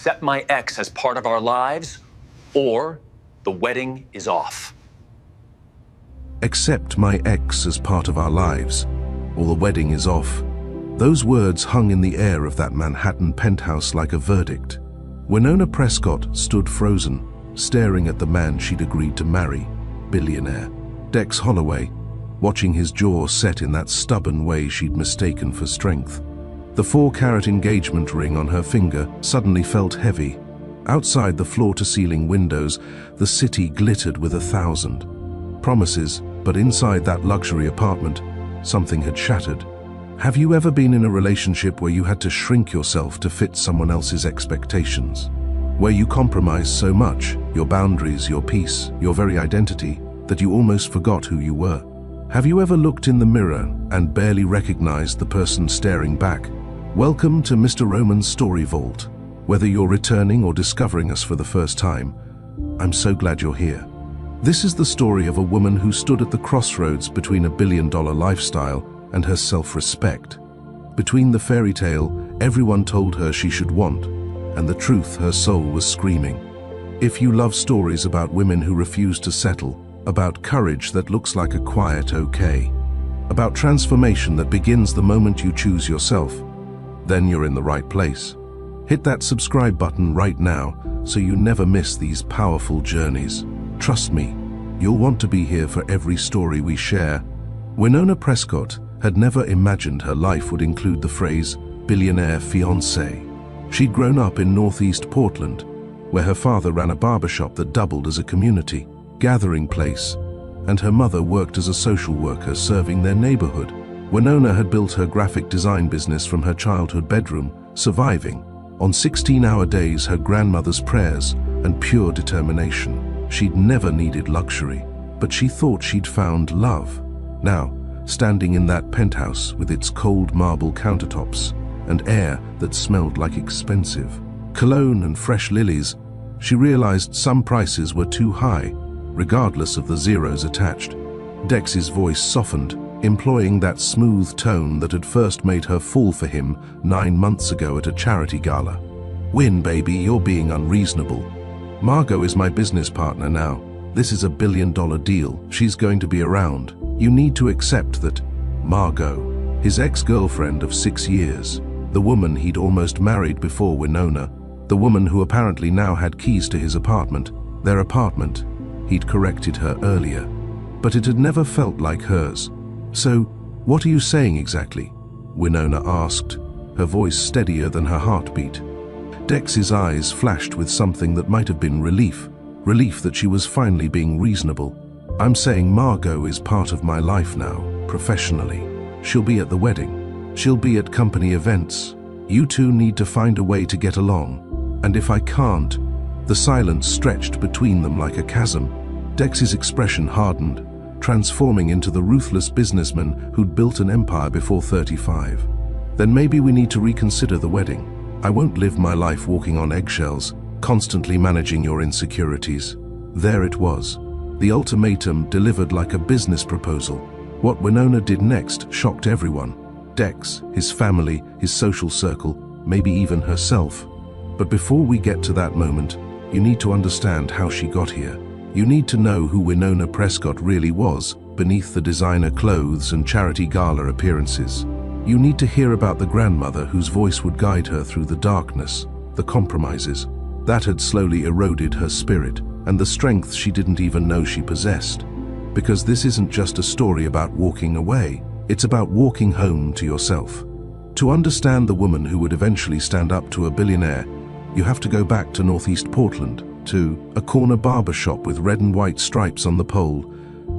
accept my ex as part of our lives, or the wedding is off. Accept my ex as part of our lives, or the wedding is off. Those words hung in the air of that Manhattan penthouse like a verdict. Winona Prescott stood frozen, staring at the man she'd agreed to marry, billionaire Dex Holloway, watching his jaw set in that stubborn way she'd mistaken for strength. The 4-carat engagement ring on her finger suddenly felt heavy. Outside the floor-to-ceiling windows, the city glittered with 1,000 promises, but inside that luxury apartment, something had shattered. Have you ever been in a relationship where you had to shrink yourself to fit someone else's expectations? Where you compromised so much, your boundaries, your peace, your very identity, that you almost forgot who you were? Have you ever looked in the mirror and barely recognized the person staring back? Welcome to Mr. Roman's Story Vault. Whether you're returning or discovering us for the first time, I'm so glad you're here. This is the story of a woman who stood at the crossroads between a billion-dollar lifestyle and her self-respect. Between the fairy tale everyone told her she should want, and the truth her soul was screaming. If you love stories about women who refuse to settle, about courage that looks like a quiet okay, about transformation that begins the moment you choose yourself, then you're in the right place. Hit that subscribe button right now so you never miss these powerful journeys. Trust me, you'll want to be here for every story we share. Winona Prescott had never imagined her life would include the phrase billionaire fiancé. She'd grown up in northeast Portland, where her father ran a barbershop that doubled as a community gathering place, and her mother worked as a social worker serving their neighborhood. Winona had built her graphic design business from her childhood bedroom, surviving on 16-hour days, her grandmother's prayers, and pure determination. She'd never needed luxury, but she thought she'd found love. Now, standing in that penthouse with its cold marble countertops and air that smelled like expensive cologne and fresh lilies, she realized some prices were too high, regardless of the zeros attached. Dex's voice softened, employing that smooth tone that had first made her fall for him 9 months ago at a charity gala. "Win, baby, you're being unreasonable. Margot is my business partner now. This is a billion-dollar deal. She's going to be around. You need to accept that." Margot, his ex-girlfriend of 6 years, the woman he'd almost married before Winona, the woman who apparently now had keys to his apartment, their apartment. He'd corrected her earlier, but it had never felt like hers. "So, what are you saying exactly?" Winona asked, her voice steadier than her heartbeat. Dex's eyes flashed with something that might have been relief that she was finally being reasonable. "I'm saying Margot is part of my life now, professionally. She'll be at the wedding. She'll be at company events. You two need to find a way to get along. And if I can't..." The silence stretched between them like a chasm. Dex's expression hardened, transforming into the ruthless businessman who'd built an empire before 35. "Then maybe we need to reconsider the wedding. I won't live my life walking on eggshells, constantly managing your insecurities." There it was, the ultimatum delivered like a business proposal. What Winona did next shocked everyone. Dex, his family, his social circle, maybe even herself. But before we get to that moment, you need to understand how she got here. You need to know who Winona Prescott really was beneath the designer clothes and charity gala appearances. You need to hear about the grandmother whose voice would guide her through the darkness, the compromises that had slowly eroded her spirit, and the strength she didn't even know she possessed. Because this isn't just a story about walking away, it's about walking home to yourself. To understand the woman who would eventually stand up to a billionaire, you have to go back to northeast Portland, to a corner barber shop with red and white stripes on the pole,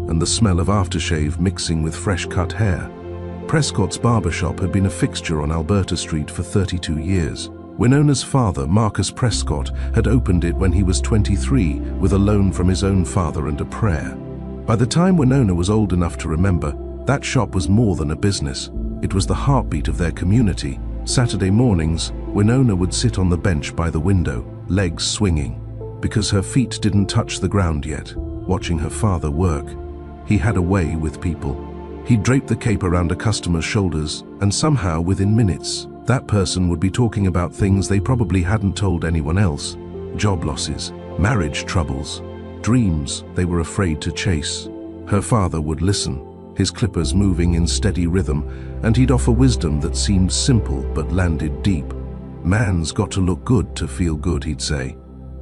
and the smell of aftershave mixing with fresh-cut hair. Prescott's barbershop had been a fixture on Alberta Street for 32 years. Winona's father, Marcus Prescott, had opened it when he was 23 with a loan from his own father and a prayer. By the time Winona was old enough to remember, that shop was more than a business. It was the heartbeat of their community. Saturday mornings, Winona would sit on the bench by the window, legs swinging, because her feet didn't touch the ground yet, watching her father work. He had a way with people. He'd drape the cape around a customer's shoulders, and somehow, within minutes, That person would be talking about things they probably hadn't told anyone else. Job losses, marriage troubles, dreams they were afraid to chase. Her father would listen, his clippers moving in steady rhythm, and he'd offer wisdom that seemed simple but landed deep. Man's got to look good to feel good, he'd say.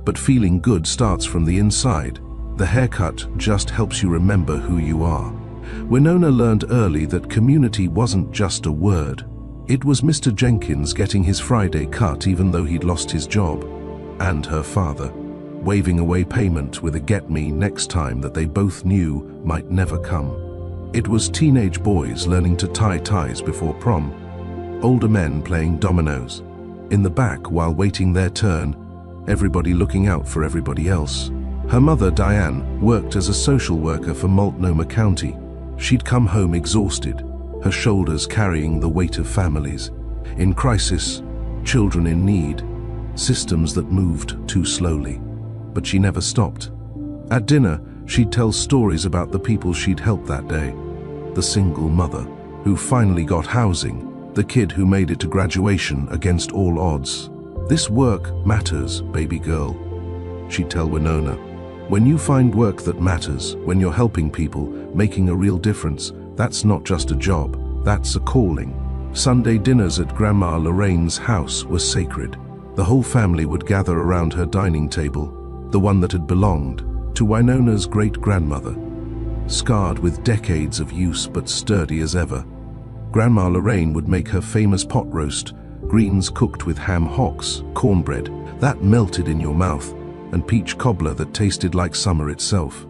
But feeling good starts from the inside. The haircut just helps you remember who you are. Winona learned early that community wasn't just a word. It was Mr. Jenkins getting his Friday cut even though he'd lost his job, and her father, waving away payment with a get me next time that they both knew might never come. It was teenage boys learning to tie ties before prom, older men playing dominoes. In the back, while waiting their turn, everybody looking out for everybody else. Her mother, Diane, worked as a social worker for Multnomah County. She'd come home exhausted, her shoulders carrying the weight of families in crisis, children in need, systems that moved too slowly. But she never stopped. At dinner, she'd tell stories about the people she'd helped that day. The single mother who finally got housing, the kid who made it to graduation against all odds. "This work matters, baby girl," she'd tell Winona. "When you find work that matters, when you're helping people, making a real difference, that's not just a job, that's a calling." Sunday dinners at Grandma Lorraine's house were sacred. The whole family would gather around her dining table, the one that had belonged to Winona's great-grandmother, scarred with decades of use but sturdy as ever. Grandma Lorraine would make her famous pot roast, greens cooked with ham hocks, cornbread that melted in your mouth, and peach cobbler that tasted like summer itself.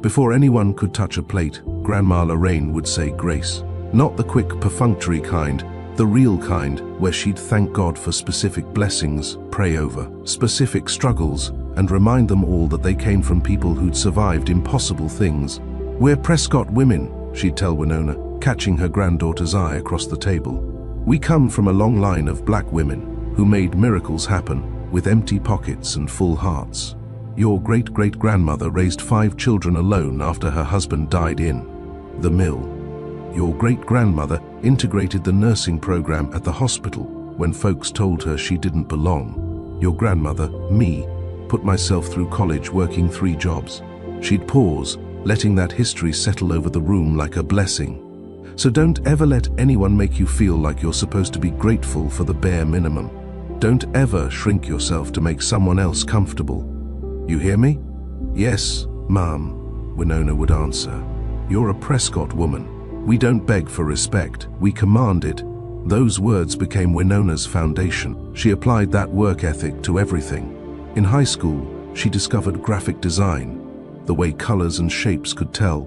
Before anyone could touch a plate, Grandma Lorraine would say grace. Not the quick, perfunctory kind, the real kind, where she'd thank God for specific blessings, pray over specific struggles, and remind them all that they came from people who'd survived impossible things. "We're Prescott women," she'd tell Winona, catching her granddaughter's eye across the table. "We come from a long line of black women who made miracles happen with empty pockets and full hearts. Your great-great-grandmother raised 5 children alone after her husband died in the mill. Your great-grandmother integrated the nursing program at the hospital when folks told her she didn't belong. Your grandmother, me, put myself through college working 3 jobs." She'd pause, letting that history settle over the room like a blessing. So don't ever let anyone make you feel like you're supposed to be grateful for the bare minimum. Don't ever shrink yourself to make someone else comfortable. You hear me? "Yes, Mom," Winona would answer. "You're a Prescott woman. We don't beg for respect, we command it." Those words became Winona's foundation. She applied that work ethic to everything. In high school, she discovered graphic design, the way colors and shapes could tell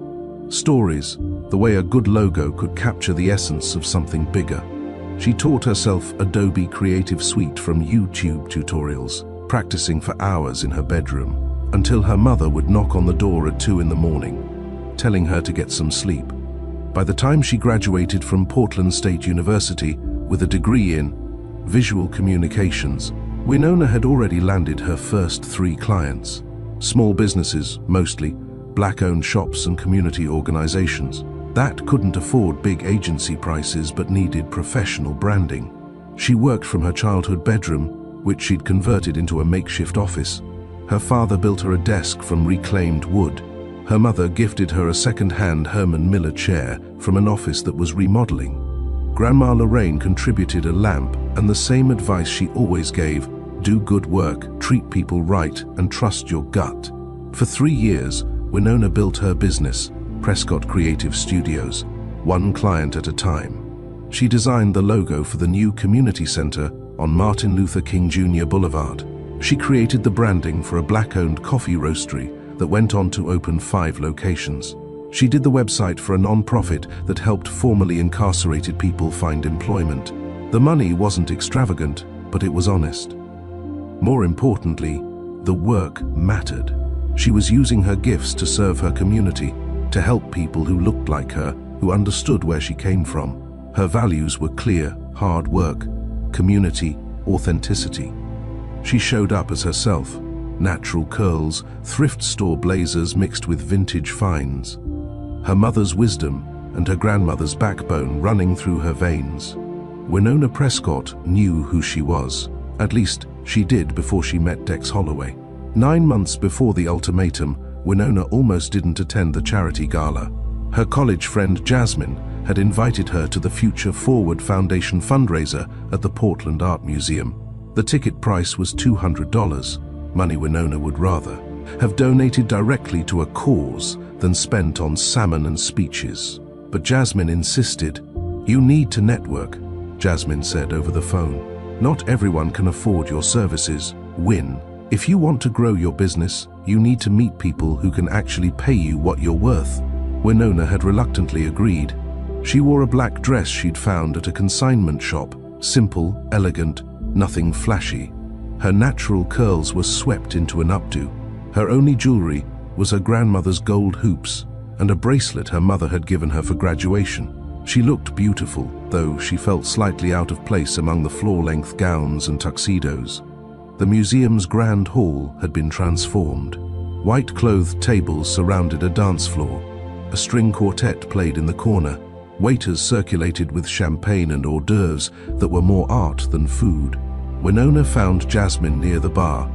stories, the way a good logo could capture the essence of something bigger. She taught herself Adobe Creative Suite from YouTube tutorials, practicing for hours in her bedroom, until her mother would knock on the door at 2 in the morning, telling her to get some sleep. By the time she graduated from Portland State University with a degree in visual communications, Winona had already landed her first 3 clients. Small businesses, mostly, black-owned shops and community organizations that couldn't afford big agency prices but needed professional branding. She worked from her childhood bedroom, which she'd converted into a makeshift office. Her father built her a desk from reclaimed wood. Her mother gifted her a second-hand Herman Miller chair from an office that was remodeling. Grandma Lorraine contributed a lamp and the same advice she always gave: do good work, treat people right, and trust your gut. For 3 years, Winona built her business, Prescott Creative Studios, one client at a time. She designed the logo for the new community center on Martin Luther King Jr. Boulevard. She created the branding for a black-owned coffee roastery that went on to open 5 locations. She did the website for a non-profit that helped formerly incarcerated people find employment. The money wasn't extravagant, but it was honest. More importantly, the work mattered. She was using her gifts to serve her community, to help people who looked like her, who understood where she came from. Her values were clear: hard work, community, authenticity. She showed up as herself: natural curls, thrift store blazers mixed with vintage finds. Her mother's wisdom and her grandmother's backbone running through her veins. Winona Prescott knew who she was. At least, she did before she met Dex Holloway. 9 months before the ultimatum, Winona almost didn't attend the charity gala. Her college friend Jasmine had invited her to the Future Forward Foundation fundraiser at the Portland Art Museum. The ticket price was $200, money Winona would rather have donated directly to a cause than spent on salmon and speeches. But Jasmine insisted. "You need to network," Jasmine said over the phone. "Not everyone can afford your services. Win. If you want to grow your business, you need to meet people who can actually pay you what you're worth." Winona had reluctantly agreed. She wore a black dress she'd found at a consignment shop, simple, elegant, nothing flashy. Her natural curls were swept into an updo. Her only jewelry was her grandmother's gold hoops and a bracelet her mother had given her for graduation. She looked beautiful, though she felt slightly out of place among the floor-length gowns and tuxedos. The museum's grand hall had been transformed. White-clothed tables surrounded a dance floor. A string quartet played in the corner. Waiters circulated with champagne and hors d'oeuvres that were more art than food. Winona found Jasmine near the bar,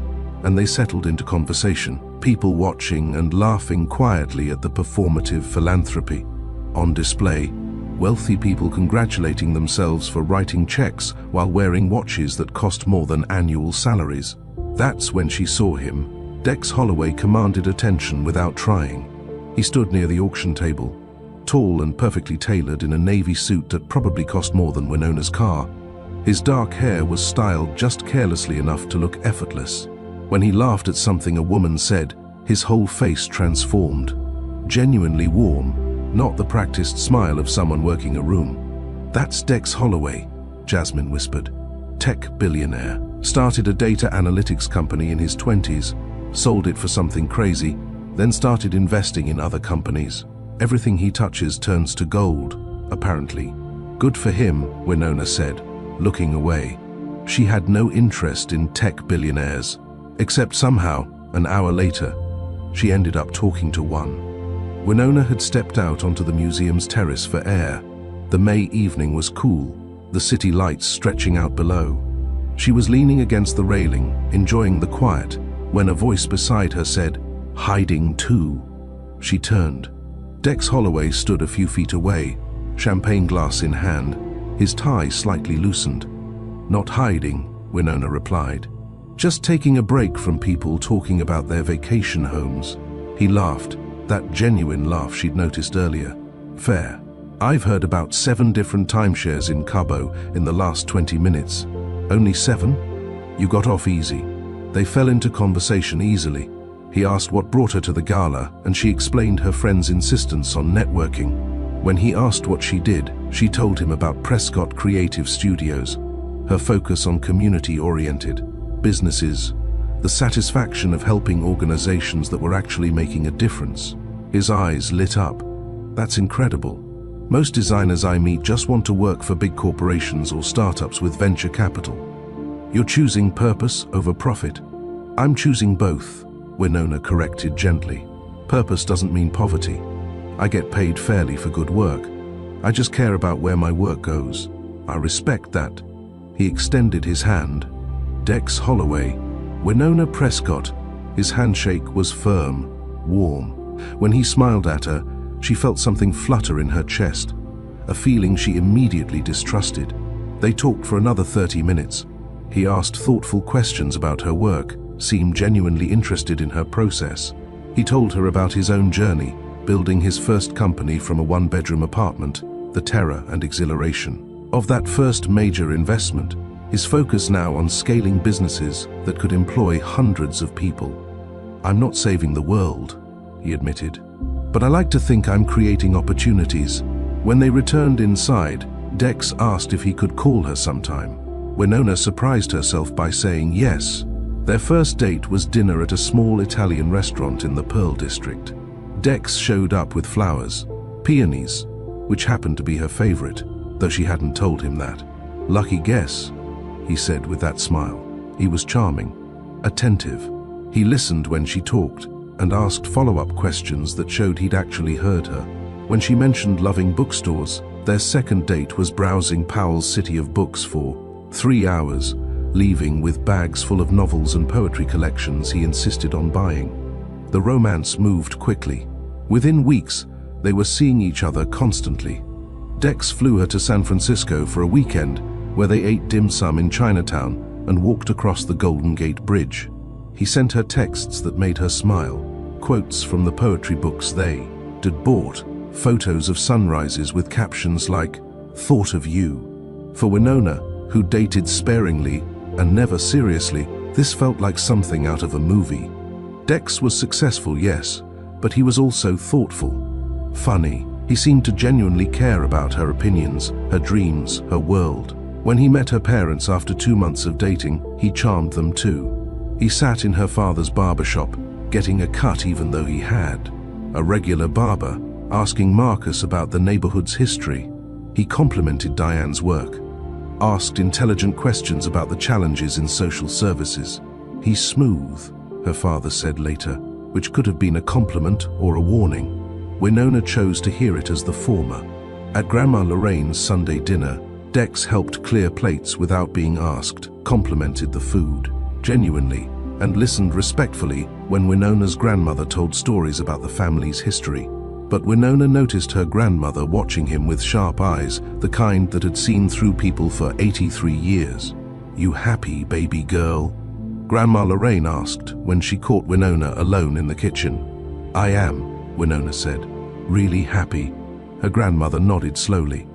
and they settled into conversation, people watching and laughing quietly at the performative philanthropy. On display, wealthy people congratulating themselves for writing checks while wearing watches that cost more than annual salaries. That's when she saw him. Dex Holloway commanded attention without trying. He stood near the auction table, tall and perfectly tailored in a navy suit that probably cost more than Winona's car. His dark hair was styled just carelessly enough to look effortless. When he laughed at something a woman said, his whole face transformed. Genuinely warm, not the practiced smile of someone working a room. "That's Dex Holloway," Jasmine whispered. "Tech billionaire. Started a data analytics company in his 20s, sold it for something crazy, then started investing in other companies. Everything he touches turns to gold, apparently. Good for him," Winona said, looking away. She had no interest in tech billionaires, except somehow, an hour later, she ended up talking to one. Winona had stepped out onto the museum's terrace for air. The May evening was cool, the city lights stretching out below. She was leaning against the railing, enjoying the quiet, when a voice beside her said, "Hiding too." She turned. Dex Holloway stood a few feet away, champagne glass in hand, his tie slightly loosened. "Not hiding," Winona replied. "Just taking a break from people talking about their vacation homes." He laughed, that genuine laugh she'd noticed earlier. "Fair. I've heard about 7 different timeshares in Cabo in the last 20 minutes. Only 7? You got off easy." They fell into conversation easily. He asked what brought her to the gala, and she explained her friend's insistence on networking. When he asked what she did, she told him about Prescott Creative Studios, her focus on community-oriented businesses, the satisfaction of helping organizations that were actually making a difference. His eyes lit up. "That's incredible. Most designers I meet just want to work for big corporations or startups with venture capital. You're choosing purpose over profit." "I'm choosing both," Winona corrected gently. "Purpose doesn't mean poverty. I get paid fairly for good work. I just care about where my work goes. I respect that." He extended his hand. Dex Holloway, Winona Prescott. His handshake was firm, warm. When he smiled at her, she felt something flutter in her chest, a feeling she immediately distrusted. They talked for another 30 minutes. He asked thoughtful questions about her work, seemed genuinely interested in her process. He told her about his own journey, building his first company from a 1-bedroom apartment, the terror and exhilaration of that first major investment, his focus now on scaling businesses that could employ hundreds of people. "I'm not saving the world," he admitted, "but I like to think I'm creating opportunities." When they returned inside, Dex asked if he could call her sometime. Winona surprised herself by saying yes. Their first date was dinner at a small Italian restaurant in the Pearl District. Dex showed up with flowers, peonies, which happened to be her favorite, though she hadn't told him that. "Lucky guess," he said with that smile. He was charming, attentive. He listened when she talked and asked follow-up questions that showed he'd actually heard her. When she mentioned loving bookstores, Their second date was browsing Powell's City of Books for 3 hours, leaving with bags full of novels and poetry collections he insisted on buying. The romance moved quickly. Within weeks, they were seeing each other constantly. Dex flew her to San Francisco for a weekend, where they ate dim sum in Chinatown and walked across the Golden Gate Bridge. He sent her texts that made her smile, quotes from the poetry books they had bought, photos of sunrises with captions like, "Thought of you." For Winona, who dated sparingly and never seriously, this felt like something out of a movie. Dex was successful, yes, but he was also thoughtful. Funny, he seemed to genuinely care about her opinions, her dreams, her world. When he met her parents after 2 months of dating, he charmed them too. He sat in her father's barbershop, getting a cut even though he had a regular barber, asking Marcus about the neighborhood's history. He complimented Diane's work, asked intelligent questions about the challenges in social services. "He's smooth," her father said later, which could have been a compliment or a warning. Winona chose to hear it as the former. At Grandma Lorraine's Sunday dinner, Dex helped clear plates without being asked, complimented the food genuinely, and listened respectfully when Winona's grandmother told stories about the family's history. But Winona noticed her grandmother watching him with sharp eyes, the kind that had seen through people for 83 years. "You happy, baby girl?" Grandma Lorraine asked when she caught Winona alone in the kitchen. "I am," Winona said. "Really happy." Her grandmother nodded slowly.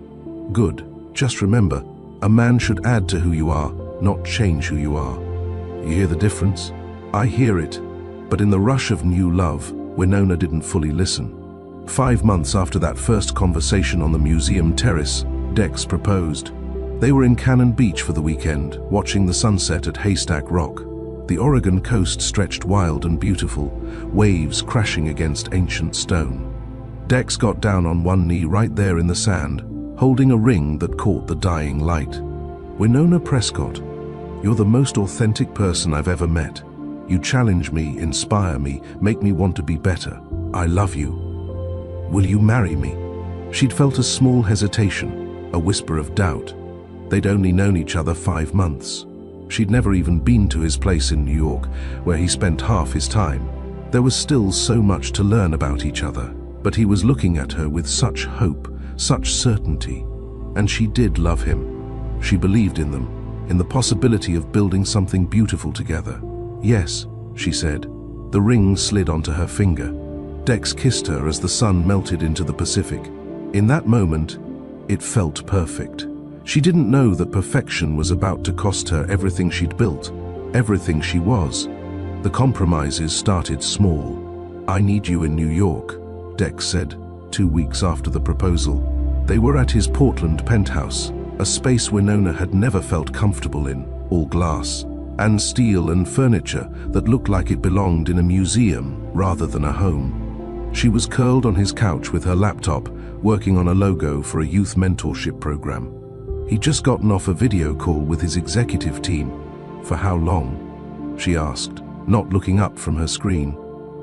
"Good. Just remember, a man should add to who you are, not change who you are." You hear the difference? I hear it. But in the rush of new love, Winona didn't fully listen. 5 months after that first conversation on the museum terrace, Dex proposed. They were in Cannon Beach for the weekend, watching the sunset at Haystack Rock. The Oregon coast stretched wild and beautiful, waves crashing against ancient stone. Dex got down on one knee right there in the sand, holding a ring that caught the dying light. "Winona Prescott, you're the most authentic person I've ever met. You challenge me, inspire me, make me want to be better. I love you. Will you marry me?" She'd felt a small hesitation, a whisper of doubt. They'd only known each other 5 months. She'd never even been to his place in New York, where he spent half his time. There was still so much to learn about each other, but he was looking at her with such hope, such certainty. And she did love him. She believed in them, in the possibility of building something beautiful together. "Yes," she said. The ring slid onto her finger. Dex kissed her as the sun melted into the Pacific. In that moment, it felt perfect. She didn't know that perfection was about to cost her everything she'd built, everything she was. The compromises started small. "I need you in New York," Dex said, 2 weeks after the proposal. They were at his Portland penthouse, a space Winona had never felt comfortable in, all glass, and steel and furniture that looked like it belonged in a museum rather than a home. She was curled on his couch with her laptop, working on a logo for a youth mentorship program. He'd just gotten off a video call with his executive team. "For how long?" she asked, not looking up from her screen.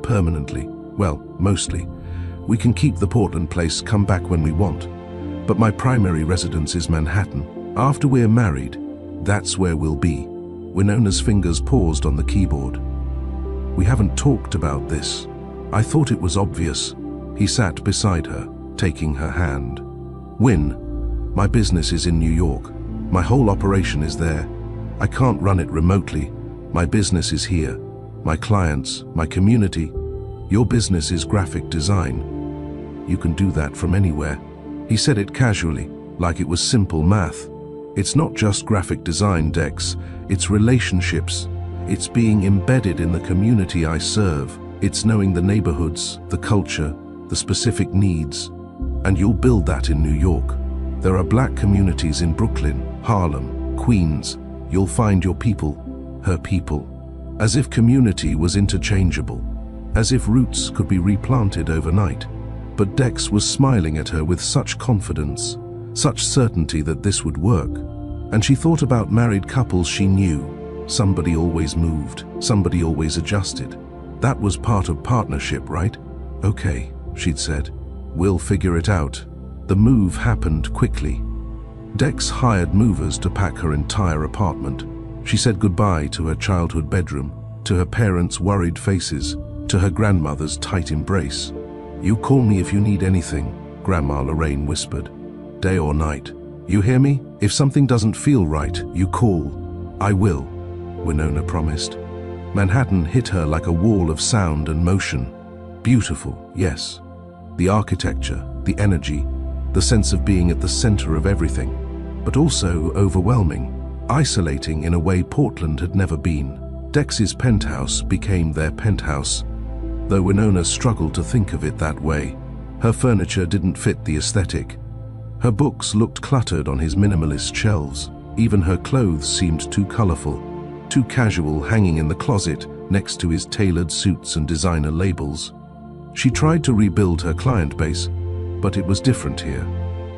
"Permanently. Well, mostly. We can keep the Portland place, come back when we want. But my primary residence is Manhattan. After we're married, that's where we'll be." Winona's fingers paused on the keyboard. "We haven't talked about this. I thought it was obvious." He sat beside her, taking her hand. "Win, my business is in New York. My whole operation is there. I can't run it remotely. My business is here. My clients, my community. Your business is graphic design. You can do that from anywhere." He said it casually, like it was simple math. "It's not just graphic design, Dex. It's relationships. It's being embedded in the community I serve. It's knowing the neighborhoods, the culture, the specific needs. And you'll build that in New York. There are black communities in Brooklyn, Harlem, Queens. You'll find your people, her people." As if community was interchangeable, as if roots could be replanted overnight. But Dex was smiling at her with such confidence, such certainty that this would work. And she thought about married couples she knew. Somebody always moved, somebody always adjusted. That was part of partnership, right? "Okay," she'd said. "We'll figure it out." The move happened quickly. Dex hired movers to pack her entire apartment. She said goodbye to her childhood bedroom, to her parents' worried faces, to her grandmother's tight embrace. "You call me if you need anything," Grandma Lorraine whispered. "Day or night. You hear me? If something doesn't feel right, you call." "I will," Winona promised. Manhattan hit her like a wall of sound and motion. Beautiful, yes. The architecture, the energy, the sense of being at the center of everything, but also overwhelming, isolating in a way Portland had never been. Dex's penthouse became their penthouse, though Winona struggled to think of it that way. Her furniture didn't fit the aesthetic. Her books looked cluttered on his minimalist shelves. Even her clothes seemed too colorful, too casual, hanging in the closet next to his tailored suits and designer labels. She tried to rebuild her client base, but it was different here.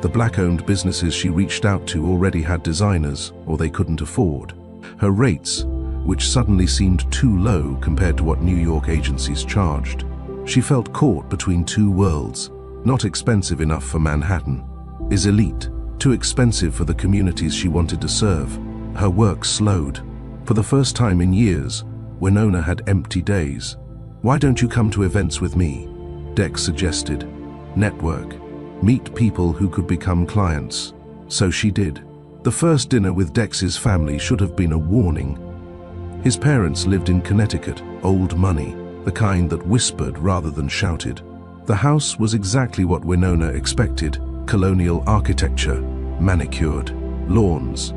The black-owned businesses she reached out to already had designers, or they couldn't afford. Her rates, which suddenly seemed too low compared to what New York agencies charged. She felt caught between two worlds. Not expensive enough for Manhattan. Is elite. Too expensive for the communities she wanted to serve. Her work slowed. For the first time in years, Winona had empty days. "Why don't you come to events with me?" Dex suggested. Network. Meet people who could become clients. So she did. The first dinner with Dex's family should have been a warning. His parents lived in Connecticut, old money, the kind that whispered rather than shouted. The house was exactly what Winona expected: colonial architecture, manicured, lawns,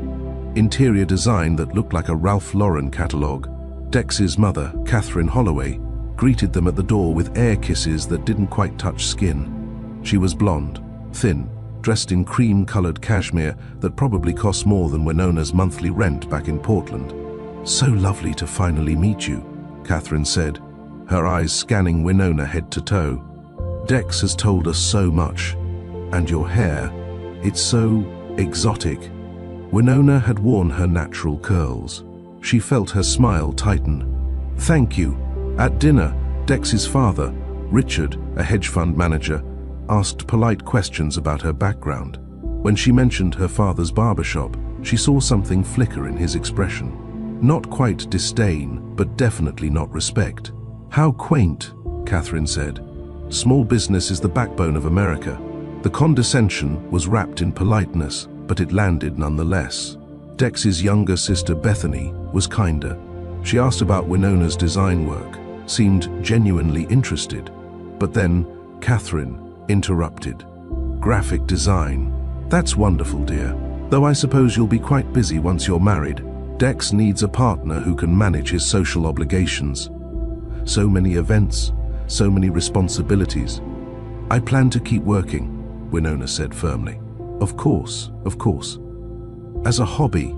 interior design that looked like a Ralph Lauren catalog. Dex's mother, Catherine Holloway, greeted them at the door with air kisses that didn't quite touch skin. She was blonde, thin, dressed in cream-colored cashmere that probably cost more than Winona's monthly rent back in Portland. "So lovely to finally meet you," Catherine said, her eyes scanning Winona head to toe. "Dex has told us so much. And your hair, it's so exotic." Winona had worn her natural curls. She felt her smile tighten. "Thank you." At dinner, Dex's father, Richard, a hedge fund manager, asked polite questions about her background. When she mentioned her father's barbershop, she saw something flicker in his expression. Not quite disdain, but definitely not respect. "How quaint," Catherine said. "Small business is the backbone of America." The condescension was wrapped in politeness, but it landed nonetheless. Dex's younger sister Bethany was kinder. She asked about Winona's design work, seemed genuinely interested. But then Catherine interrupted. "Graphic design. That's wonderful, dear. Though I suppose you'll be quite busy once you're married. Dex needs a partner who can manage his social obligations. So many events, so many responsibilities." "I plan to keep working," Winona said firmly. Of course. As a hobby.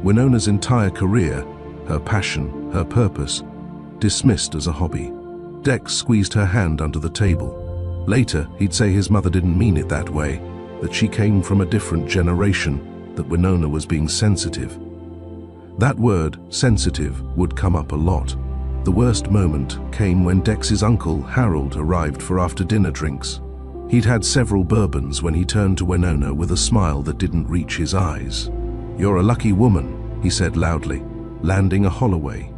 Winona's entire career, her passion, her purpose, dismissed as a hobby. Dex squeezed her hand under the table. Later, he'd say his mother didn't mean it that way, that she came from a different generation, that Winona was being sensitive. That word, sensitive, would come up a lot. The worst moment came when Dex's uncle, Harold, arrived for after-dinner drinks. He'd had several bourbons when he turned to Winona with a smile that didn't reach his eyes. "You're a lucky woman," he said loudly, landing a Holloway.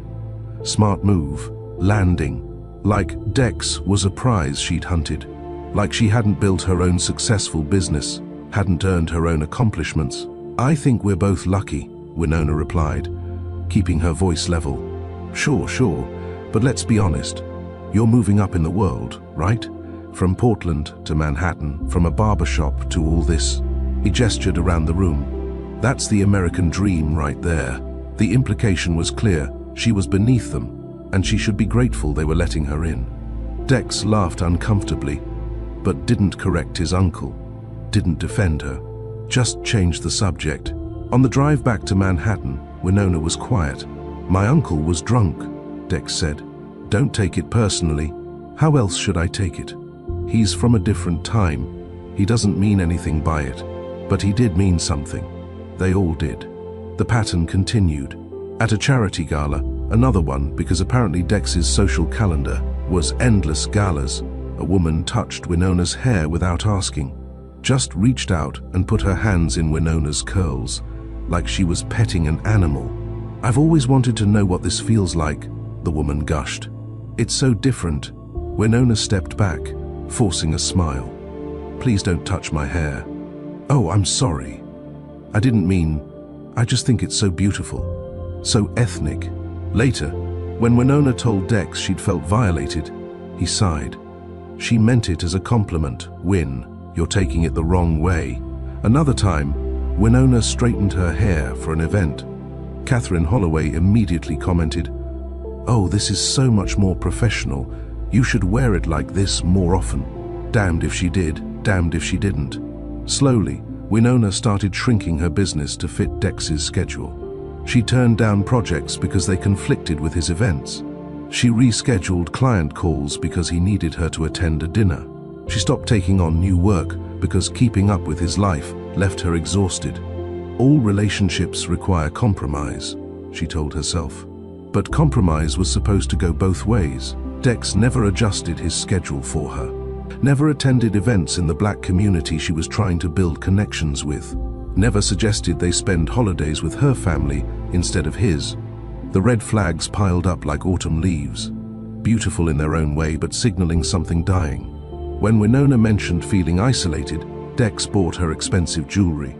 Smart move, landing. Like Dex was a prize she'd hunted. Like she hadn't built her own successful business, hadn't earned her own accomplishments. "I think we're both lucky," Winona replied, keeping her voice level. Sure, but let's be honest. You're moving up in the world, right? From Portland to Manhattan, from a barbershop to all this." He gestured around the room. "That's the American dream right there." The implication was clear. She was beneath them, and she should be grateful they were letting her in. Dex laughed uncomfortably, but didn't correct his uncle, didn't defend her, just changed the subject. On the drive back to Manhattan, Winona was quiet. "My uncle was drunk," Dex said. "Don't take it personally. How else should I take it? He's from a different time. He doesn't mean anything by it. But he did mean something. They all did." The pattern continued. At a charity gala, another one because apparently Dex's social calendar was endless galas, A woman touched Winona's hair without asking, just reached out and put her hands in Winona's curls, like she was petting an animal. "I've always wanted to know what this feels like," the woman gushed. "It's so different." Winona stepped back, forcing a smile. "Please don't touch my hair." "Oh, I'm sorry. I didn't mean. I just think it's so beautiful. So ethnic." Later, when Winona told Dex she'd felt violated, he sighed. "She meant it as a compliment, Win. You're taking it the wrong way." Another time, Winona straightened her hair for an event. Catherine Holloway immediately commented, "Oh, this is so much more professional. You should wear it like this more often." Damned if she did, damned if she didn't. Slowly, Winona started shrinking her business to fit Dex's schedule. She turned down projects because they conflicted with his events. She rescheduled client calls because he needed her to attend a dinner. She stopped taking on new work because keeping up with his life left her exhausted. "All relationships require compromise," she told herself. But compromise was supposed to go both ways. Dex never adjusted his schedule for her, never attended events in the black community she was trying to build connections with, never suggested they spend holidays with her family instead of his. The red flags piled up like autumn leaves, beautiful in their own way but signaling something dying. When Winona mentioned feeling isolated, Dex bought her expensive jewelry.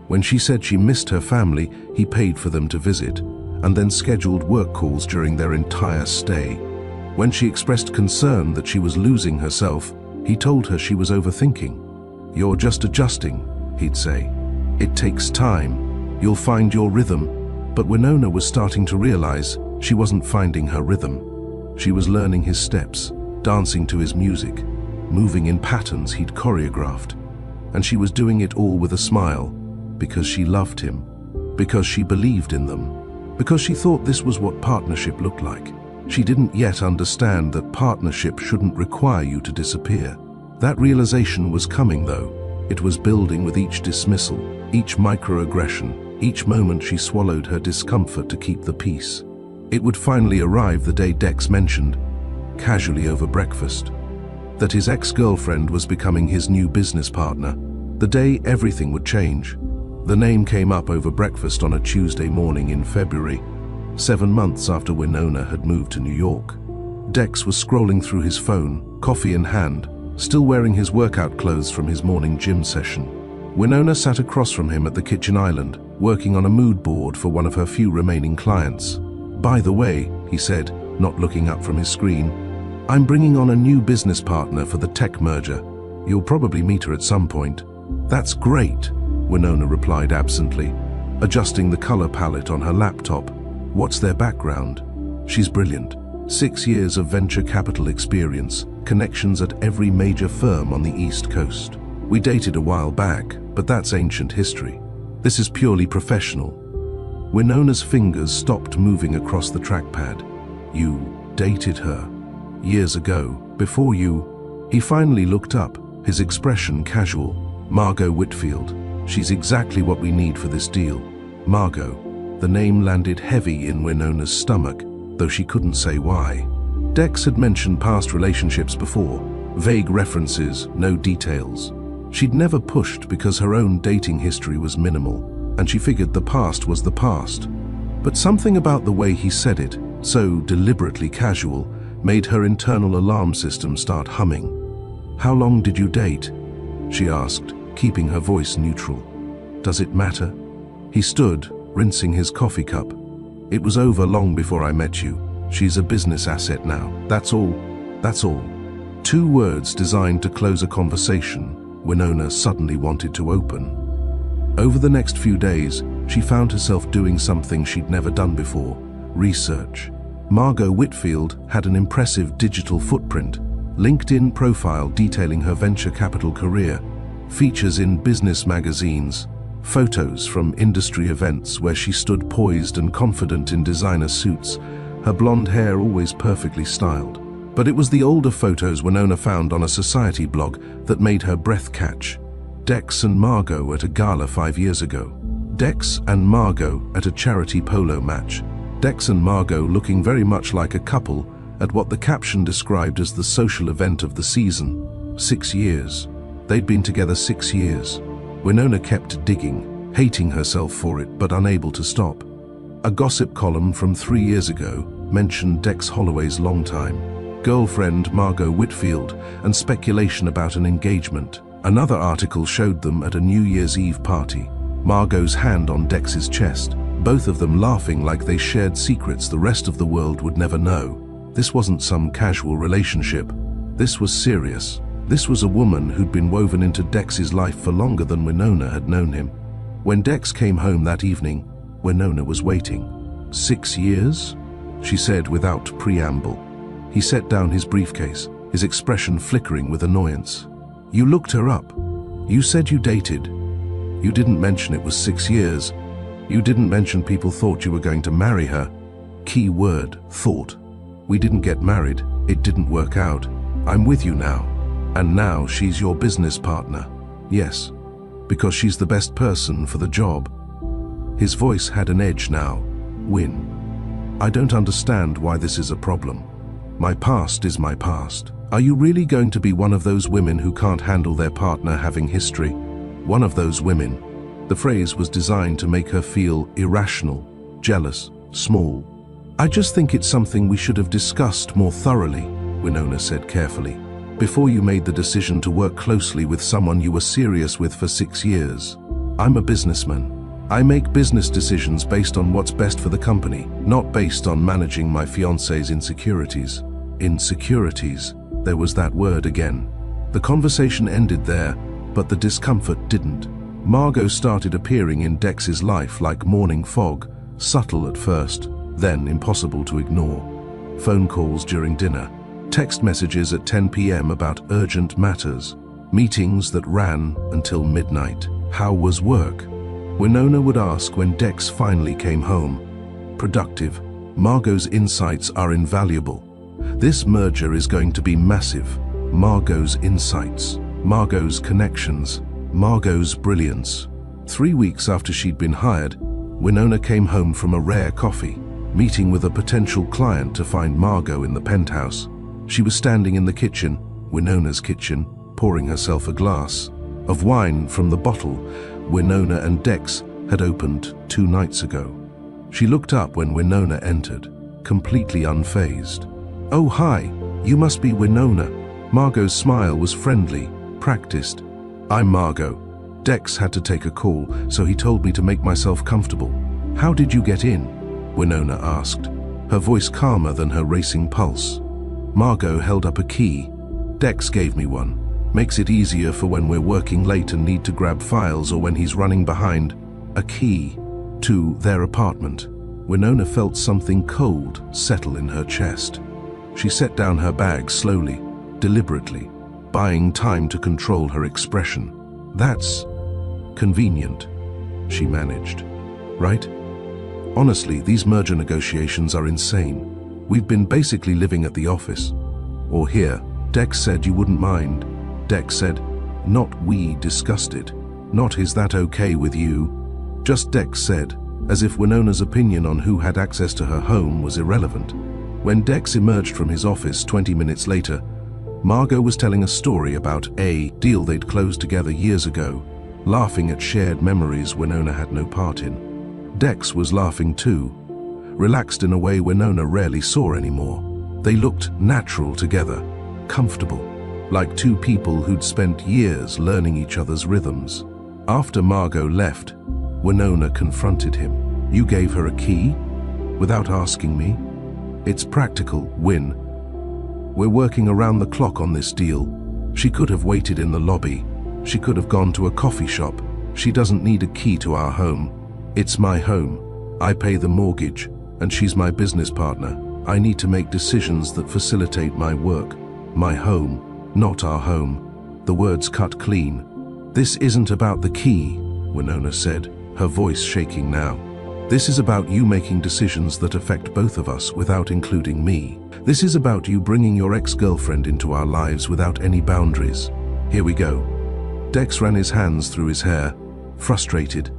When she said she missed her family, he paid for them to visit, and then scheduled work calls during their entire stay. When she expressed concern that she was losing herself, he told her she was overthinking. "You're just adjusting," he'd say. "It takes time. You'll find your rhythm." But Winona was starting to realize she wasn't finding her rhythm. She was learning his steps, dancing to his music, moving in patterns he'd choreographed. And she was doing it all with a smile, because she loved him, because she believed in them, because she thought this was what partnership looked like. She didn't yet understand that partnership shouldn't require you to disappear. That realization was coming, though. It was building with each dismissal, each microaggression, each moment she swallowed her discomfort to keep the peace. It would finally arrive the day Dex mentioned, casually over breakfast, that his ex-girlfriend was becoming his new business partner. The day everything would change. The name came up over breakfast on a Tuesday morning in February, 7 months after Winona had moved to New York. Dex was scrolling through his phone, coffee in hand, still wearing his workout clothes from his morning gym session. Winona sat across from him at the kitchen island, working on a mood board for one of her few remaining clients. "By the way," he said, not looking up from his screen, "I'm bringing on a new business partner for the tech merger. You'll probably meet her at some point." "That's great," Winona replied absently, adjusting the color palette on her laptop. "What's their background?" "She's brilliant. 6 years of venture capital experience, connections at every major firm on the East Coast. We dated a while back, but that's ancient history. This is purely professional." Winona's fingers stopped moving across the trackpad. "You dated her? Years ago, before you..." He finally looked up, his expression casual. "Margot Whitfield. She's exactly what we need for this deal." Margot. The name landed heavy in Winona's stomach, though she couldn't say why. Dex had mentioned past relationships before, vague references, no details. She'd never pushed because her own dating history was minimal, and she figured the past was the past. But something about the way he said it, so deliberately casual, made her internal alarm system start humming. "How long did you date?" she asked, keeping her voice neutral. "Does it matter?" He stood, rinsing his coffee cup. "It was over long before I met you. She's a business asset now. That's all. That's all." 2 words designed to close a conversation Winona suddenly wanted to open. Over the next few days, she found herself doing something she'd never done before: research. Margot Whitfield had an impressive digital footprint, LinkedIn profile detailing her venture capital career, features in business magazines, photos from industry events where she stood poised and confident in designer suits, her blonde hair always perfectly styled. But it was the older photos Winona found on a society blog that made her breath catch. Dex and Margot at a gala 5 years ago. Dex and Margot at a charity polo match. Dex and Margot looking very much like a couple, at what the caption described as the social event of the season. 6 years. They'd been together 6 years. Winona kept digging, hating herself for it, but unable to stop. A gossip column from 3 years ago mentioned Dex Holloway's longtime girlfriend Margot Whitfield and speculation about an engagement. Another article showed them at a New Year's Eve party, Margot's hand on Dex's chest, both of them laughing like they shared secrets the rest of the world would never know. This wasn't some casual relationship. This was serious. This was a woman who'd been woven into Dex's life for longer than Winona had known him. When Dex came home that evening, Winona was waiting. 6 years? She said without preamble. He set down his briefcase, his expression flickering with annoyance. You looked her up. You said you dated. You didn't mention it was 6 years. You didn't mention people thought you were going to marry her. Key word, thought. We didn't get married. It didn't work out. I'm with you now. And now she's your business partner. Yes, because she's the best person for the job. His voice had an edge now. Win. I don't understand why this is a problem. My past is my past. Are you really going to be one of those women who can't handle their partner having history? One of those women. The phrase was designed to make her feel irrational, jealous, small. I just think it's something we should have discussed more thoroughly, Winona said carefully, before you made the decision to work closely with someone you were serious with for 6 years. I'm a businessman. I make business decisions based on what's best for the company, not based on managing my fiancé's insecurities. Insecurities. There was that word again. The conversation ended there, but the discomfort didn't. Margot started appearing in Dex's life like morning fog, subtle at first, then impossible to ignore. Phone calls during dinner, text messages at 10 p.m. about urgent matters, meetings that ran until midnight. How was work? Winona would ask when Dex finally came home. Productive. Margot's insights are invaluable. This merger is going to be massive. Margot's insights, Margot's connections, Margot's brilliance. 3 weeks after she'd been hired, Winona came home from a rare coffee, meeting with a potential client to find Margot in the penthouse. She was standing in the kitchen, Winona's kitchen, pouring herself a glass of wine from the bottle Winona and Dex had opened 2 nights ago. She looked up when Winona entered, completely unfazed. Oh, hi, you must be Winona. Margot's smile was friendly, practiced. I'm Margot. Dex had to take a call, so he told me to make myself comfortable. How did you get in? Winona asked, her voice calmer than her racing pulse. Margot held up a key. Dex gave me one. Makes it easier for when we're working late and need to grab files or when he's running behind. A key to their apartment. Winona felt something cold settle in her chest. She set down her bag slowly, deliberately, buying time to control her expression. That's convenient, she managed. Right? Honestly, these merger negotiations are insane. We've been basically living at the office. Or here. Dex said you wouldn't mind. Dex said, not we discussed it. Not is that okay with you? Just Dex said, as if Winona's opinion on who had access to her home was irrelevant. When Dex emerged from his office 20 minutes later, Margot was telling a story about a deal they'd closed together years ago, laughing at shared memories Winona had no part in. Dex was laughing too, relaxed in a way Winona rarely saw anymore. They looked natural together, comfortable, like two people who'd spent years learning each other's rhythms. After Margot left, Winona confronted him. You gave her a key? Without asking me? It's practical, Win. We're working around the clock on this deal. She could have waited in the lobby. She could have gone to a coffee shop. She doesn't need a key to our home. It's my home. I pay the mortgage, and she's my business partner. I need to make decisions that facilitate my work. My home, not our home. The words cut clean. This isn't about the key, Winona said, her voice shaking now. This is about you making decisions that affect both of us without including me. This is about you bringing your ex-girlfriend into our lives without any boundaries. Here we go. Dex ran his hands through his hair, frustrated.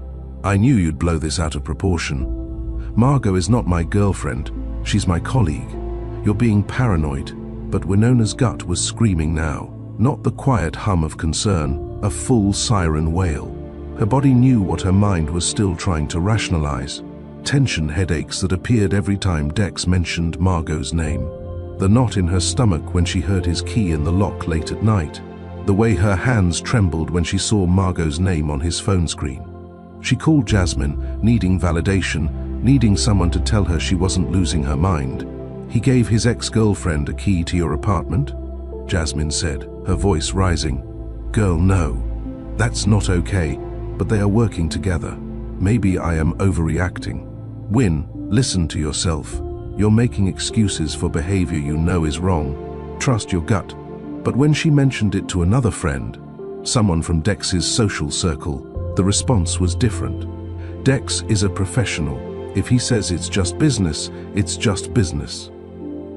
I knew you'd blow this out of proportion. Margot is not my girlfriend. She's my colleague. You're being paranoid. But Winona's gut was screaming now. Not the quiet hum of concern, a full siren wail. Her body knew what her mind was still trying to rationalize. Tension headaches that appeared every time Dex mentioned Margot's name. The knot in her stomach when she heard his key in the lock late at night. The way her hands trembled when she saw Margot's name on his phone screen. She called Jasmine, needing validation, needing someone to tell her she wasn't losing her mind. "He gave his ex-girlfriend a key to your apartment?" Jasmine said, her voice rising. "Girl, no. That's not okay, but they are working together. Maybe I am overreacting." "Win, listen to yourself. You're making excuses for behavior you know is wrong. Trust your gut." But when she mentioned it to another friend, someone from Dex's social circle, the response was different. Dex is a professional. If he says it's just business, it's just business.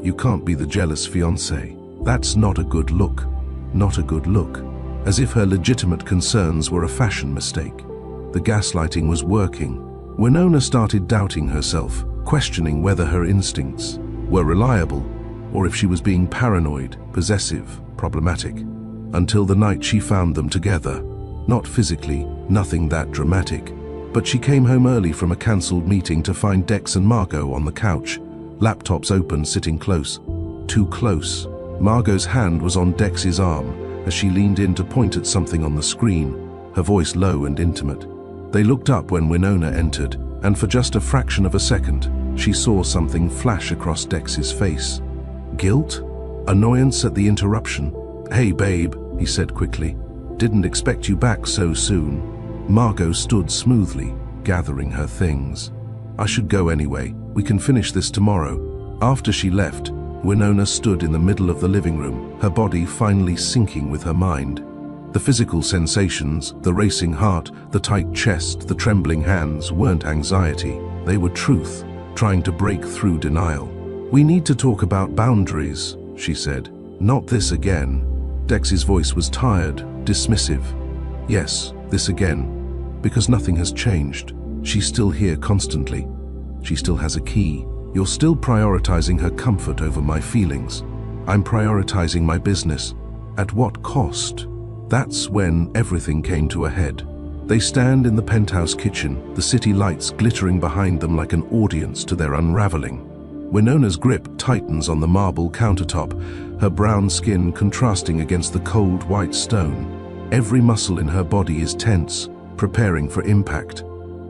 You can't be the jealous fiancé. That's not a good look. Not a good look. As if her legitimate concerns were a fashion mistake. The gaslighting was working. Winona started doubting herself, questioning whether her instincts were reliable, or if she was being paranoid, possessive, problematic. Until the night she found them together. Not physically, nothing that dramatic. But she came home early from a cancelled meeting to find Dex and Margot on the couch, laptops open, sitting close. Too close. Margot's hand was on Dex's arm as she leaned in to point at something on the screen, her voice low and intimate. They looked up when Winona entered, and for just a fraction of a second, she saw something flash across Dex's face. Guilt? Annoyance at the interruption? "Hey, babe," he said quickly. "Didn't expect you back so soon." Margot stood smoothly, gathering her things. "I should go anyway. We can finish this tomorrow." After she left, Winona stood in the middle of the living room, her body finally syncing with her mind. The physical sensations, the racing heart, the tight chest, the trembling hands weren't anxiety. They were truth, trying to break through denial. "We need to talk about boundaries," she said. "Not this again." Dex's voice was tired, dismissive. "Yes, this again. Because nothing has changed. She's still here constantly. She still has a key. You're still prioritizing her comfort over my feelings. I'm prioritizing my business. At what cost?" That's when everything came to a head. They stand in the penthouse kitchen, the city lights glittering behind them like an audience to their unraveling. Winona's grip tightens on the marble countertop, her brown skin contrasting against the cold white stone. Every muscle in her body is tense, preparing for impact.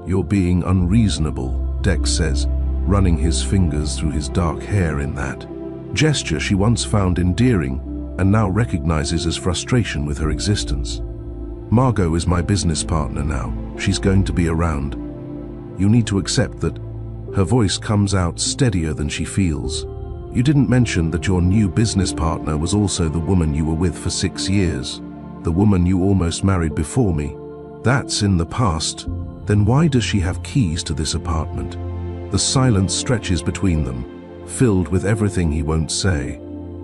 "You're being unreasonable," Dex says, running his fingers through his dark hair in that gesture she once found endearing and now recognizes as frustration with her existence. "Margot is my business partner now. She's going to be around. You need to accept that." Her voice comes out steadier than she feels. "You didn't mention that your new business partner was also the woman you were with for 6 years. The woman you almost married before me. That's in the past. Then why does she have keys to this apartment?" The silence stretches between them, filled with everything he won't say.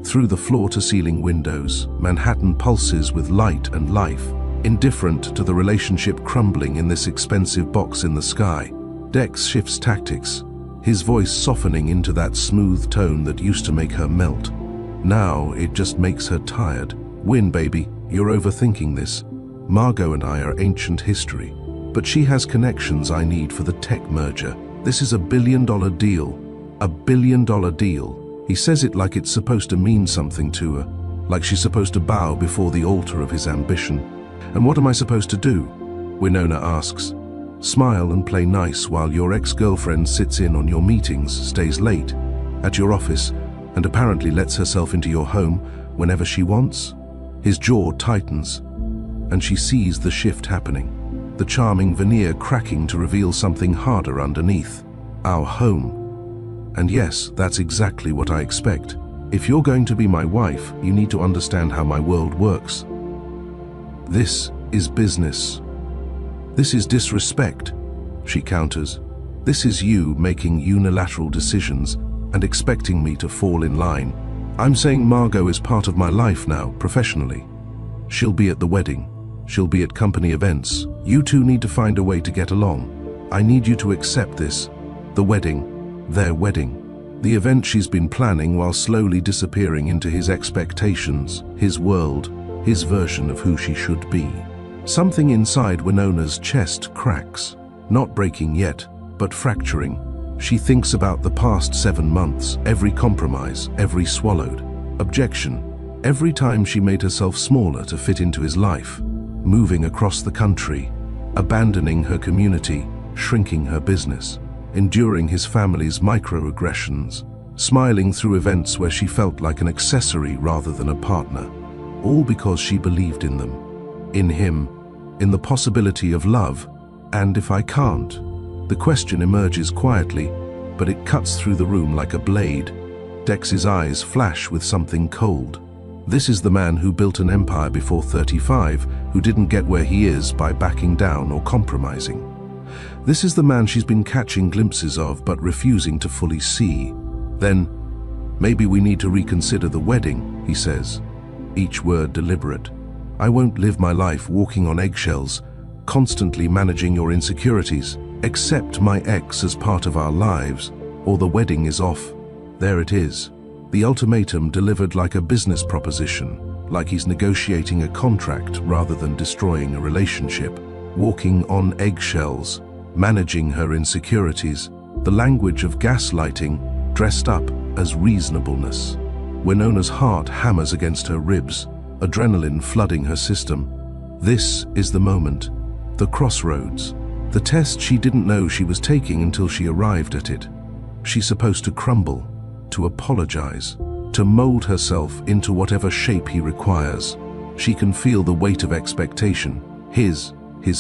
Through the floor-to-ceiling windows, Manhattan pulses with light and life, indifferent to the relationship crumbling in this expensive box in the sky. Dex shifts tactics, his voice softening into that smooth tone that used to make her melt. Now it just makes her tired. "Win, baby, you're overthinking this. Margot and I are ancient history, but she has connections I need for the tech merger. This is a billion-dollar deal. A billion-dollar deal." He says it like it's supposed to mean something to her, like she's supposed to bow before the altar of his ambition. "And what am I supposed to do?" Winona asks. "Smile and play nice while your ex-girlfriend sits in on your meetings, stays late, at your office, and apparently lets herself into your home whenever she wants?" His jaw tightens, and she sees the shift happening, the charming veneer cracking to reveal something harder underneath. Our home. And yes, that's exactly what I expect. If you're going to be my wife, you need to understand how my world works. This is business. This is disrespect, she counters. This is you making unilateral decisions and expecting me to fall in line. I'm saying Margot is part of my life now, professionally. She'll be at the wedding. She'll be at company events. You two need to find a way to get along. I need you to accept this. The wedding. Their wedding. The event she's been planning while slowly disappearing into his expectations, his world, his version of who she should be. Something inside Winona's chest cracks, not breaking yet, but fracturing. She thinks about the past 7 months, every compromise, every swallowed objection, every time she made herself smaller to fit into his life, moving across the country, abandoning her community, shrinking her business, enduring his family's microaggressions, smiling through events where she felt like an accessory rather than a partner, all because she believed in them, in him, in the possibility of love. And if I can't? The question emerges quietly, but it cuts through the room like a blade. Dex's eyes flash with something cold. This is the man who built an empire before 35, who didn't get where he is by backing down or compromising. This is the man she's been catching glimpses of but refusing to fully see. Then, maybe we need to reconsider the wedding, he says, each word deliberate. I won't live my life walking on eggshells, constantly managing your insecurities. Accept my ex as part of our lives, or the wedding is off. There it is. The ultimatum delivered like a business proposition, like he's negotiating a contract rather than destroying a relationship. Walking on eggshells, managing her insecurities, the language of gaslighting dressed up as reasonableness. Winona's heart hammers against her ribs, adrenaline flooding her system. This is the moment, the crossroads, the test she didn't know she was taking until she arrived at it. She's supposed to crumble, to apologize, to mold herself into whatever shape he requires. She can feel the weight of expectation, his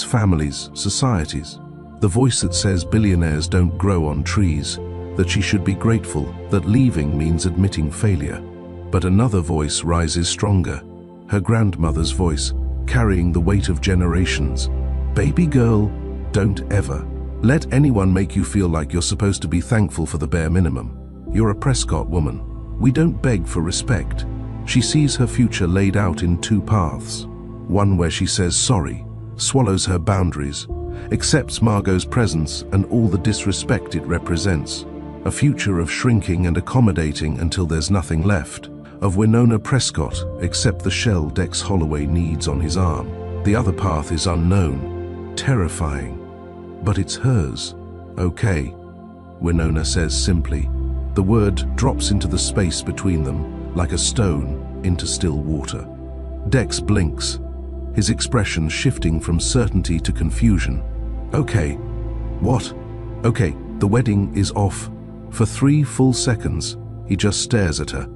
family's, society's. The voice that says billionaires don't grow on trees, that she should be grateful, that leaving means admitting failure. But another voice rises stronger, her grandmother's voice, carrying the weight of generations. Baby girl, don't ever let anyone make you feel like you're supposed to be thankful for the bare minimum. You're a Prescott woman. We don't beg for respect. She sees her future laid out in 2 paths. One where she says sorry, swallows her boundaries, accepts Margot's presence and all the disrespect it represents. A future of shrinking and accommodating until there's nothing left. Of Winona Prescott, except the shell Dex Holloway needs on his arm. The other path is unknown, terrifying, but it's hers. Okay, Winona says simply. The word drops into the space between them, like a stone into still water. Dex blinks, his expression shifting from certainty to confusion. Okay, what? Okay, the wedding is off. For 3 full seconds, he just stares at her.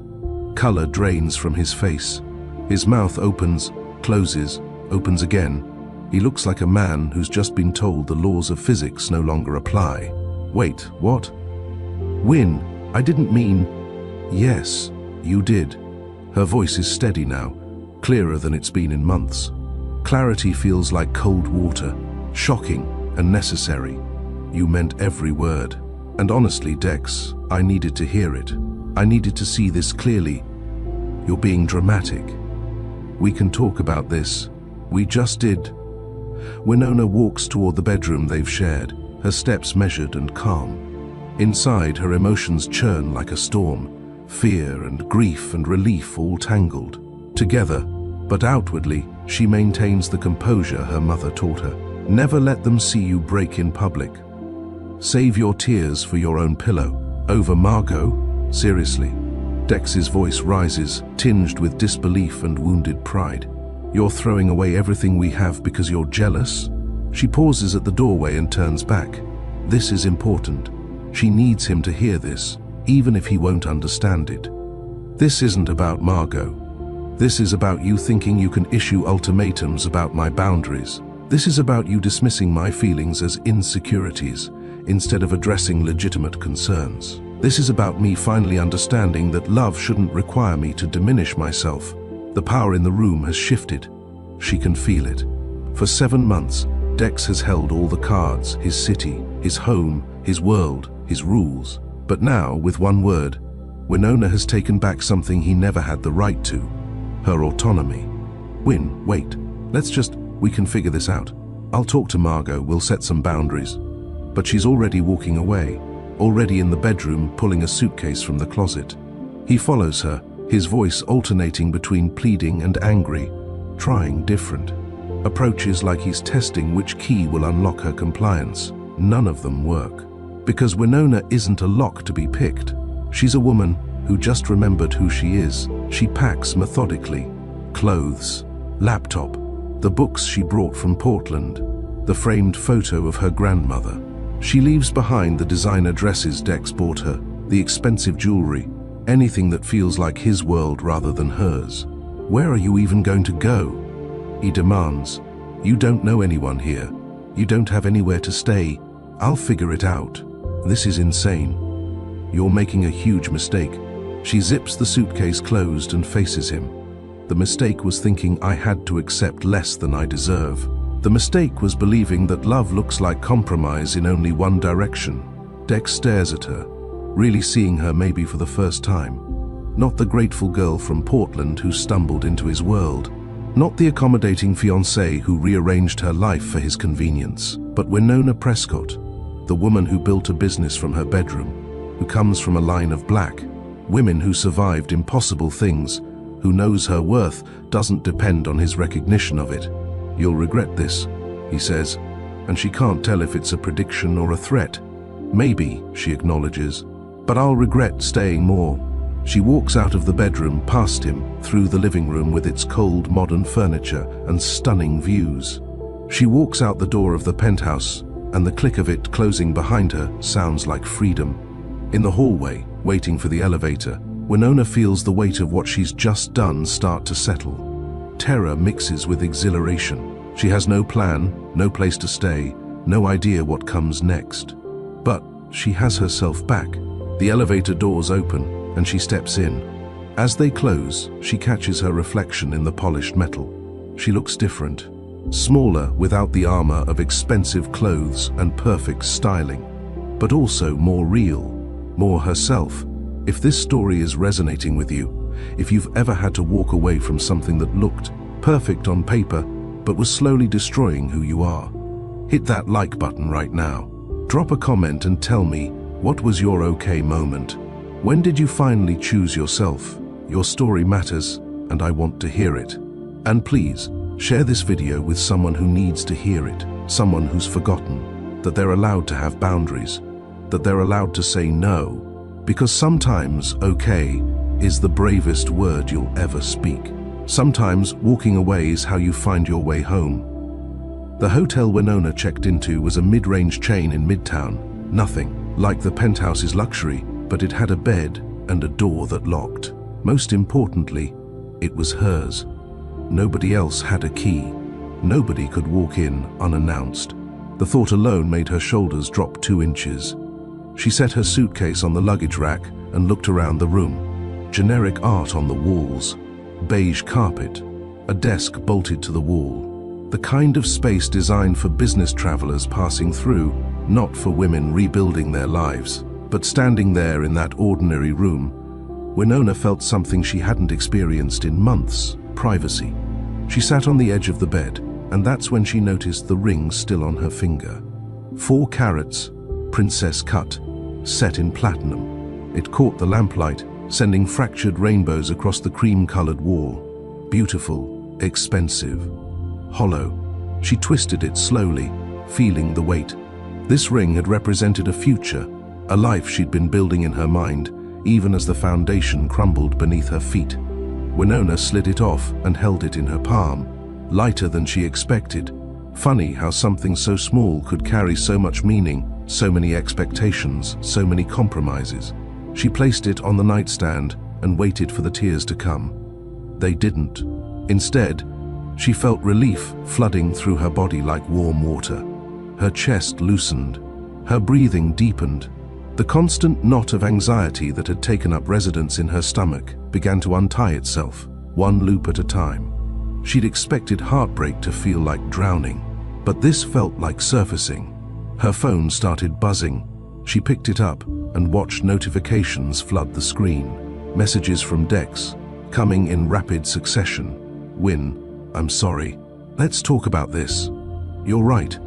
Color drains from his face. His mouth opens, closes, opens again. He looks like a man who's just been told the laws of physics no longer apply. Wait, what? Win, I didn't mean... Yes, you did. Her voice is steady now, clearer than it's been in months. Clarity feels like cold water, shocking and necessary. You meant every word. And honestly, Dex, I needed to hear it. I needed to see this clearly. You're being dramatic. We can talk about this. We just did. Winona walks toward the bedroom they've shared, her steps measured and calm. Inside, her emotions churn like a storm, fear and grief and relief all tangled together, but outwardly, she maintains the composure her mother taught her. Never let them see you break in public. Save your tears for your own pillow. Over Margot? Seriously. Dex's voice rises, tinged with disbelief and wounded pride. You're throwing away everything we have because you're jealous? She pauses at the doorway and turns back. This is important. She needs him to hear this, even if he won't understand it. This isn't about Margot. This is about you thinking you can issue ultimatums about my boundaries. This is about you dismissing my feelings as insecurities instead of addressing legitimate concerns. This is about me finally understanding that love shouldn't require me to diminish myself. The power in the room has shifted. She can feel it. For 7 months, Dex has held all the cards, his city, his home, his world, his rules. But now, with one word, Winona has taken back something he never had the right to, her autonomy. Win, wait, we can figure this out. I'll talk to Margot, we'll set some boundaries. But she's already walking away, already in the bedroom pulling a suitcase from the closet. He follows her, his voice alternating between pleading and angry, trying different approaches like he's testing which key will unlock her compliance. None of them work. Because Winona isn't a lock to be picked. She's a woman who just remembered who she is. She packs methodically. Clothes, laptop, the books she brought from Portland, the framed photo of her grandmother. She leaves behind the designer dresses Dex bought her, the expensive jewelry, anything that feels like his world rather than hers. Where are you even going to go? He demands. You don't know anyone here. You don't have anywhere to stay. I'll figure it out. This is insane. You're making a huge mistake. She zips the suitcase closed and faces him. The mistake was thinking I had to accept less than I deserve. The mistake was believing that love looks like compromise in only one direction. Dex stares at her, really seeing her maybe for the first time. Not the grateful girl from Portland who stumbled into his world. Not the accommodating fiancée who rearranged her life for his convenience. But Winona Prescott, the woman who built a business from her bedroom, who comes from a line of black women who survived impossible things, who knows her worth doesn't depend on his recognition of it. You'll regret this, he says, and she can't tell if it's a prediction or a threat. Maybe, she acknowledges, but I'll regret staying more. She walks out of the bedroom past him, through the living room with its cold modern furniture and stunning views. She walks out the door of the penthouse, and the click of it closing behind her sounds like freedom. In the hallway, waiting for the elevator, Winona feels the weight of what she's just done start to settle. Terror mixes with exhilaration. She has no plan, no place to stay, no idea what comes next. But she has herself back. The elevator doors open, and she steps in. As they close, she catches her reflection in the polished metal. She looks different. Smaller without the armor of expensive clothes and perfect styling, but also more real, more herself. If this story is resonating with you, if you've ever had to walk away from something that looked perfect on paper, but was slowly destroying who you are, hit that like button right now. Drop a comment and tell me, what was your okay moment? When did you finally choose yourself? Your story matters, and I want to hear it. And please, share this video with someone who needs to hear it, someone who's forgotten that they're allowed to have boundaries, that they're allowed to say no, because sometimes okay is the bravest word you'll ever speak. Sometimes walking away is how you find your way home. The hotel Winona checked into was a mid-range chain in Midtown. Nothing like the penthouse's luxury, but it had a bed and a door that locked. Most importantly, it was hers. Nobody else had a key. Nobody could walk in unannounced. The thought alone made her shoulders drop 2 inches. She set her suitcase on the luggage rack and looked around the room. Generic art on the walls, beige carpet, a desk bolted to the wall. The kind of space designed for business travelers passing through, not for women rebuilding their lives. But standing there in that ordinary room, Winona felt something she hadn't experienced in months: privacy. She sat on the edge of the bed, and that's when she noticed the ring still on her finger. 4 carats, princess cut, set in platinum. It caught the lamplight, sending fractured rainbows across the cream-colored wall. Beautiful, expensive, hollow. She twisted it slowly, feeling the weight. This ring had represented a future, a life she'd been building in her mind, even as the foundation crumbled beneath her feet. Winona slid it off and held it in her palm, lighter than she expected. Funny how something so small could carry so much meaning, so many expectations, so many compromises. She placed it on the nightstand and waited for the tears to come. They didn't. Instead, she felt relief flooding through her body like warm water. Her chest loosened. Her breathing deepened. The constant knot of anxiety that had taken up residence in her stomach began to untie itself, one loop at a time. She'd expected heartbreak to feel like drowning, but this felt like surfacing. Her phone started buzzing. She picked it up and watched notifications flood the screen. Messages from Dex, coming in rapid succession. Win, I'm sorry. Let's talk about this. You're right.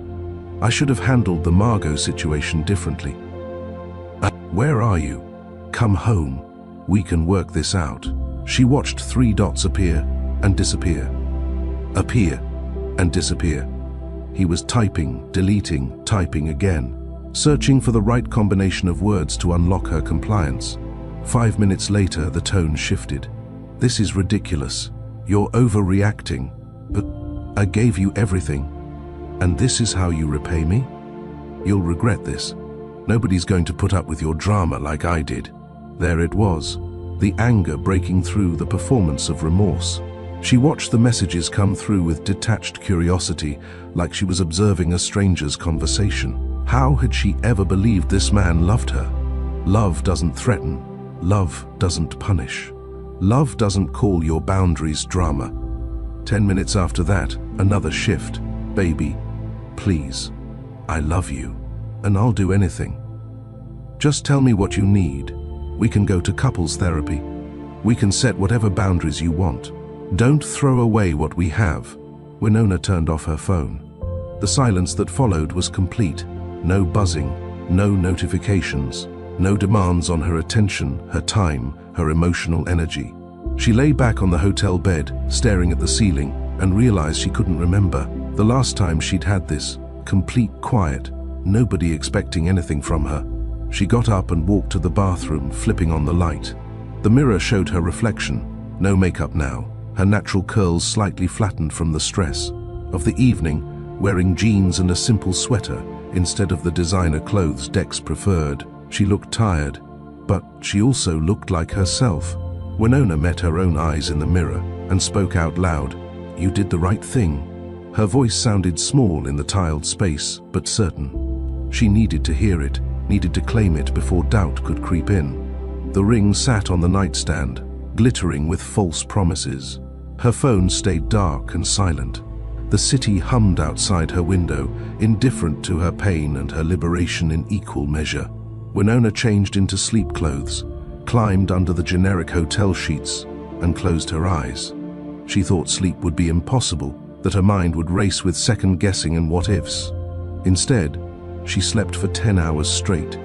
I should have handled the Margot situation differently. Where are you? Come home. We can work this out. She watched 3 dots appear and disappear. Appear and disappear. He was typing, deleting, typing again, searching for the right combination of words to unlock her compliance. 5 minutes later, the tone shifted. This is ridiculous. You're overreacting. But I gave you everything. And this is how you repay me? You'll regret this. Nobody's going to put up with your drama like I did. There it was, the anger breaking through the performance of remorse. She watched the messages come through with detached curiosity, like she was observing a stranger's conversation. How had she ever believed this man loved her? Love doesn't threaten. Love doesn't punish. Love doesn't call your boundaries drama. 10 minutes after that, another shift. Baby, please, I love you, and I'll do anything. Just tell me what you need. We can go to couples therapy. We can set whatever boundaries you want. Don't throw away what we have. Winona turned off her phone. The silence that followed was complete. No buzzing, no notifications, no demands on her attention, her time, her emotional energy. She lay back on the hotel bed, staring at the ceiling, and realized she couldn't remember the last time she'd had this complete quiet, nobody expecting anything from her. She got up and walked to the bathroom, flipping on the light. The mirror showed her reflection. No makeup now, her natural curls slightly flattened from the stress of the evening, wearing jeans and a simple sweater instead of the designer clothes Dex preferred. She looked tired, but she also looked like herself. Winona met her own eyes in the mirror and spoke out loud. You did the right thing. Her voice sounded small in the tiled space, but certain. She needed to hear it, needed to claim it before doubt could creep in. The ring sat on the nightstand, glittering with false promises. Her phone stayed dark and silent. The city hummed outside her window, indifferent to her pain and her liberation in equal measure. Winona changed into sleep clothes, climbed under the generic hotel sheets, and closed her eyes. She thought sleep would be impossible, that her mind would race with second-guessing and what-ifs. Instead, she slept for 10 hours straight,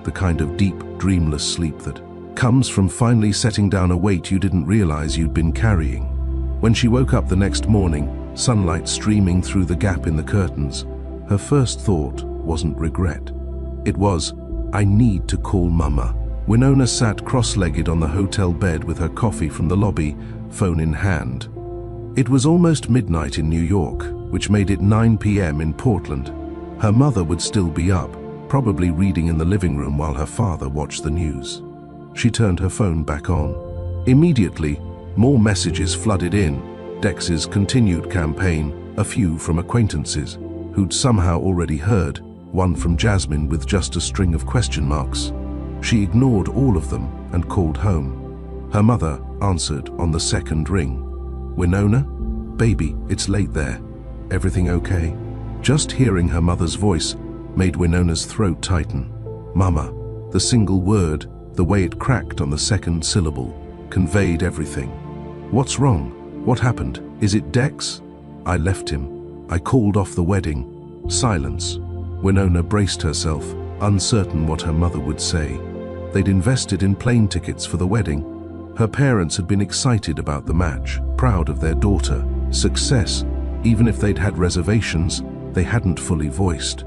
the kind of deep, dreamless sleep that comes from finally setting down a weight you didn't realize you'd been carrying. When she woke up the next morning, sunlight streaming through the gap in the curtains, her first thought wasn't regret. It was, I need to call Mama. Winona sat cross-legged on the hotel bed with her coffee from the lobby, phone in hand. It was almost midnight in New York, which made it 9 p.m. in Portland. Her mother would still be up, probably reading in the living room while her father watched the news. She turned her phone back on. Immediately, more messages flooded in. Dex's continued campaign, a few from acquaintances, who'd somehow already heard, one from Jasmine with just a string of question marks. She ignored all of them and called home. Her mother answered on the second ring. Winona? Baby, it's late there. Everything okay? Just hearing her mother's voice made Winona's throat tighten. Mama, the single word, the way it cracked on the second syllable, conveyed everything. What's wrong? What happened? Is it Dex? I left him. I called off the wedding. Silence. Winona braced herself, uncertain what her mother would say. They'd invested in plane tickets for the wedding. Her parents had been excited about the match, proud of their daughter. Success, even if they'd had reservations, they hadn't fully voiced.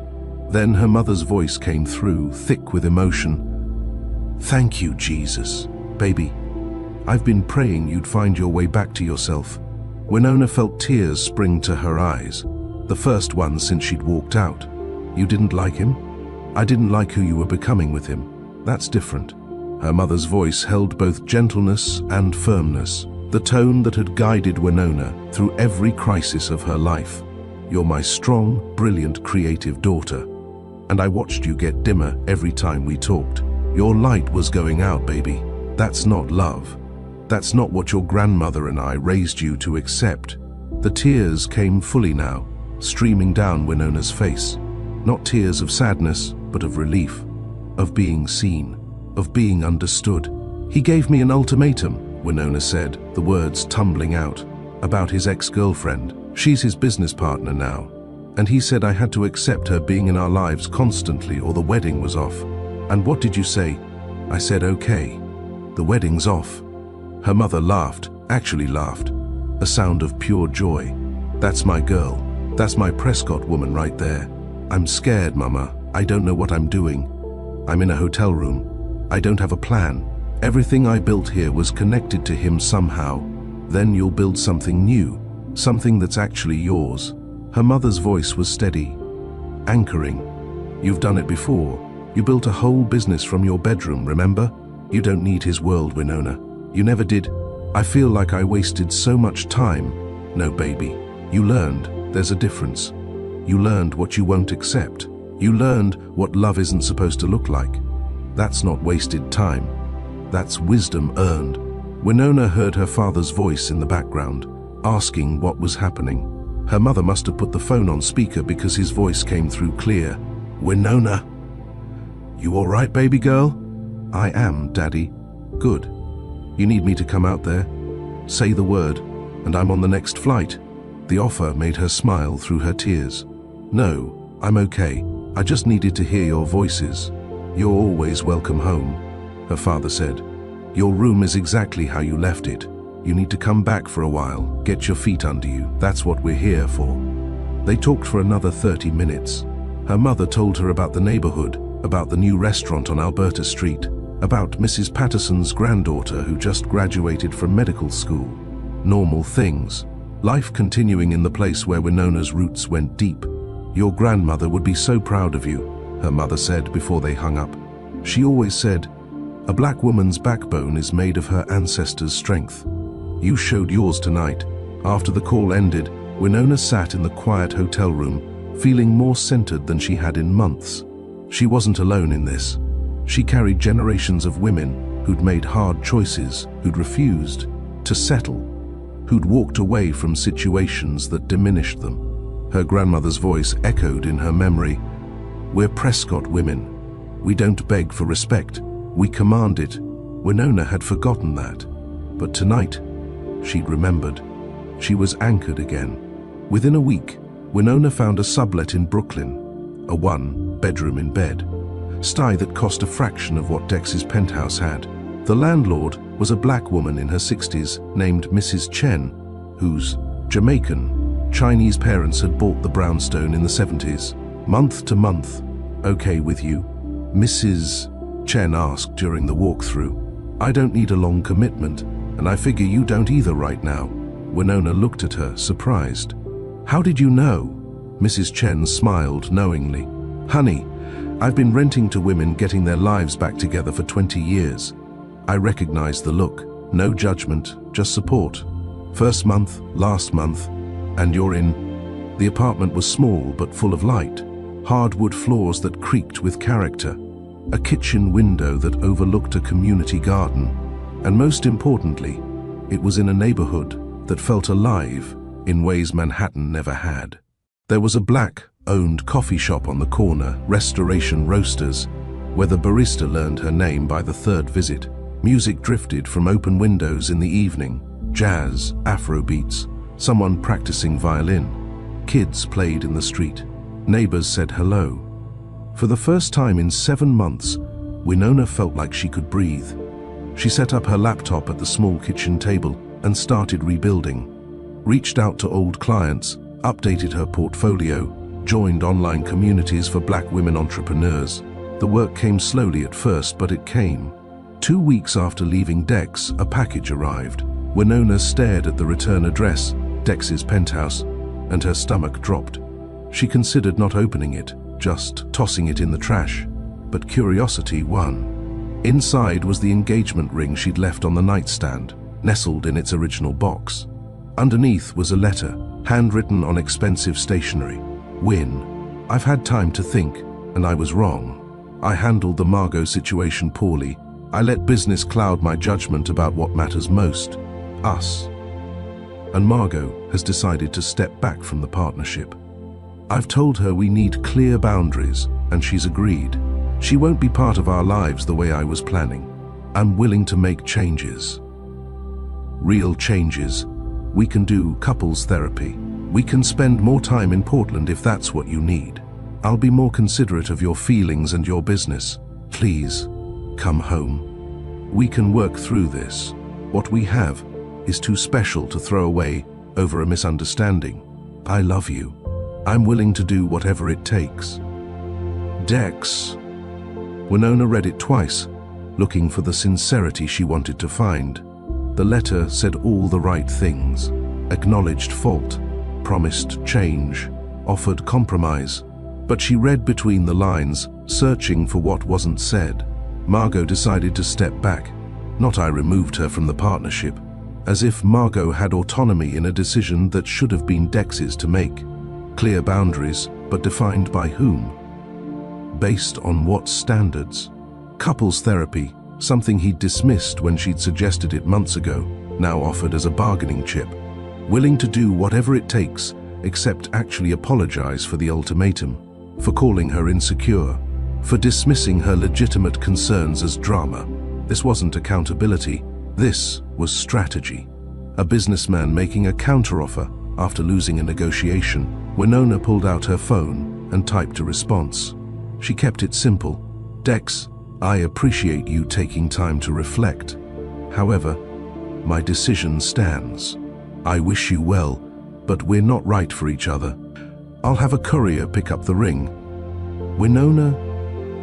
Then her mother's voice came through, thick with emotion. Thank you, Jesus. Baby, I've been praying you'd find your way back to yourself. Winona felt tears spring to her eyes, the first one since she'd walked out. You didn't like him? I didn't like who you were becoming with him. That's different. Her mother's voice held both gentleness and firmness, the tone that had guided Winona through every crisis of her life. You're my strong, brilliant, creative daughter. And I watched you get dimmer every time we talked. Your light was going out, baby. That's not love. That's not what your grandmother and I raised you to accept. The tears came fully now, streaming down Winona's face. Not tears of sadness, but of relief, of being seen, of being understood. He gave me an ultimatum, Winona said, the words tumbling out, about his ex-girlfriend. She's his business partner now. And he said I had to accept her being in our lives constantly or the wedding was off. "And what did you say?" I said, "Okay. The wedding's off." Her mother laughed, actually laughed. A sound of pure joy. "That's my girl. That's my Prescott woman right there. I'm scared, Mama. I don't know what I'm doing. I'm in a hotel room. I don't have a plan. Everything I built here was connected to him somehow. Then you'll build something new, something that's actually yours." Her mother's voice was steady. Anchoring. "You've done it before. You built a whole business from your bedroom, remember? You don't need his world, Winona. You never did. I feel like I wasted so much time." "No, baby. You learned. There's a difference. You learned what you won't accept. You learned what love isn't supposed to look like. That's not wasted time. That's wisdom earned." Winona heard her father's voice in the background, asking what was happening. Her mother must have put the phone on speaker because his voice came through clear. "Winona. You all right, baby girl?" "I am, Daddy." "Good. You need me to come out there? Say the word, and I'm on the next flight." The offer made her smile through her tears. "No, I'm okay. I just needed to hear your voices." "You're always welcome home," her father said. "Your room is exactly how you left it. You need to come back for a while, get your feet under you. That's what we're here for." They talked for another 30 minutes. Her mother told her about the neighborhood, about the new restaurant on Alberta Street, about Mrs. Patterson's granddaughter who just graduated from medical school. Normal things. Life continuing in the place where Winona's roots went deep. "Your grandmother would be so proud of you," her mother said before they hung up. She always said, "A black woman's backbone is made of her ancestors' strength." You showed yours tonight. After the call ended, Winona sat in the quiet hotel room, feeling more centered than she had in months. She wasn't alone in this. She carried generations of women who'd made hard choices, who'd refused to settle, who'd walked away from situations that diminished them. Her grandmother's voice echoed in her memory. "We're Prescott women. We don't beg for respect. We command it." Winona had forgotten that. But tonight, she'd remembered. She was anchored again. Within a week, Winona found a sublet in Brooklyn, a one-bedroom in bed, style that cost a fraction of what Dex's penthouse had. The landlord was a black woman in her 60s named Mrs. Chen, whose Jamaican, Chinese parents had bought the brownstone in the 70s. Month to month. "Okay with you?" Mrs. Chen asked during the walkthrough. "I don't need a long commitment, and I figure you don't either right now." Winona looked at her, surprised. "How did you know?" Mrs. Chen smiled knowingly. "Honey, I've been renting to women getting their lives back together for 20 years. I recognize the look. No judgment, just support. First month, last month, and you're in." The apartment was small but full of light. Hardwood floors that creaked with character. A kitchen window that overlooked a community garden. And most importantly, it was in a neighborhood that felt alive in ways Manhattan never had. There was a black-owned coffee shop on the corner, Restoration Roasters, where the barista learned her name by the third visit. Music drifted from open windows in the evening. Jazz, Afrobeats, someone practicing violin. Kids played in the street. Neighbors said hello. For the first time in 7 months, Winona felt like she could breathe. She set up her laptop at the small kitchen table and started rebuilding. Reached out to old clients, updated her portfolio, joined online communities for black women entrepreneurs. The work came slowly at first, but it came. 2 weeks after leaving Dex, a package arrived. Winona stared at the return address, Dex's penthouse, and her stomach dropped. She considered not opening it, just tossing it in the trash. But curiosity won. Inside was the engagement ring she'd left on the nightstand, nestled in its original box. Underneath was a letter, handwritten on expensive stationery. "Win, I've had time to think, and I was wrong. I handled the Margot situation poorly. I let business cloud my judgment about what matters most, us. And Margot has decided to step back from the partnership. I've told her we need clear boundaries, and she's agreed. She won't be part of our lives the way I was planning. I'm willing to make changes. Real changes. We can do couples therapy. We can spend more time in Portland if that's what you need. I'll be more considerate of your feelings and your business. Please, come home. We can work through this. What we have is too special to throw away over a misunderstanding. I love you. I'm willing to do whatever it takes. Dex. Winona read it twice, looking for the sincerity she wanted to find. The letter said all the right things, acknowledged fault, promised change, offered compromise. But she read between the lines, searching for what wasn't said. Margot decided to step back. Not I removed her from the partnership. As if Margot had autonomy in a decision that should have been Dex's to make. Clear boundaries, but defined by whom? Based on what standards? Couples therapy, something he'd dismissed when she'd suggested it months ago, now offered as a bargaining chip. Willing to do whatever it takes, except actually apologize for the ultimatum, for calling her insecure, for dismissing her legitimate concerns as drama. This wasn't accountability, this was strategy. A businessman making a counteroffer after losing a negotiation. Winona pulled out her phone and typed a response. She kept it simple. Dex, I appreciate you taking time to reflect. However, my decision stands. I wish you well, but we're not right for each other. I'll have a courier pick up the ring. Winona?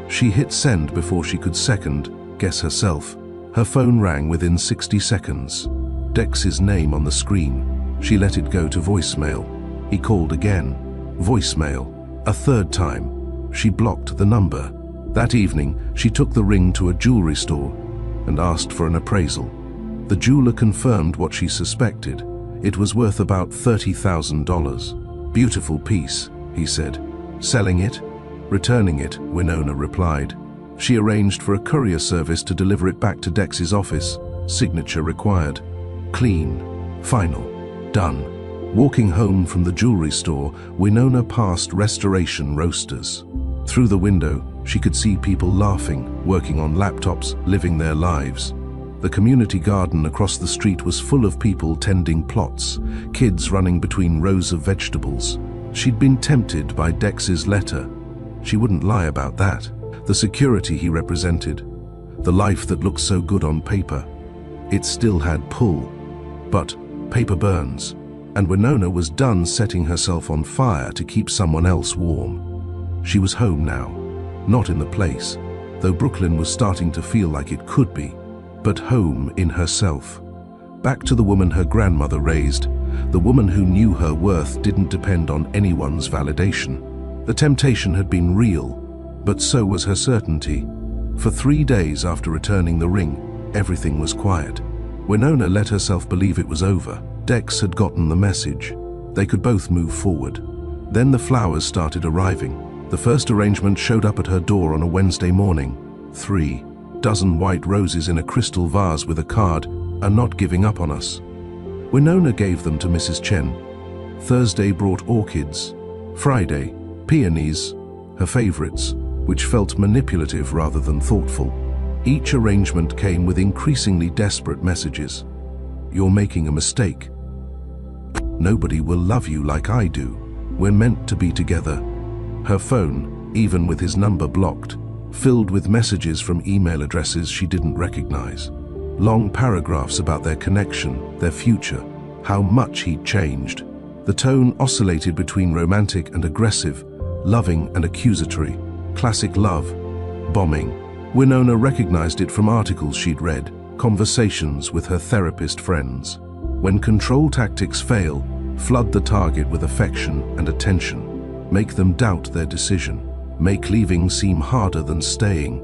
She hit send before she could second guess herself. Her phone rang within 60 seconds. Dex's name on the screen. She let it go to voicemail. He called again. Voicemail. A third time. She blocked the number. That evening, she took the ring to a jewelry store and asked for an appraisal. The jeweler confirmed what she suspected. It was worth about $30,000. Beautiful piece, he said. Selling it? Returning it, Winona replied. She arranged for a courier service to deliver it back to Dex's office. Signature required. Clean. Final. Done. Walking home from the jewelry store, Winona passed Restoration Roasters. Through the window, she could see people laughing, working on laptops, living their lives. The community garden across the street was full of people tending plots, kids running between rows of vegetables. She'd been tempted by Dex's letter. She wouldn't lie about that. The security he represented, the life that looked so good on paper. It still had pull, but paper burns, and Winona was done setting herself on fire to keep someone else warm. She was home now, not in the place, though Brooklyn was starting to feel like it could be, but home in herself. Back to the woman her grandmother raised, the woman who knew her worth didn't depend on anyone's validation. The temptation had been real, but so was her certainty. For 3 days after returning the ring, everything was quiet. Winona let herself believe it was over. Dex had gotten the message. They could both move forward. Then the flowers started arriving. The first arrangement showed up at her door on a Wednesday morning. 3 dozen white roses in a crystal vase with a card, "Are not giving up on us." Winona gave them to Mrs. Chen. Thursday brought orchids. Friday, peonies, her favorites, which felt manipulative rather than thoughtful. Each arrangement came with increasingly desperate messages. "You're making a mistake. Nobody will love you like I do. We're meant to be together." Her phone, even with his number blocked, filled with messages from email addresses she didn't recognize. Long paragraphs about their connection, their future, how much he'd changed. The tone oscillated between romantic and aggressive, loving and accusatory. Classic love. Bombing. Winona recognized it from articles she'd read, conversations with her therapist friends. When control tactics fail, flood the target with affection and attention. Make them doubt their decision. Make leaving seem harder than staying.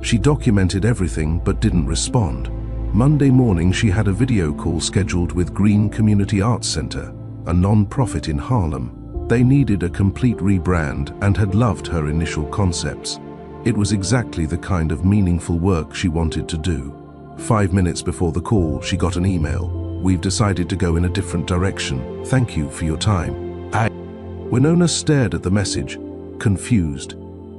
She documented everything but didn't respond. Monday morning she had a video call scheduled with Green Community Arts Center, a non-profit in Harlem. They needed a complete rebrand and had loved her initial concepts. It was exactly the kind of meaningful work she wanted to do. 5 minutes before the call, she got an email. "We've decided to go in a different direction. Thank you for your time." Winona stared at the message, confused.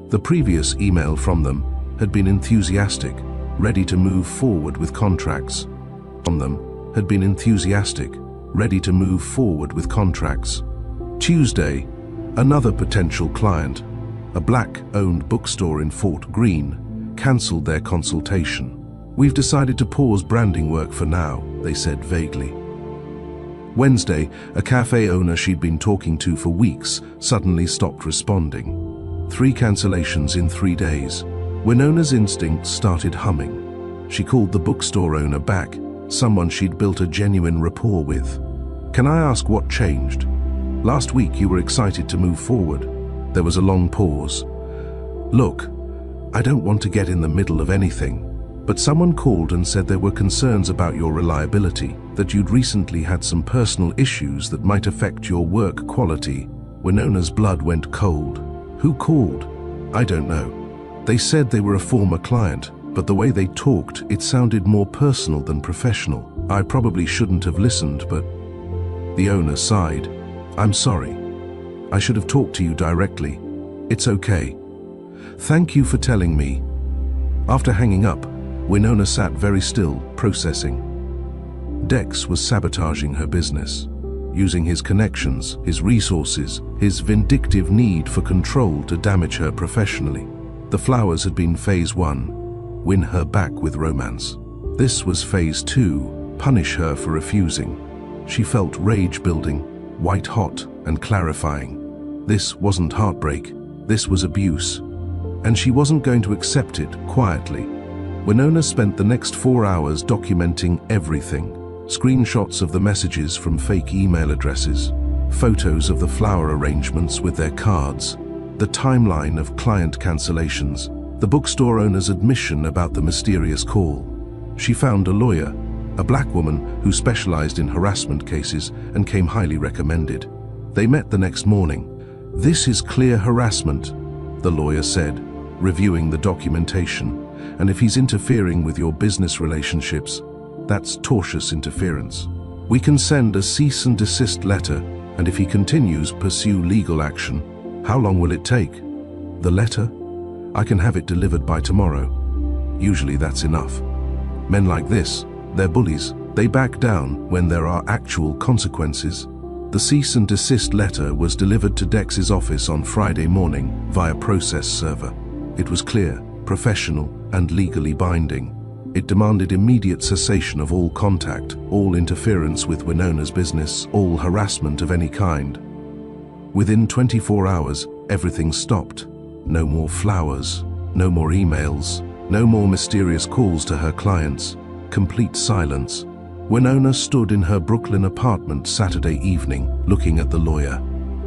The previous email from them had been enthusiastic, ready to move forward with contracts. From them had been enthusiastic, ready to move forward with contracts. Tuesday, another potential client, a black-owned bookstore in Fort Greene, cancelled their consultation. "We've decided to pause branding work for now," they said vaguely. Wednesday, a cafe owner she'd been talking to for weeks suddenly stopped responding. 3 cancellations in 3 days. Winona's instincts started humming. She called the bookstore owner back, someone she'd built a genuine rapport with. "Can I ask what changed? Last week you were excited to move forward." There was a long pause. "Look, I don't want to get in the middle of anything, but someone called and said there were concerns about your reliability, that you'd recently had some personal issues that might affect your work quality." Winona's blood went cold. "Who called?" "I don't know. They said they were a former client, but the way they talked, it sounded more personal than professional. I probably shouldn't have listened, but..." The owner sighed. "I'm sorry. I should have talked to you directly. It's okay. Thank you for telling me." After hanging up, Winona sat very still, processing. Dex was sabotaging her business, using his connections, his resources, his vindictive need for control to damage her professionally. The flowers had been phase 1, win her back with romance. This was phase 2, punish her for refusing. She felt rage building, white hot and clarifying. This wasn't heartbreak, this was abuse. And she wasn't going to accept it quietly. Winona spent the next 4 hours documenting everything. Screenshots of the messages from fake email addresses, photos of the flower arrangements with their cards, the timeline of client cancellations, the bookstore owner's admission about the mysterious call. She found a lawyer, a black woman who specialized in harassment cases and came highly recommended. They met the next morning. "This is clear harassment," the lawyer said, reviewing the documentation. "And if he's interfering with your business relationships, that's tortious interference. We can send a cease and desist letter, and if he continues, pursue legal action. How long will it take?" "The letter? I can have it delivered by tomorrow." Usually that's enough. Men like this, they're bullies. They back down when there are actual consequences. The cease and desist letter was delivered to Dex's office on Friday morning via process server. It was clear, professional, and legally binding. It demanded immediate cessation of all contact, all interference with Winona's business, all harassment of any kind. Within 24 hours, everything stopped. No more flowers, no more emails, no more mysterious calls to her clients. Complete silence. Winona stood in her Brooklyn apartment Saturday evening, looking at the lawyer.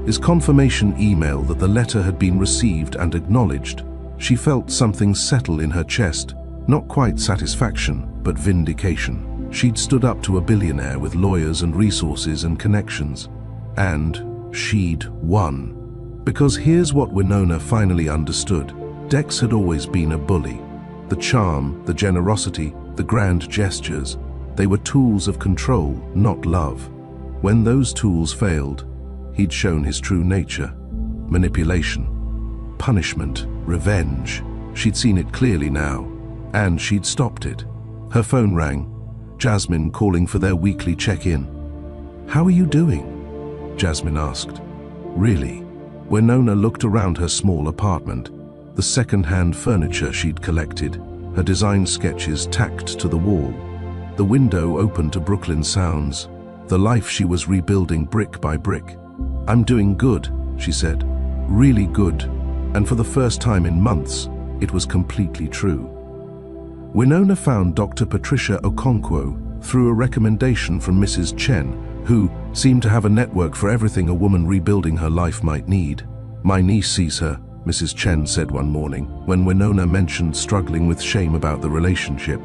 His confirmation email that the letter had been received and acknowledged. She felt something settle in her chest, not quite satisfaction, but vindication. She'd stood up to a billionaire with lawyers and resources and connections. And she'd won. Because here's what Winona finally understood. Dex had always been a bully. The charm, the generosity, the grand gestures, they were tools of control, not love. When those tools failed, he'd shown his true nature. Manipulation, punishment, revenge. She'd seen it clearly now, and she'd stopped it. Her phone rang. Jasmine calling for their weekly check-in. "How are you doing?" Jasmine asked. "Really?" Winona looked around her small apartment. The second-hand furniture she'd collected, her design sketches tacked to the wall. The window open to Brooklyn sounds, the life she was rebuilding brick by brick. "I'm doing good," she said. "Really good." And for the first time in months, it was completely true. Winona found Dr. Patricia Okonkwo through a recommendation from Mrs. Chen, who seemed to have a network for everything a woman rebuilding her life might need. "My niece sees her," Mrs. Chen said one morning, when Winona mentioned struggling with shame about the relationship.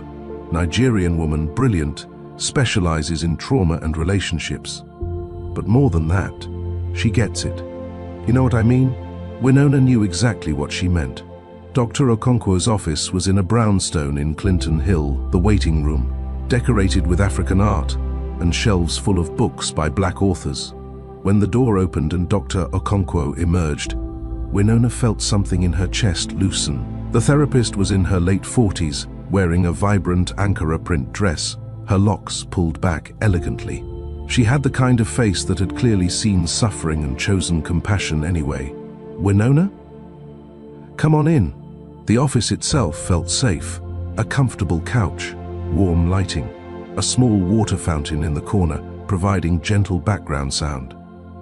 "Nigerian woman, brilliant, specializes in trauma and relationships. But more than that, she gets it. You know what I mean?" Winona knew exactly what she meant. Dr. Okonkwo's office was in a brownstone in Clinton Hill, the waiting room, decorated with African art and shelves full of books by black authors. When the door opened and Dr. Okonkwo emerged, Winona felt something in her chest loosen. The therapist was in her late 40s, wearing a vibrant Ankara print dress, her locks pulled back elegantly. She had the kind of face that had clearly seen suffering and chosen compassion anyway. "Winona? Come on in." The office itself felt safe. A comfortable couch, warm lighting, a small water fountain in the corner, providing gentle background sound.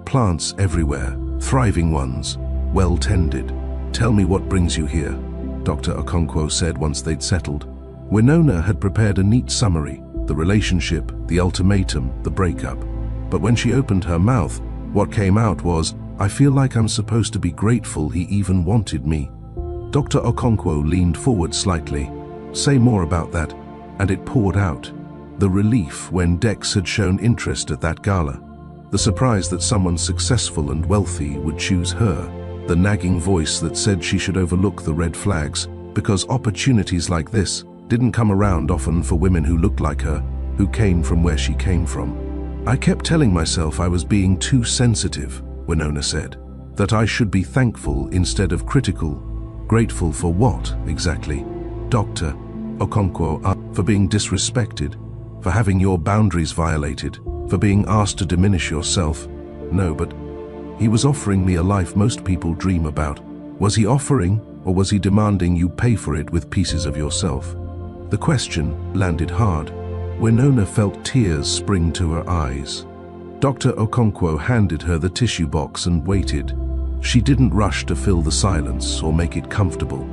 Plants everywhere, thriving ones, well tended. "Tell me what brings you here," Dr. Okonkwo said once they'd settled. Winona had prepared a neat summary, the relationship, the ultimatum, the breakup. But when she opened her mouth, what came out was, "I feel like I'm supposed to be grateful he even wanted me." Dr. Okonkwo leaned forward slightly. "Say more about that," and it poured out. The relief when Dex had shown interest at that gala. The surprise that someone successful and wealthy would choose her. The nagging voice that said she should overlook the red flags, because opportunities like this didn't come around often for women who looked like her, who came from where she came from. "I kept telling myself I was being too sensitive," Winona said. "That I should be thankful instead of critical." Grateful for what, exactly? Dr. Okonkwo, for being disrespected, for having your boundaries violated, for being asked to diminish yourself. No, but he was offering me a life most people dream about. Was he offering, or was he demanding you pay for it with pieces of yourself? The question landed hard. Winona felt tears spring to her eyes. Dr. Okonkwo handed her the tissue box and waited. She didn't rush to fill the silence or make it comfortable.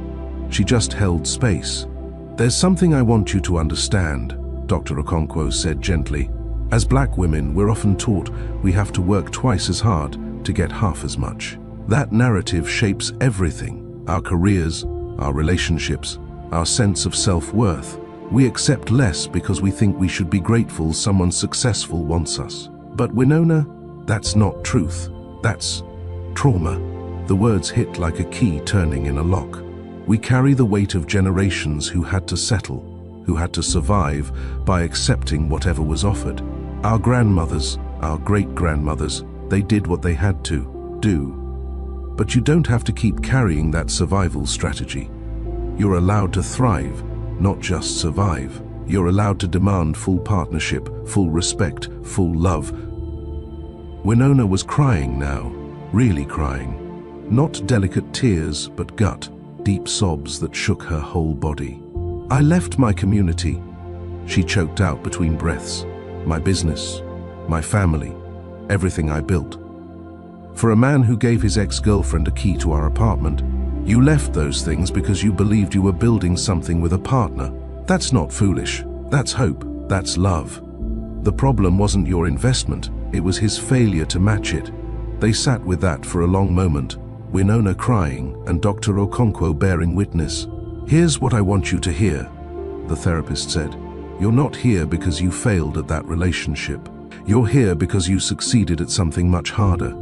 She just held space. "There's something I want you to understand," Dr. Okonkwo said gently. "As black women, we're often taught we have to work twice as hard to get half as much. That narrative shapes everything, our careers, our relationships, our sense of self-worth. We accept less because we think we should be grateful someone successful wants us. But Winona, that's not truth. That's trauma." The words hit like a key turning in a lock. We carry the weight of generations who had to settle, who had to survive by accepting whatever was offered. Our grandmothers, our great-grandmothers, they did what they had to do. But you don't have to keep carrying that survival strategy. You're allowed to thrive, not just survive. You're allowed to demand full partnership, full respect, full love. Winona was crying now, really crying. Not delicate tears, but gut, deep sobs that shook her whole body. "I left my community," she choked out between breaths. "My business, my family, everything I built. For a man who gave his ex-girlfriend a key to our apartment, you left those things because you believed you were building something with a partner. That's not foolish. That's hope. That's love. The problem wasn't your investment, it was his failure to match it." They sat with that for a long moment, Winona crying and Dr. Okonkwo bearing witness. "Here's what I want you to hear," the therapist said. "You're not here because you failed at that relationship. You're here because you succeeded at something much harder.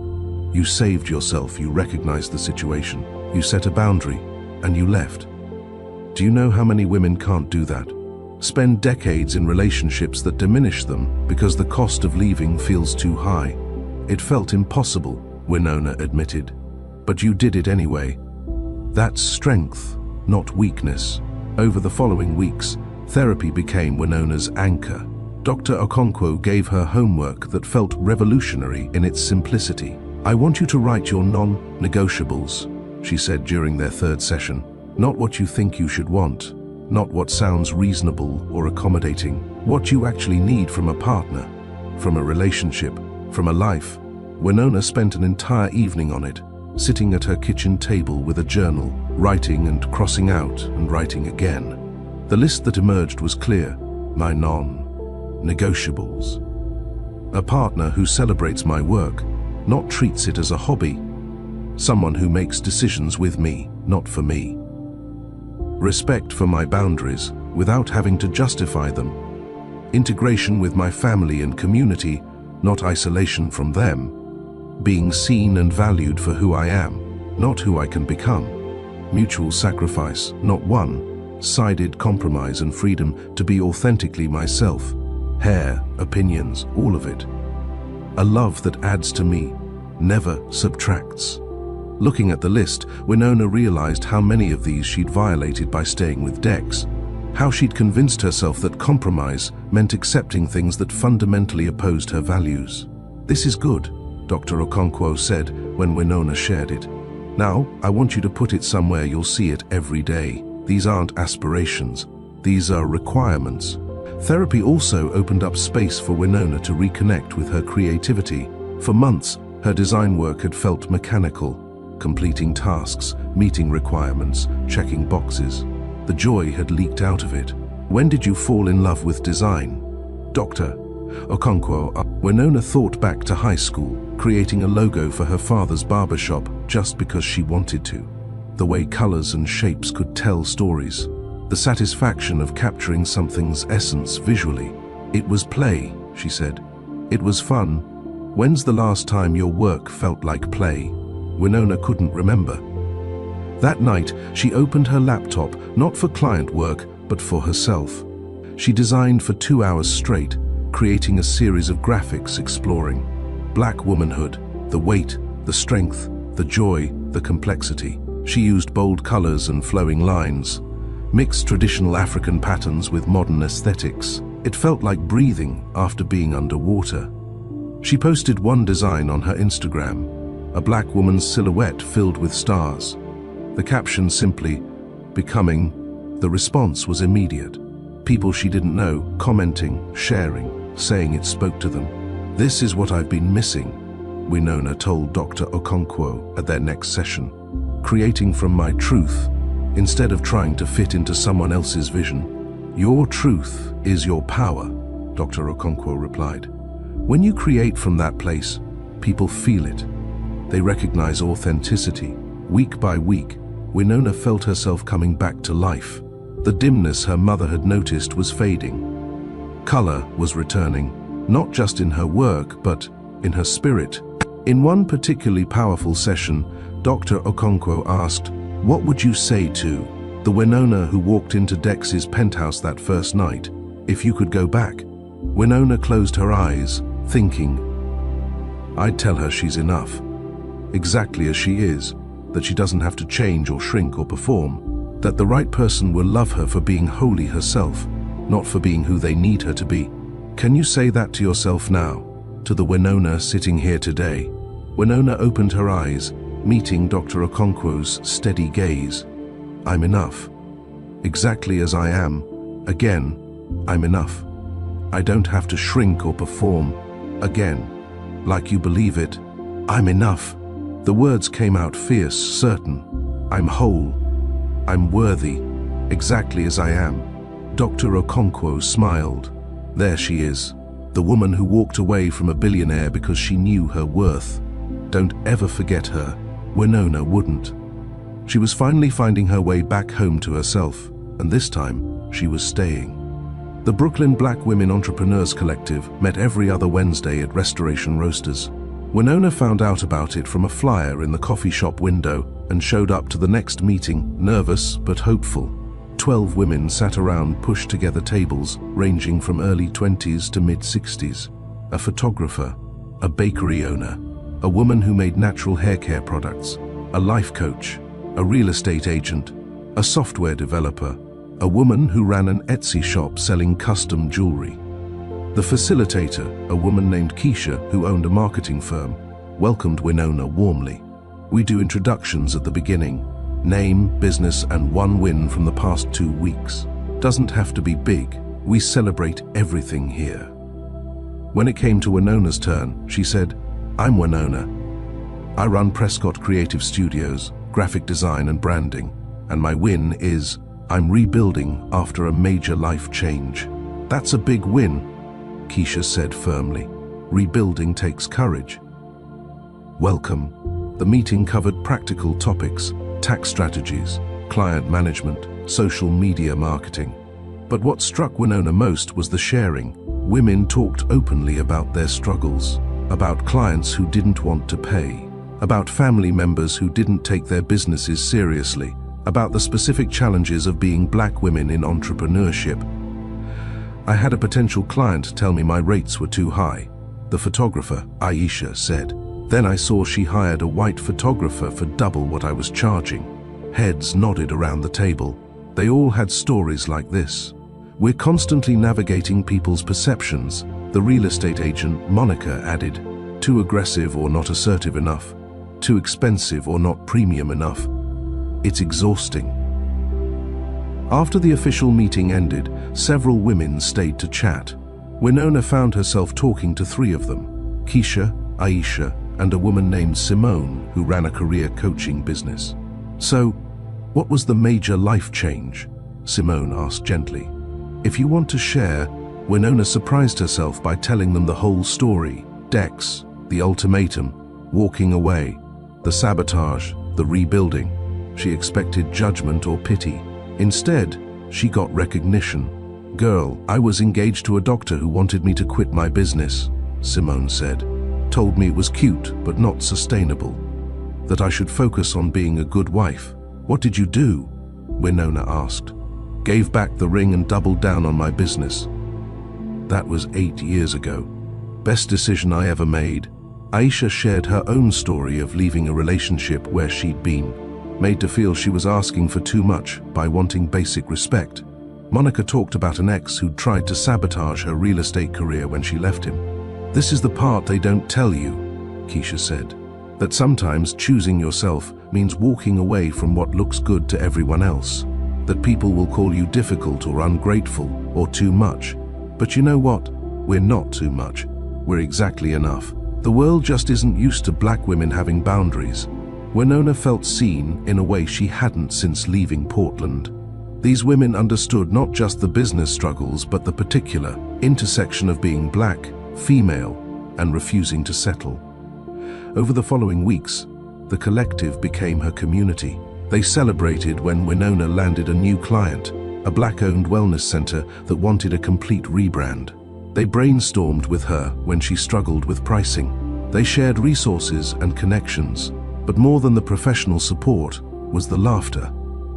You saved yourself, you recognized the situation, you set a boundary, and you left. Do you know how many women can't do that? Spend decades in relationships that diminish them because the cost of leaving feels too high. It felt impossible," Winona admitted. "But you did it anyway. That's strength, not weakness." Over the following weeks, therapy became Winona's anchor. Dr. Okonkwo gave her homework that felt revolutionary in its simplicity. "I want you to write your non-negotiables," she said during their third session. "Not what you think you should want, not what sounds reasonable or accommodating, what you actually need from a partner, from a relationship, from a life." Winona spent an entire evening on it, sitting at her kitchen table with a journal, writing and crossing out and writing again. The list that emerged was clear: my non-negotiables. A partner who celebrates my work, not treats it as a hobby. Someone who makes decisions with me, not for me. Respect for my boundaries, without having to justify them. Integration with my family and community, not isolation from them. Being seen and valued for who I am, not who I can become. Mutual sacrifice, not one-sided compromise, and freedom to be authentically myself. Hair, opinions, all of it. A love that adds to me, never subtracts. Looking at the list, Winona realized how many of these she'd violated by staying with Dex. How she'd convinced herself that compromise meant accepting things that fundamentally opposed her values. "This is good," Dr. Okonkwo said when Winona shared it. Now, I want you to put it somewhere you'll see it every day. These aren't aspirations. These are requirements. Therapy also opened up space for Winona to reconnect with her creativity. For months, her design work had felt mechanical, completing tasks, meeting requirements, checking boxes. The joy had leaked out of it. When did you fall in love with design? Dr. Okonkwo. Winona thought back to high school, creating a logo for her father's barbershop just because she wanted to. The way colors and shapes could tell stories. The satisfaction of capturing something's essence visually. It was play, she said. It was fun. When's the last time your work felt like play? Winona couldn't remember. That night, she opened her laptop, not for client work, but for herself. She designed for 2 hours straight, creating a series of graphics exploring Black womanhood, the weight, the strength, the joy, the complexity. She used bold colors and flowing lines, mixed traditional African patterns with modern aesthetics. It felt like breathing after being underwater. She posted one design on her Instagram, a black woman's silhouette filled with stars. The caption simply, "Becoming." The response was immediate. People she didn't know, commenting, sharing, saying it spoke to them. "This is what I've been missing," Winona told Dr. Okonkwo at their next session. "Creating from my truth, instead of trying to fit into someone else's vision." "Your truth is your power," Dr. Okonkwo replied. "When you create from that place, people feel it. They recognize authenticity. Week by week, Winona felt herself coming back to life. The dimness her mother had noticed was fading. Color was returning, not just in her work, but in her spirit. In one particularly powerful session, Dr. Okonkwo asked, "What would you say to the Winona who walked into Dex's penthouse that first night, if you could go back?" Winona closed her eyes, thinking, "I'd tell her she's enough, exactly as she is, that she doesn't have to change or shrink or perform, that the right person will love her for being wholly herself, not for being who they need her to be." Can you say that to yourself now, to the Winona sitting here today? Winona opened her eyes, meeting Dr. Okonkwo's steady gaze. "I'm enough. Exactly as I am. Again, I'm enough. I don't have to shrink or perform. Again, like you believe it. I'm enough." The words came out fierce, certain. "I'm whole. I'm worthy. Exactly as I am." Dr. Okonkwo smiled. There she is, the woman who walked away from a billionaire because she knew her worth. Don't ever forget her. Winona wouldn't. She was finally finding her way back home to herself, and this time, she was staying. The Brooklyn Black Women Entrepreneurs Collective met every other Wednesday at Restoration Roasters. Winona found out about it from a flyer in the coffee shop window and showed up to the next meeting, nervous but hopeful. 12 women sat around pushed-together tables ranging from early 20s to mid-60s. A photographer, a bakery owner, a woman who made natural hair care products, a life coach, a real estate agent, a software developer, a woman who ran an Etsy shop selling custom jewelry. The facilitator, a woman named Keisha who owned a marketing firm, welcomed Winona warmly. "We do introductions at the beginning. Name, business, and one win from the past 2 weeks. Doesn't have to be big. We celebrate everything here." When it came to Winona's turn, she said, "I'm Winona. I run Prescott Creative Studios, graphic design and branding, and my win is I'm rebuilding after a major life change." "That's a big win," Keisha said firmly. "Rebuilding takes courage." Welcome. The meeting covered practical topics, tax strategies, client management, social media marketing. But what struck Winona most was the sharing. Women talked openly about their struggles, about clients who didn't want to pay, about family members who didn't take their businesses seriously, about the specific challenges of being black women in entrepreneurship. "I had a potential client tell me my rates were too high," the photographer, Aisha, said. "Then I saw she hired a white photographer for double what I was charging." Heads nodded around the table. They all had stories like this. "We're constantly navigating people's perceptions," the real estate agent, Monica, added. "Too aggressive or not assertive enough. too expensive or not premium enough. It's exhausting. After the official meeting ended, several women stayed to chat. Winona found herself talking to three of them: Keisha, Aisha, and a woman named Simone who ran a career coaching business. "So, what was the major life change?" Simone asked gently. "If you want to share," Winona surprised herself by telling them the whole story: Dex, the ultimatum, walking away, the sabotage, the rebuilding. She expected judgment or pity. Instead, she got recognition. "Girl, I was engaged to a doctor who wanted me to quit my business," Simone said. "Told me it was cute, but not sustainable. That I should focus on being a good wife." "What did you do?" Winona asked. "Gave back the ring and doubled down on my business." That was 8 years ago. Best decision I ever made. Aisha shared her own story of leaving a relationship where she'd been made to feel she was asking for too much by wanting basic respect. Monica talked about an ex who'd tried to sabotage her real estate career when she left him. "This is the part they don't tell you," Keisha said. "That sometimes choosing yourself means walking away from what looks good to everyone else. That people will call you difficult or ungrateful or too much. But you know what? We're not too much. We're exactly enough. The world just isn't used to black women having boundaries." Winona felt seen in a way she hadn't since leaving Portland. These women understood not just the business struggles, but the particular intersection of being black, female, and refusing to settle. Over the following weeks, the collective became her community. They celebrated when Winona landed a new client, a black-owned wellness center that wanted a complete rebrand. They brainstormed with her when she struggled with pricing. They shared resources and connections. But more than the professional support was the laughter,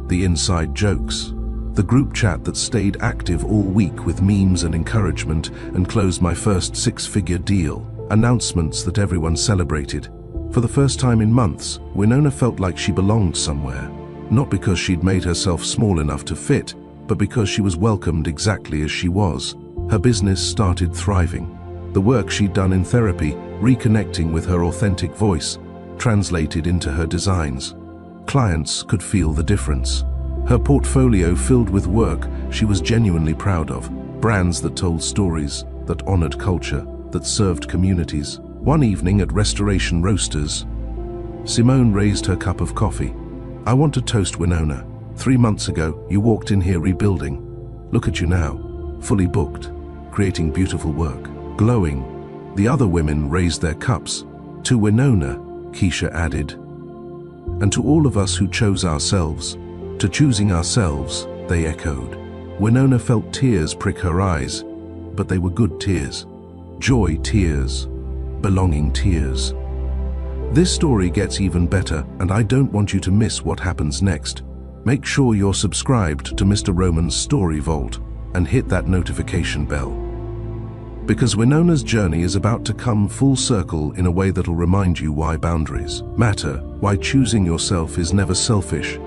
the inside jokes, the group chat that stayed active all week with memes and encouragement, and closed my first six-figure deal, announcements that everyone celebrated. For the first time in months, Winona felt like she belonged somewhere, not because she'd made herself small enough to fit, but because she was welcomed exactly as she was. Her business started thriving. The work she'd done in therapy, reconnecting with her authentic voice, translated into her designs. Clients could feel the difference. Her portfolio filled with work she was genuinely proud of, brands that told stories, that honored culture, that served communities. One evening at Restoration Roasters, Simone raised her cup of coffee. "I want to toast Winona. 3 months ago, you walked in here rebuilding. Look at you now, fully booked, creating beautiful work, glowing." The other women raised their cups. "To Winona," Keisha added. "And to all of us who chose ourselves." "To choosing ourselves," they echoed. Winona felt tears prick her eyes, but they were good tears. Joy tears. Belonging tears. This story gets even better, and I don't want you to miss what happens next. Make sure you're subscribed to Mr. Roman's Story Vault and hit that notification bell. Because Winona's journey is about to come full circle in a way that'll remind you why boundaries matter, why choosing yourself is never selfish,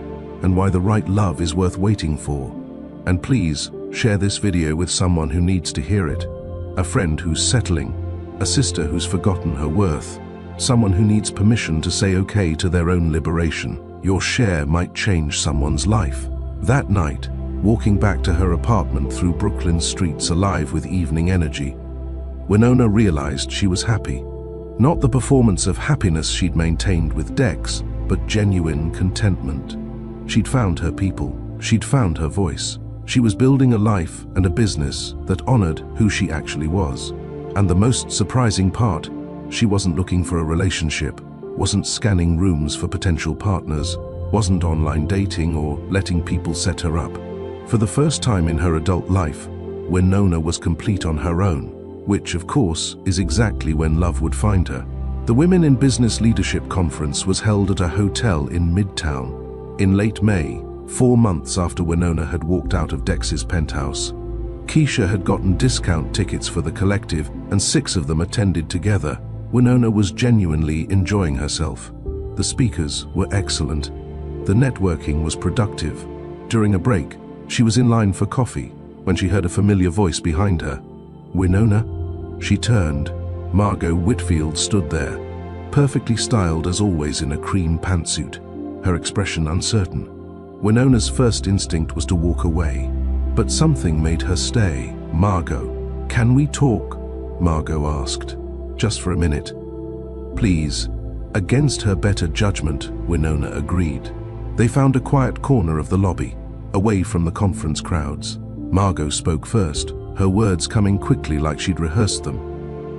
and why the right love is worth waiting for. And please, share this video with someone who needs to hear it. A friend who's settling, a sister who's forgotten her worth, someone who needs permission to say okay to their own liberation. Your share might change someone's life. That night, walking back to her apartment through Brooklyn's streets alive with evening energy, Winona realized she was happy. Not the performance of happiness she'd maintained with Dex, but genuine contentment. She'd found her people. She'd found her voice. She was building a life and a business that honored who she actually was. And the most surprising part, she wasn't looking for a relationship, wasn't scanning rooms for potential partners, wasn't online dating or letting people set her up. For the first time in her adult life, Winona was complete on her own, which, of course, is exactly when love would find her. The Women in Business Leadership Conference was held at a hotel in Midtown. In late May, 4 months after Winona had walked out of Dex's penthouse, Keisha had gotten discount tickets for the collective, and 6 of them attended together. Winona was genuinely enjoying herself. The speakers were excellent. The networking was productive. During a break, she was in line for coffee when she heard a familiar voice behind her. "Winona?" She turned. Margot Whitfield stood there. perfectly styled as always in a cream pantsuit, her expression uncertain. Winona's first instinct was to walk away, but something made her stay. "Margot, can we talk?" Margot asked. "Just for a minute." "Please." Against her better judgment, Winona agreed. They found a quiet corner of the lobby, away from the conference crowds. Margot spoke first, her words coming quickly like she'd rehearsed them.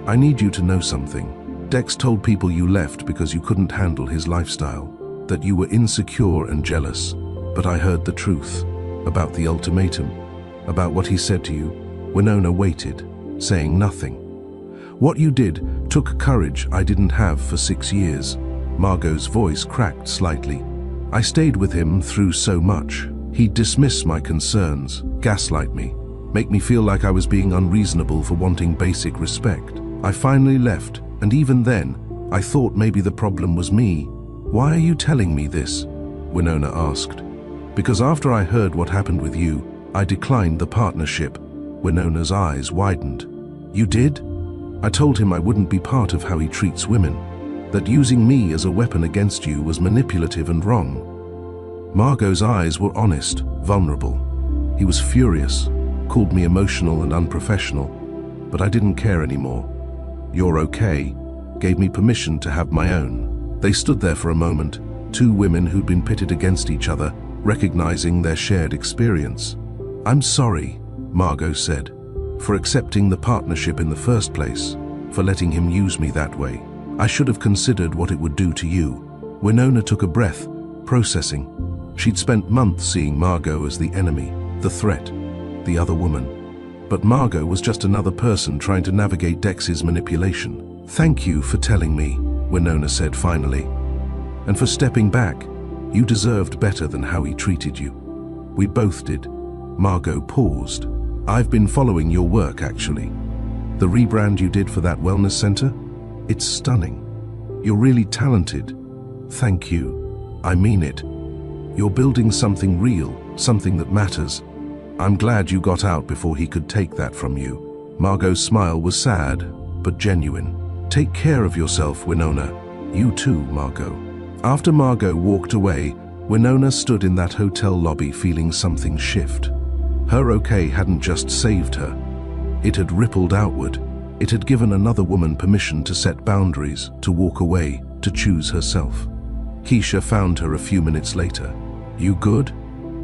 "I need you to know something. Dex told people you left because you couldn't handle his lifestyle, that you were insecure and jealous. But I heard the truth, about the ultimatum, about what he said to you." Winona waited, saying nothing. "What you did took courage I didn't have for 6 years." Margot's voice cracked slightly. "I stayed with him through so much. He'd dismiss my concerns, gaslight me, make me feel like I was being unreasonable for wanting basic respect. I finally left, and even then, I thought maybe the problem was me." "Why are you telling me this?" Winona asked. "Because after I heard what happened with you, I declined the partnership." Winona's eyes widened. "You did?" "I told him I wouldn't be part of how he treats women, that using me as a weapon against you was manipulative and wrong." Margot's eyes were honest, vulnerable. "He was furious, called me emotional and unprofessional, but I didn't care anymore. You're okay, gave me permission to have my own." They stood there for a moment, two women who'd been pitted against each other, recognizing their shared experience. "I'm sorry," Margot said, "for accepting the partnership in the first place, for letting him use me that way. I should have considered what it would do to you." Winona took a breath, processing. She'd spent months seeing Margot as the enemy, the threat, the other woman. But Margot was just another person trying to navigate Dex's manipulation. "Thank you for telling me," Winona said finally. "And for stepping back. You deserved better than how he treated you." "We both did." Margot paused. "I've been following your work, actually. The rebrand you did for that wellness center? It's stunning. You're really talented. Thank you. I mean it. You're building something real, something that matters. I'm glad you got out before he could take that from you." Margot's smile was sad, but genuine. "Take care of yourself, Winona." "You too, Margot." After Margot walked away, Winona stood in that hotel lobby feeling something shift. Her okay hadn't just saved her. It had rippled outward. It had given another woman permission to set boundaries, to walk away, to choose herself. Keisha found her a few minutes later. "You good?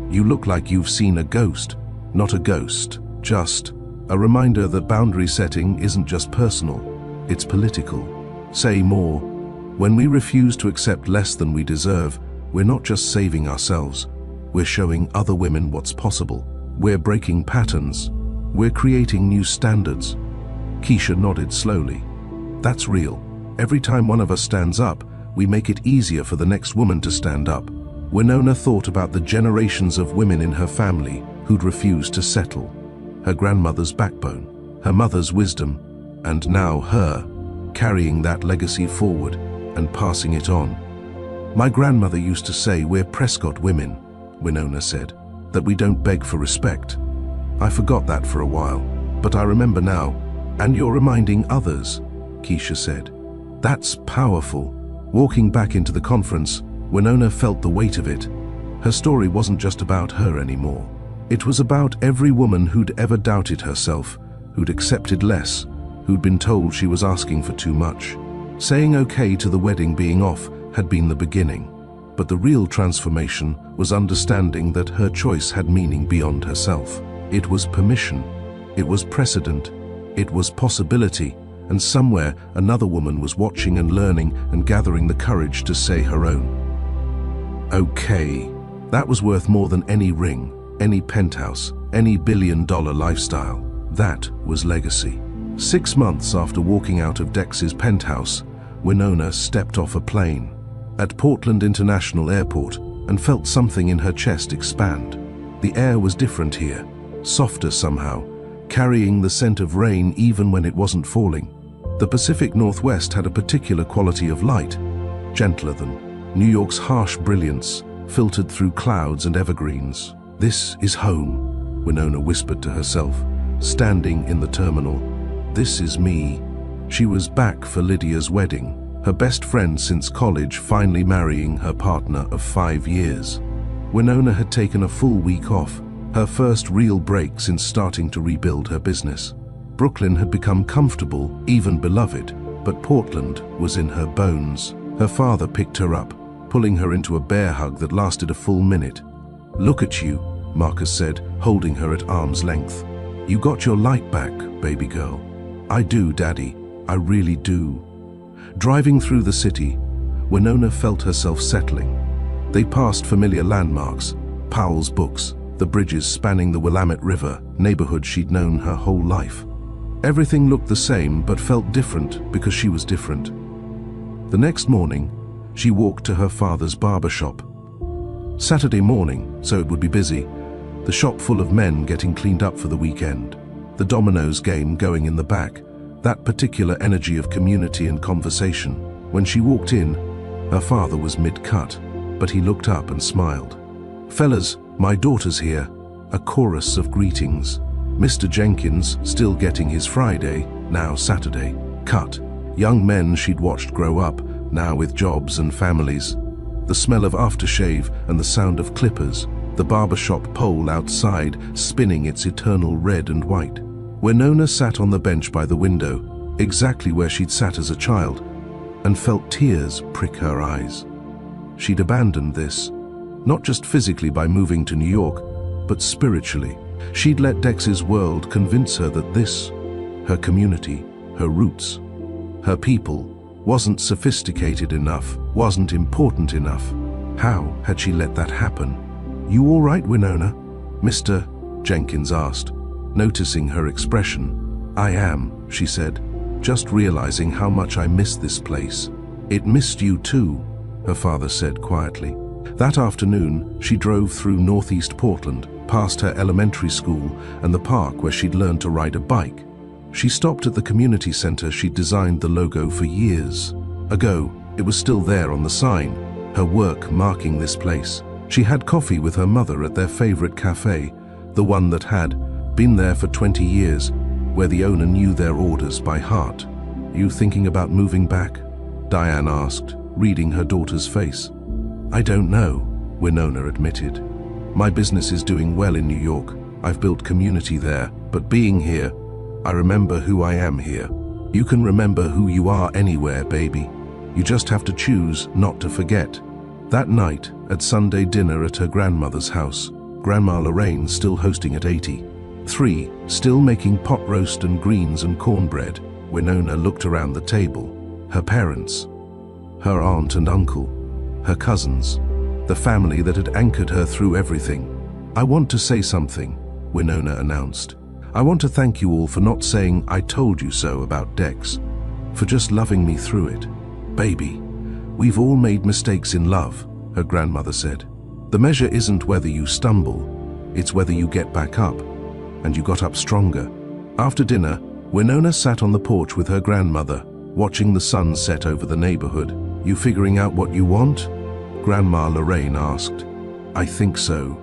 You look like you've seen a ghost." "Not a ghost, just a reminder that boundary setting isn't just personal, it's political." "Say more." "When we refuse to accept less than we deserve, we're not just saving ourselves, we're showing other women what's possible. We're breaking patterns. We're creating new standards." Keisha nodded slowly. "That's real. Every time one of us stands up, we make it easier for the next woman to stand up." Winona thought about the generations of women in her family who'd refused to settle. Her grandmother's backbone, her mother's wisdom, and now her, carrying that legacy forward and passing it on. "My grandmother used to say we're Prescott women," Winona said, "that we don't beg for respect. I forgot that for a while, but I remember now. And you're reminding others," Keisha said. "That's powerful." Walking back into the conference, Winona felt the weight of it. Her story wasn't just about her anymore. It was about every woman who'd ever doubted herself, who'd accepted less, who'd been told she was asking for too much. Saying okay to the wedding being off had been the beginning, but the real transformation was understanding that her choice had meaning beyond herself. It was permission, it was precedent, it was possibility, and somewhere another woman was watching and learning and gathering the courage to say her own. Okay, that was worth more than any ring, any penthouse, any billion-dollar lifestyle. That was legacy. 6 months after walking out of Dex's penthouse, Winona stepped off a plane at Portland International Airport and felt something in her chest expand. The air was different here, softer somehow, carrying the scent of rain even when it wasn't falling. The Pacific Northwest had a particular quality of light, gentler than New York's harsh brilliance, filtered through clouds and evergreens. "This is home," Winona whispered to herself, standing in the terminal. "This is me." She was back for Lydia's wedding, her best friend since college finally marrying her partner of 5 years. Winona had taken a full week off, her first real break since starting to rebuild her business. Brooklyn had become comfortable, even beloved, but Portland was in her bones. Her father picked her up, pulling her into a bear hug that lasted a full minute. "Look at you," Marcus said, holding her at arm's length. "You got your light back, baby girl." "I do, Daddy. I really do." Driving through the city, Winona felt herself settling. They passed familiar landmarks, Powell's books, the bridges spanning the Willamette River, neighborhood she'd known her whole life. Everything looked the same but felt different because she was different. The next morning, she walked to her father's barber shop. Saturday morning, so it would be busy. The shop full of men getting cleaned up for the weekend. The dominoes game going in the back. That particular energy of community and conversation. When she walked in, her father was mid-cut, but he looked up and smiled. "Fellas, my daughter's here." A chorus of greetings. Mr. Jenkins, still getting his Friday, now Saturday, cut. Young men she'd watched grow up, now with jobs and families. The smell of aftershave and the sound of clippers, the barbershop pole outside spinning its eternal red and white. Winona sat on the bench by the window, exactly where she'd sat as a child, and felt tears prick her eyes. She'd abandoned this, not just physically by moving to New York, but spiritually. She'd let Dex's world convince her that this, her community, her roots, her people, wasn't sophisticated enough, wasn't important enough. How had she let that happen? "You all right, Winona?" Mr. Jenkins asked, noticing her expression. "I am," she said, just realizing how much I miss this place. "It missed you too," her father said quietly. That afternoon, she drove through northeast Portland, past her elementary school and the park where she'd learned to ride a bike. She stopped at the community center she'd designed the logo for years ago. It was still there on the sign, her work marking this place. She had coffee with her mother at their favorite cafe, the one that had been there for 20 years, where the owner knew their orders by heart. "You thinking about moving back?" Diane asked, reading her daughter's face. "I don't know," Winona admitted. "My business is doing well in New York. I've built community there, but being here, I remember who I am here." "You can remember who you are anywhere, baby. You just have to choose not to forget." That night, at Sunday dinner at her grandmother's house, Grandma Lorraine still hosting at 83, still making pot roast and greens and cornbread, Winona looked around the table. Her parents, her aunt and uncle, her cousins, the family that had anchored her through everything. "I want to say something," Winona announced. "I want to thank you all for not saying 'I told you so' about Dex, for just loving me through it. Baby, we've all made mistakes in love," her grandmother said. "The measure isn't whether you stumble, it's whether you get back up, and you got up stronger." After dinner, Winona sat on the porch with her grandmother, watching the sun set over the neighborhood. "You figuring out what you want?" Grandma Lorraine asked. "I think so.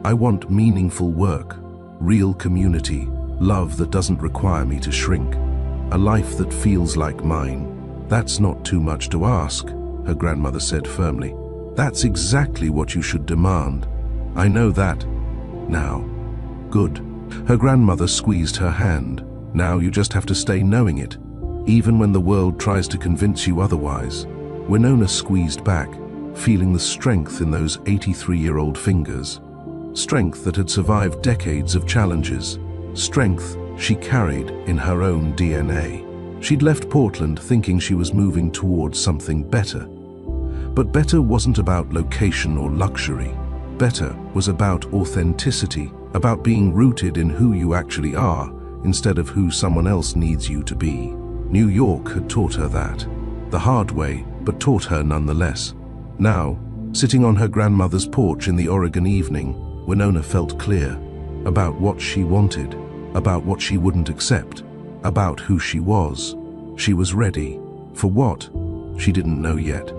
I want meaningful work, real community, love that doesn't require me to shrink, a life that feels like mine." "That's not too much to ask," her grandmother said firmly. "That's exactly what you should demand. I know that. Now, good." Her grandmother squeezed her hand. "Now you just have to stay knowing it, even when the world tries to convince you otherwise." Winona squeezed back, feeling the strength in those 83-year-old fingers. Strength that had survived decades of challenges. Strength she carried in her own DNA. She'd left Portland thinking she was moving towards something better. But better wasn't about location or luxury. Better was about authenticity, about being rooted in who you actually are, instead of who someone else needs you to be. New York had taught her that. The hard way, but taught her nonetheless. Now, sitting on her grandmother's porch in the Oregon evening, Winona felt clear about what she wanted, about what she wouldn't accept, about who she was. She was ready. For what? She didn't know yet.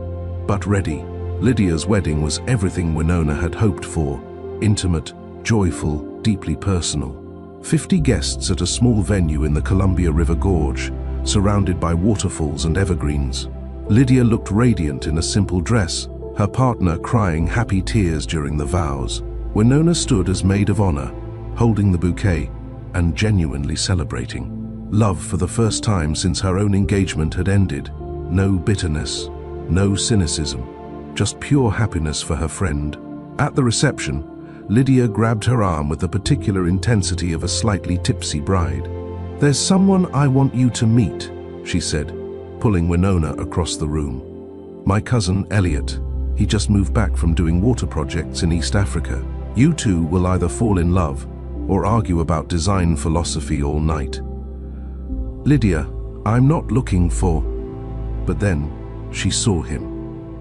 But ready. Lydia's wedding was everything Winona had hoped for. Intimate, joyful, deeply personal. 50 guests at a small venue in the Columbia River Gorge, surrounded by waterfalls and evergreens. Lydia looked radiant in a simple dress, her partner crying happy tears during the vows. Winona stood as maid of honor, holding the bouquet and genuinely celebrating. Love for the first time since her own engagement had ended. No bitterness, no cynicism, just pure happiness for her friend. At the reception, Lydia grabbed her arm with the particular intensity of a slightly tipsy bride. "There's someone I want you to meet," she said, pulling Winona across the room. "My cousin Elliot. He just moved back from doing water projects in East Africa. You two will either fall in love or argue about design philosophy all night." "Lydia, I'm not looking for..." But then she saw him.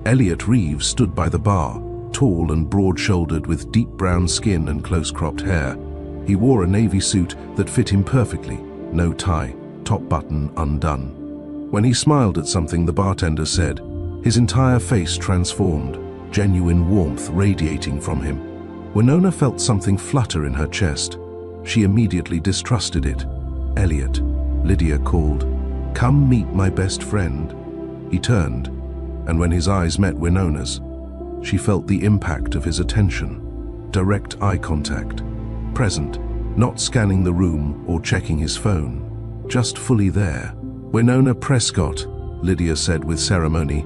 Elliot Reeves stood by the bar, tall and broad-shouldered with deep brown skin and close-cropped hair. He wore a navy suit that fit him perfectly, no tie, top button undone. When he smiled at something the bartender said, his entire face transformed, genuine warmth radiating from him. Winona felt something flutter in her chest. She immediately distrusted it. "Elliot," Lydia called, "come meet my best friend." He turned, and when his eyes met Winona's, she felt the impact of his attention. Direct eye contact. Present, not scanning the room or checking his phone. Just fully there. "Winona Prescott," Lydia said with ceremony.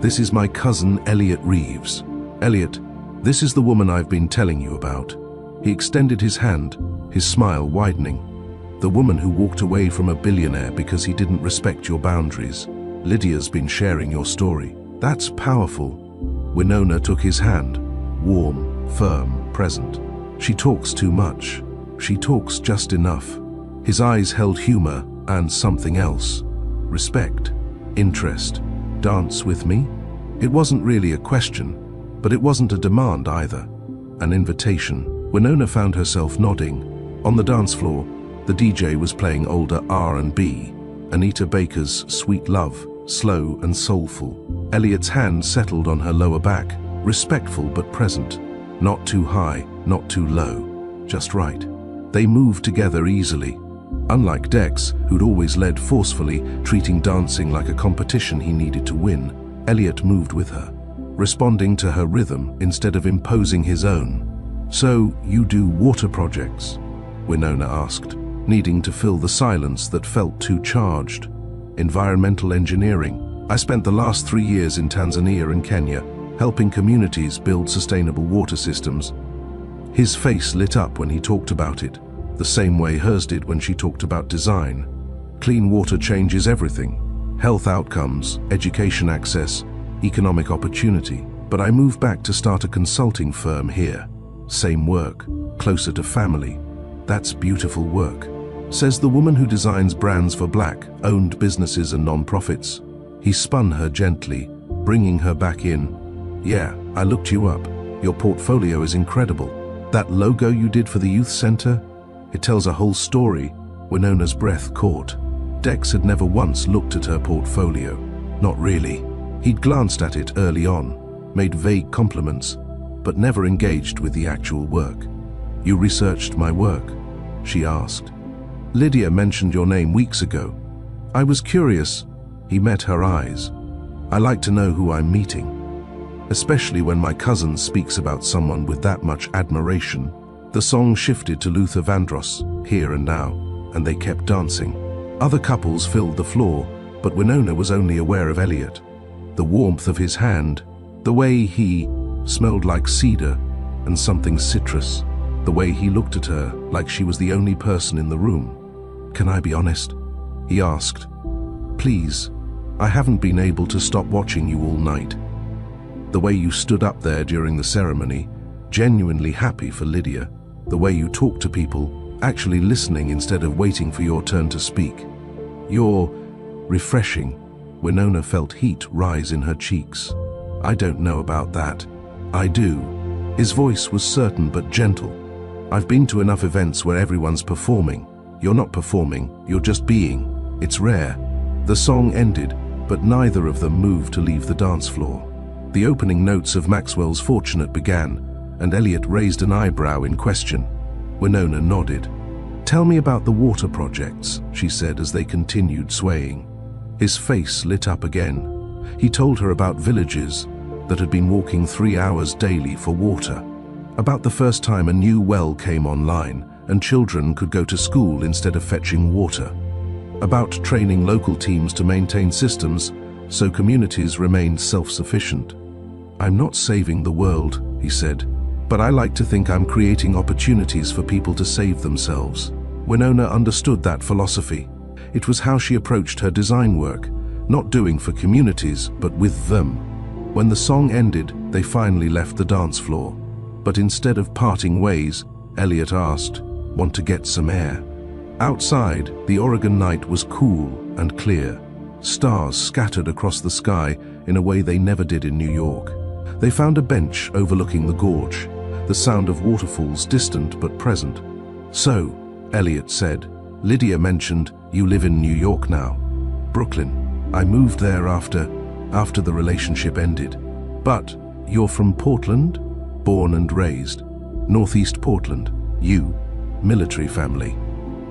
"This is my cousin Elliot Reeves. Elliot, this is the woman I've been telling you about." He extended his hand, his smile widening. "The woman who walked away from a billionaire because he didn't respect your boundaries. Lydia's been sharing your story. That's powerful." Winona took his hand, warm, firm, present. "She talks too much. She talks just enough." His eyes held humor and something else. Respect, interest. "Dance with me?" It wasn't really a question, but it wasn't a demand either. An invitation. Winona found herself nodding. On the dance floor, the DJ was playing older R&B. Anita Baker's Sweet Love, slow and soulful. Elliot's hand settled on her lower back, respectful but present. Not too high, not too low, just right. They moved together easily. Unlike Dex, who'd always led forcefully, treating dancing like a competition he needed to win, Elliot moved with her, responding to her rhythm instead of imposing his own. "So, you do water projects?" Winona asked, needing to fill the silence that felt too charged. "Environmental engineering. I spent the last 3 years in Tanzania and Kenya, helping communities build sustainable water systems." His face lit up when he talked about it, the same way hers did when she talked about design. Clean water changes everything. Health outcomes, education access, economic opportunity. "But I moved back to start a consulting firm here. Same work, closer to family. That's beautiful work," says the woman who designs brands for Black-owned businesses and non-profits. He spun her gently, bringing her back in. "Yeah, I looked you up. Your portfolio is incredible. That logo you did for the youth center? It tells a whole story." Winona's breath caught. Dex had never once looked at her portfolio. Not really. He'd glanced at it early on, made vague compliments, but never engaged with the actual work. "You researched my work?" she asked. "Lydia mentioned your name weeks ago. I was curious." He met her eyes. "I like to know who I'm meeting, especially when my cousin speaks about someone with that much admiration." The song shifted to Luther Vandross, Here and Now, and they kept dancing. Other couples filled the floor, but Winona was only aware of Elliot. The warmth of his hand, the way he smelled like cedar and something citrus, the way he looked at her like she was the only person in the room. "Can I be honest?" he asked. "Please, I haven't been able to stop watching you all night." The way you stood up there during the ceremony, genuinely happy for Lydia. The way you talked to people, actually listening instead of waiting for your turn to speak. "You're refreshing." Winona felt heat rise in her cheeks. "I don't know about that." "I do." His voice was certain but gentle. "I've been to enough events where everyone's performing. You're not performing, you're just being. It's rare." The song ended, but neither of them moved to leave the dance floor. The opening notes of Maxwell's Fortunate began, and Elliot raised an eyebrow in question. Winona nodded. "Tell me about the water projects," she said as they continued swaying. His face lit up again. He told her about villages that had been walking 3 hours daily for water, about the first time a new well came online and children could go to school instead of fetching water, about training local teams to maintain systems so communities remained self-sufficient. "I'm not saving the world," he said, "but I like to think I'm creating opportunities for people to save themselves." Winona understood that philosophy. It was how she approached her design work, not doing for communities, but with them. When the song ended, they finally left the dance floor. But instead of parting ways, Elliot asked, "Want to get some air?" Outside, the Oregon night was cool and clear. Stars scattered across the sky in a way they never did in New York. They found a bench overlooking the gorge, the sound of waterfalls distant but present. "So," Elliot said, "Lydia mentioned you live in New York now." "Brooklyn. I moved there after the relationship ended." "But you're from Portland?" "Born and raised. Northeast Portland. You, military family."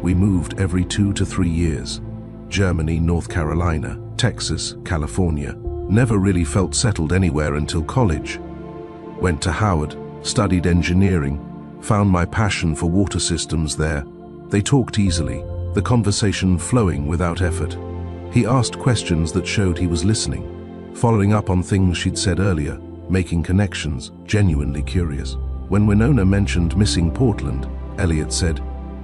"We moved every 2 to 3 years. Germany, North Carolina, Texas, California. Never really felt settled anywhere until college. Went to Howard, studied engineering, found my passion for water systems there." They talked easily, the conversation flowing without effort. He asked questions that showed he was listening, following up on things she'd said earlier, making connections, genuinely curious. When Winona mentioned missing Portland, Elliot said,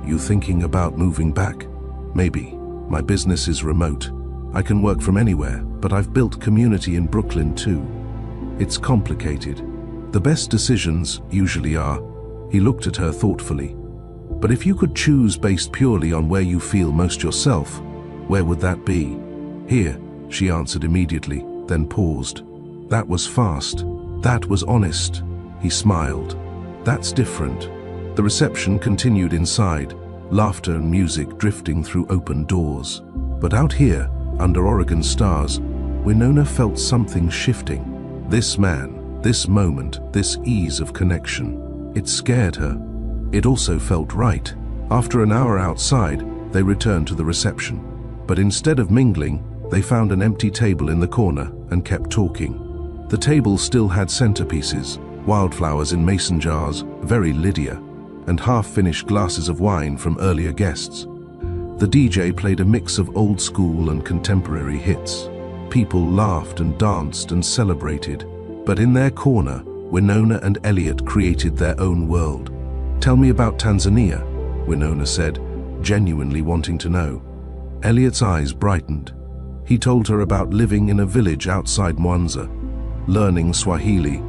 "You thinking about moving back?" "Maybe. My business is remote. I can work from anywhere, but I've built community in Brooklyn too. It's complicated. The best decisions usually are." He looked at her thoughtfully. "But if you could choose based purely on where you feel most yourself, where would that be?" "Here," she answered immediately, then paused. That was fast. That was honest. He smiled. "That's different." The reception continued inside, laughter and music drifting through open doors. But out here, under Oregon stars, Winona felt something shifting. This man, this moment, this ease of connection. It scared her. It also felt right. After an hour outside, they returned to the reception. But instead of mingling, they found an empty table in the corner and kept talking. The table still had centerpieces, wildflowers in mason jars, very Lydia, and half-finished glasses of wine from earlier guests. The DJ played a mix of old school and contemporary hits. People laughed and danced and celebrated. But in their corner, Winona and Elliot created their own world. "Tell me about Tanzania," Winona said, genuinely wanting to know. Elliot's eyes brightened. He told her about living in a village outside Mwanza, learning Swahili,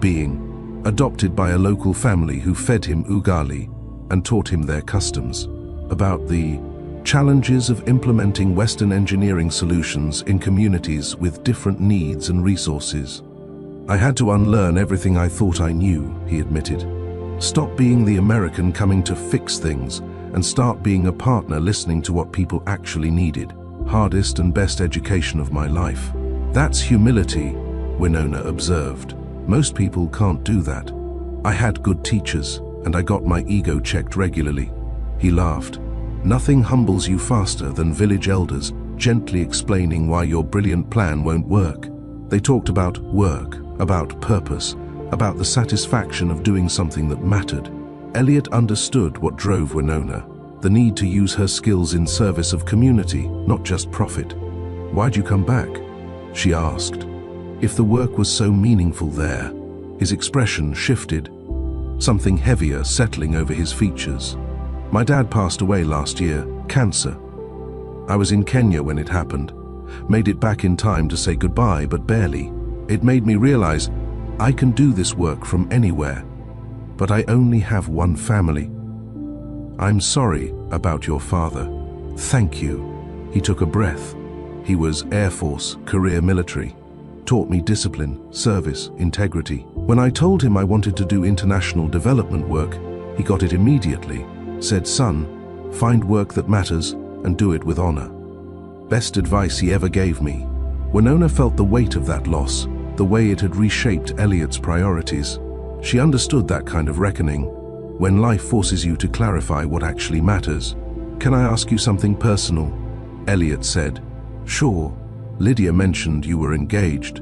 being adopted by a local family who fed him ugali and taught him their customs, about the challenges of implementing Western engineering solutions in communities with different needs and resources. "I had to unlearn everything I thought I knew," he admitted. "Stop being the American coming to fix things and start being a partner listening to what people actually needed. Hardest and best education of my life." "That's humility," Winona observed. "Most people can't do that. I had good teachers, and I got my ego checked regularly." He laughed. "Nothing humbles you faster than village elders gently explaining why your brilliant plan won't work." They talked about work, about purpose, about the satisfaction of doing something that mattered. Elliot understood what drove Winona, the need to use her skills in service of community, not just profit. "Why'd you come back?" she asked. If the work was so meaningful there, his expression shifted, something heavier settling over his features. "My dad passed away last year, cancer. I was in Kenya when it happened. Made it back in time to say goodbye, but barely. It made me realize I can do this work from anywhere, but I only have one family. I'm sorry about your father." "Thank you." He took a breath. He was Air Force, career military. Taught me discipline, service, integrity. When I told him I wanted to do international development work, he got it immediately. Said, "Son, find work that matters and do it with honor." Best advice he ever gave me. Winona felt the weight of that loss, the way it had reshaped Elliot's priorities. She understood that kind of reckoning, when life forces you to clarify what actually matters. "Can I ask you something personal?" Elliot said. "Sure. Lydia mentioned you were engaged,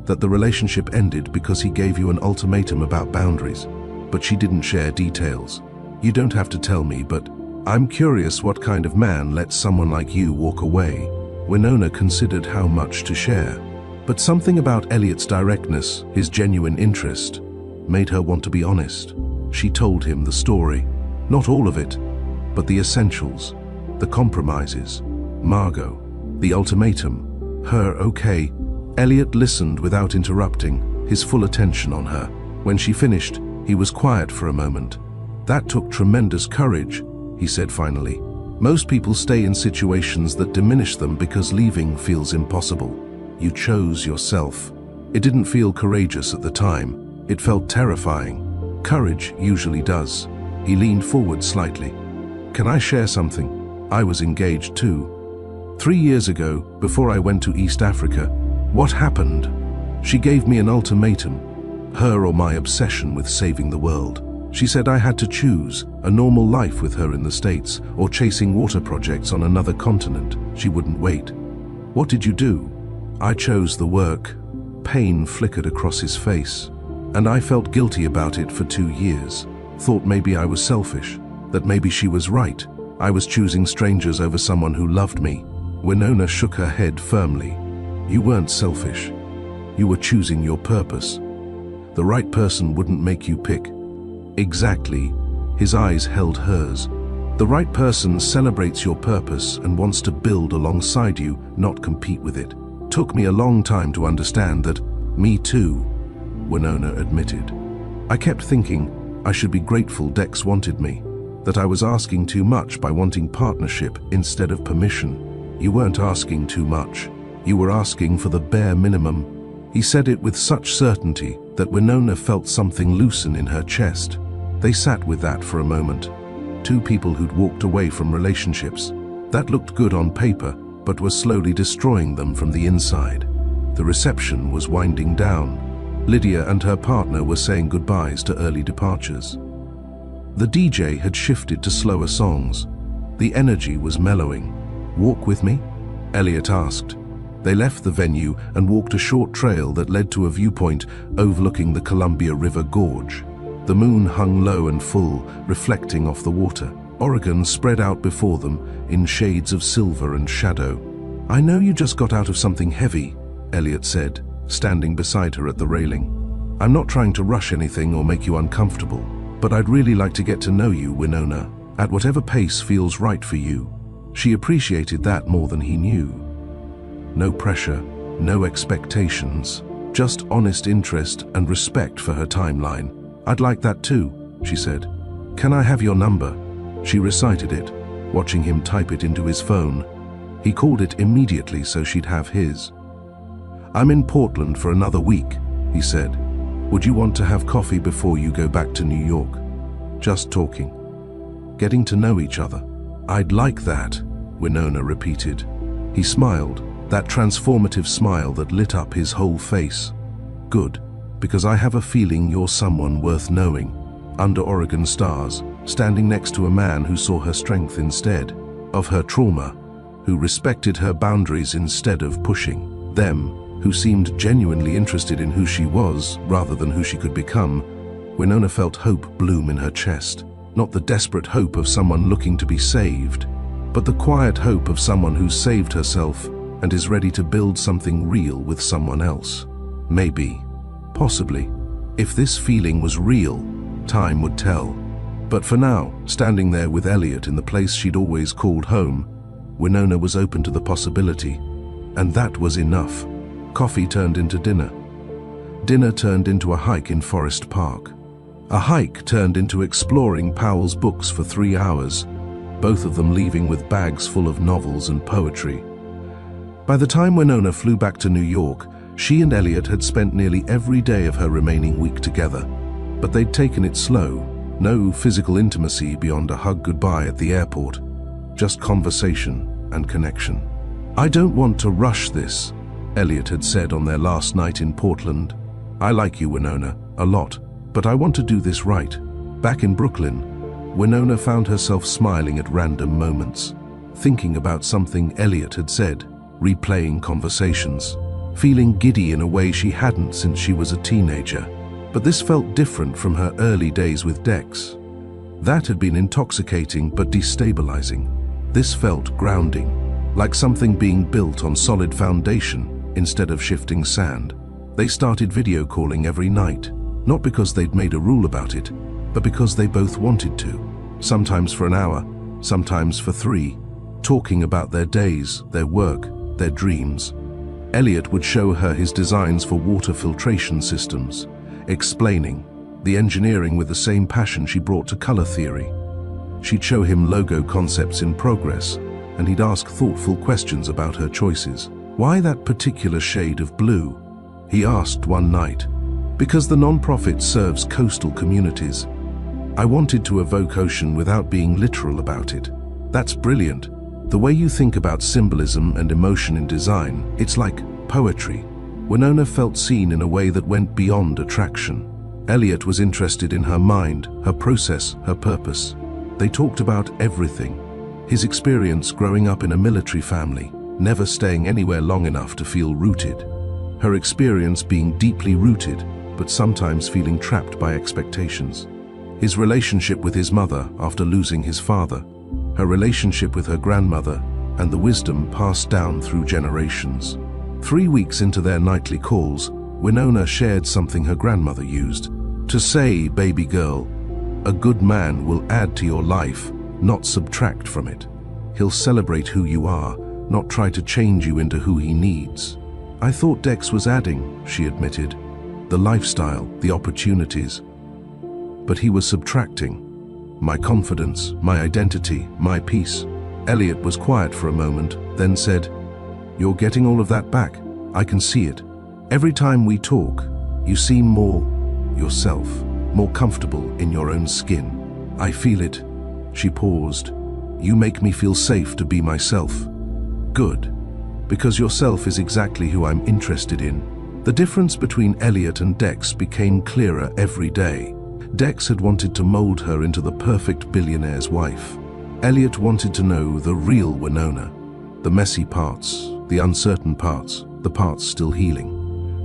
that the relationship ended because he gave you an ultimatum about boundaries, but she didn't share details. You don't have to tell me, but I'm curious what kind of man lets someone like you walk away. Winona considered how much to share, but something about Elliot's directness, his genuine interest, made her want to be honest. She told him the story, not all of it, but the essentials, the compromises, Margot, the ultimatum, her okay. Elliot listened without interrupting, his full attention on her. When she finished, he was quiet for a moment. That took tremendous courage, he said finally. Most people stay in situations that diminish them because leaving feels impossible. You chose yourself. It didn't feel courageous at the time. It felt terrifying. Courage usually does. He leaned forward slightly. Can I share something? I was engaged too. 3 years ago, before I went to East Africa, what happened? She gave me an ultimatum, her or my obsession with saving the world. She said I had to choose a normal life with her in the States or chasing water projects on another continent. She wouldn't wait. What did you do? I chose the work. Pain flickered across his face, and I felt guilty about it for 2 years. Thought maybe I was selfish, that maybe she was right. I was choosing strangers over someone who loved me. Winona shook her head firmly. You weren't selfish. You were choosing your purpose. The right person wouldn't make you pick. Exactly. His eyes held hers. The right person celebrates your purpose and wants to build alongside you, not compete with it. Took me a long time to understand that. Me too, Winona admitted. I kept thinking I should be grateful Dex wanted me, that I was asking too much by wanting partnership instead of permission. You weren't asking too much. You were asking for the bare minimum. He said it with such certainty that Winona felt something loosen in her chest. They sat with that for a moment. Two people who'd walked away from relationships that looked good on paper, but were slowly destroying them from the inside. The reception was winding down. Lydia and her partner were saying goodbyes to early departures. The DJ had shifted to slower songs. The energy was mellowing. Walk with me? Elliot asked. They left the venue and walked a short trail that led to a viewpoint overlooking the Columbia River Gorge. The moon hung low and full, reflecting off the water. Oregon spread out before them in shades of silver and shadow. I know you just got out of something heavy, Elliot said, standing beside her at the railing. I'm not trying to rush anything or make you uncomfortable, but I'd really like to get to know you, Winona, at whatever pace feels right for you. She appreciated that more than he knew. No pressure, no expectations, just honest interest and respect for her timeline. I'd like that too, she said. Can I have your number? She recited it, watching him type it into his phone. He called it immediately so she'd have his. I'm in Portland for another week, he said. Would you want to have coffee before you go back to New York? Just talking. Getting to know each other. I'd like that, Winona repeated. He smiled, that transformative smile that lit up his whole face. Good, because I have a feeling you're someone worth knowing. Under Oregon stars, standing next to a man who saw her strength instead of her trauma, who respected her boundaries instead of pushing them, who seemed genuinely interested in who she was rather than who she could become. Winona felt hope bloom in her chest, not the desperate hope of someone looking to be saved, but the quiet hope of someone who's saved herself and is ready to build something real with someone else. Maybe, possibly, if this feeling was real, time would tell. But for now, standing there with Elliot in the place she'd always called home, Winona was open to the possibility, and that was enough. Coffee turned into dinner. Dinner turned into a hike in Forest Park. A hike turned into exploring Powell's books for 3 hours, both of them leaving with bags full of novels and poetry. By the time Winona flew back to New York, she and Elliot had spent nearly every day of her remaining week together, but they'd taken it slow. No physical intimacy beyond a hug goodbye at the airport, just conversation and connection. I don't want to rush this, Elliot had said on their last night in Portland. I like you, Winona, a lot, but I want to do this right. Back in Brooklyn, Winona found herself smiling at random moments, thinking about something Elliot had said. replaying conversations, feeling giddy in a way she hadn't since she was a teenager. But this felt different from her early days with Dex. That had been intoxicating but destabilizing. This felt grounding, like something being built on solid foundation instead of shifting sand. They started video calling every night, not because they'd made a rule about it, but because they both wanted to. Sometimes for an hour, sometimes for 3, talking about their days, their work, their dreams. Elliot would show her his designs for water filtration systems, explaining the engineering with the same passion she brought to color theory. She'd show him logo concepts in progress, and he'd ask thoughtful questions about her choices. Why that particular shade of blue? He asked one night. Because the non-profit serves coastal communities. I wanted to evoke ocean without being literal about it. That's brilliant. The way you think about symbolism and emotion in design, it's like poetry. Winona felt seen in a way that went beyond attraction. Elliot was interested in her mind, her process, her purpose. They talked about everything. His experience growing up in a military family, never staying anywhere long enough to feel rooted. Her experience being deeply rooted, but sometimes feeling trapped by expectations. His relationship with his mother after losing his father. Her relationship with her grandmother, and the wisdom passed down through generations. 3 weeks into their nightly calls, Winona shared something her grandmother used. To say, baby girl, a good man will add to your life, not subtract from it. He'll celebrate who you are, not try to change you into who he needs. I thought Dex was adding, she admitted. The lifestyle, the opportunities. But he was subtracting. My confidence, my identity, my peace. Elliot was quiet for a moment, then said, "You're getting all of that back. I can see it. Every time we talk, you seem more yourself, more comfortable in your own skin. I feel it." She paused. "You make me feel safe to be myself." Good. Because yourself is exactly who I'm interested in. The difference between Elliot and Dex became clearer every day. Dex had wanted to mold her into the perfect billionaire's wife. Elliot wanted to know the real Winona, the messy parts, the uncertain parts, the parts still healing.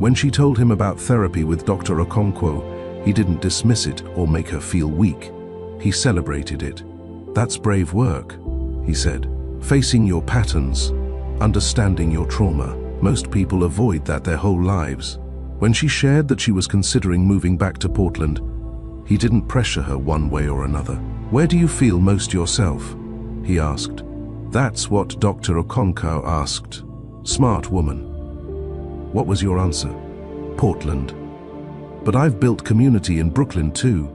When she told him about therapy with Dr. Okonkwo, he didn't dismiss it or make her feel weak. He celebrated it. "That's brave work," he said. "Facing your patterns, understanding your trauma. Most people avoid that their whole lives." When she shared that she was considering moving back to Portland, he didn't pressure her one way or another. "Where do you feel most yourself?" he asked. That's what Dr. Okonkwo asked. Smart woman. What was your answer? Portland. But I've built community in Brooklyn too.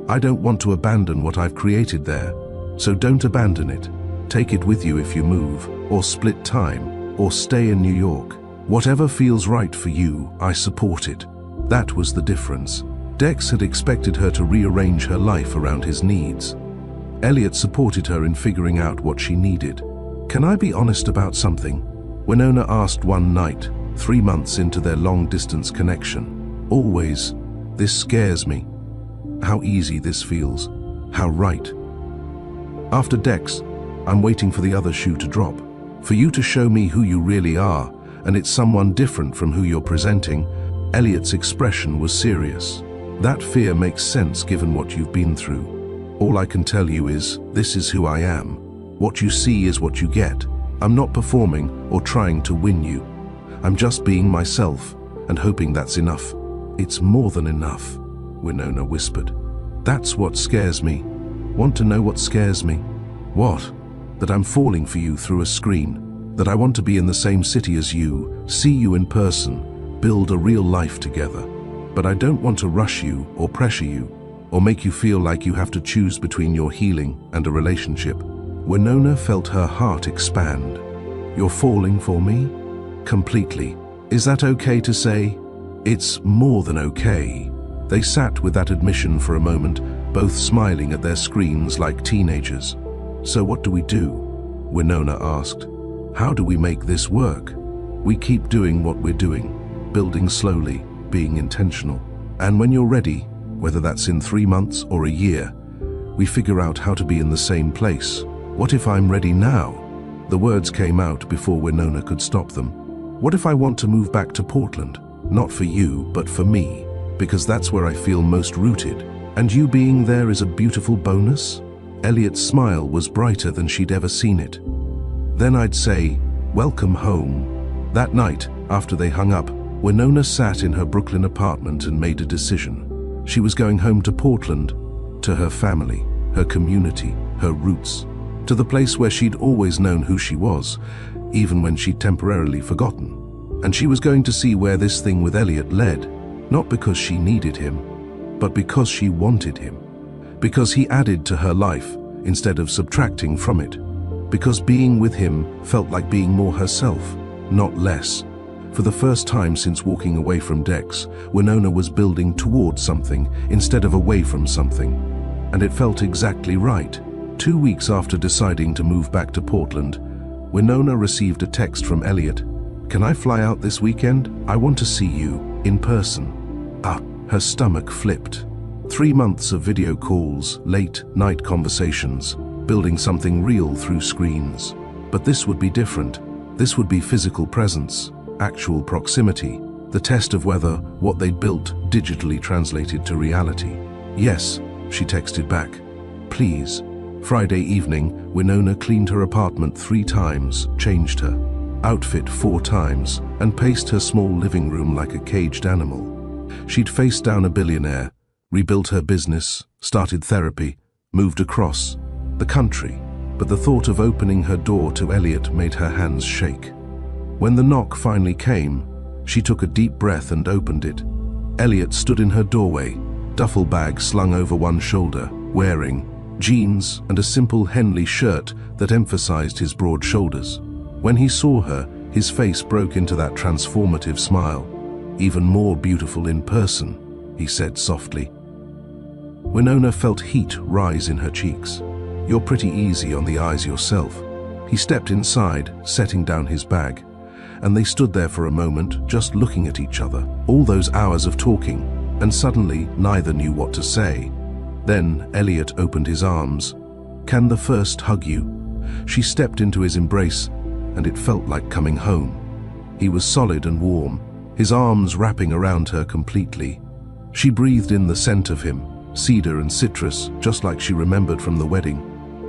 I don't want to abandon what I've created there. So don't abandon it. Take it with you if you move, or split time, or stay in New York. Whatever feels right for you, I support it. That was the difference. Dex had expected her to rearrange her life around his needs. Elliot supported her in figuring out what she needed. "Can I be honest about something?" Winona asked one night, 3 months into their long-distance connection. "Always. This scares me. How easy this feels. How right." After Dex, I'm waiting for the other shoe to drop. For you to show me who you really are, and it's someone different from who you're presenting. Elliot's expression was serious. That fear makes sense given what you've been through. All I can tell you is, this is who I am. What you see is what you get. I'm not performing or trying to win you. I'm just being myself and hoping that's enough. It's more than enough, Winona whispered. That's what scares me. Want to know what scares me? What? That I'm falling for you through a screen. That I want to be in the same city as you, see you in person, build a real life together. But I don't want to rush you or pressure you, or make you feel like you have to choose between your healing and a relationship. Winona felt her heart expand. You're falling for me? Completely. Is that okay to say? It's more than okay. They sat with that admission for a moment, both smiling at their screens like teenagers. So what do we do? Winona asked. How do we make this work? We keep doing what we're doing, building slowly, being intentional. And when you're ready, whether that's in 3 months or a year, we figure out how to be in the same place. What if I'm ready now? The words came out before Winona could stop them. What if I want to move back to Portland? Not for you, but for me, because that's where I feel most rooted. And you being there is a beautiful bonus? Elliot's smile was brighter than she'd ever seen it. Then I'd say, welcome home. That night, after they hung up, Winona sat in her Brooklyn apartment and made a decision. She was going home to Portland, to her family, her community, her roots, to the place where she'd always known who she was, even when she'd temporarily forgotten. And she was going to see where this thing with Elliot led, not because she needed him, but because she wanted him. Because he added to her life instead of subtracting from it. Because being with him felt like being more herself, not less. For the first time since walking away from Dex, Winona was building towards something instead of away from something. And it felt exactly right. 2 weeks after deciding to move back to Portland, Winona received a text from Elliot. Can I fly out this weekend? I want to see you, in person. Her stomach flipped. 3 months of video calls, late night conversations, building something real through screens. But this would be different. This would be physical presence, actual proximity, the test of whether what they'd built digitally translated to reality. Yes, she texted back. Please. Friday evening, Winona cleaned her apartment 3 times, changed her outfit 4 times, and paced her small living room like a caged animal. She'd faced down a billionaire, rebuilt her business, started therapy, moved across the country, but the thought of opening her door to Elliot made her hands shake. When the knock finally came, she took a deep breath and opened it. Elliot stood in her doorway, duffel bag slung over one shoulder, wearing jeans and a simple Henley shirt that emphasized his broad shoulders. When he saw her, his face broke into that transformative smile. Even more beautiful in person, he said softly. Winona felt heat rise in her cheeks. You're pretty easy on the eyes yourself. He stepped inside, setting down his bag, and they stood there for a moment, just looking at each other. All those hours of talking, and suddenly neither knew what to say. Then Elliot opened his arms. Can the first hug you? She stepped into his embrace, and it felt like coming home. He was solid and warm, his arms wrapping around her completely. She breathed in the scent of him, cedar and citrus, just like she remembered from the wedding,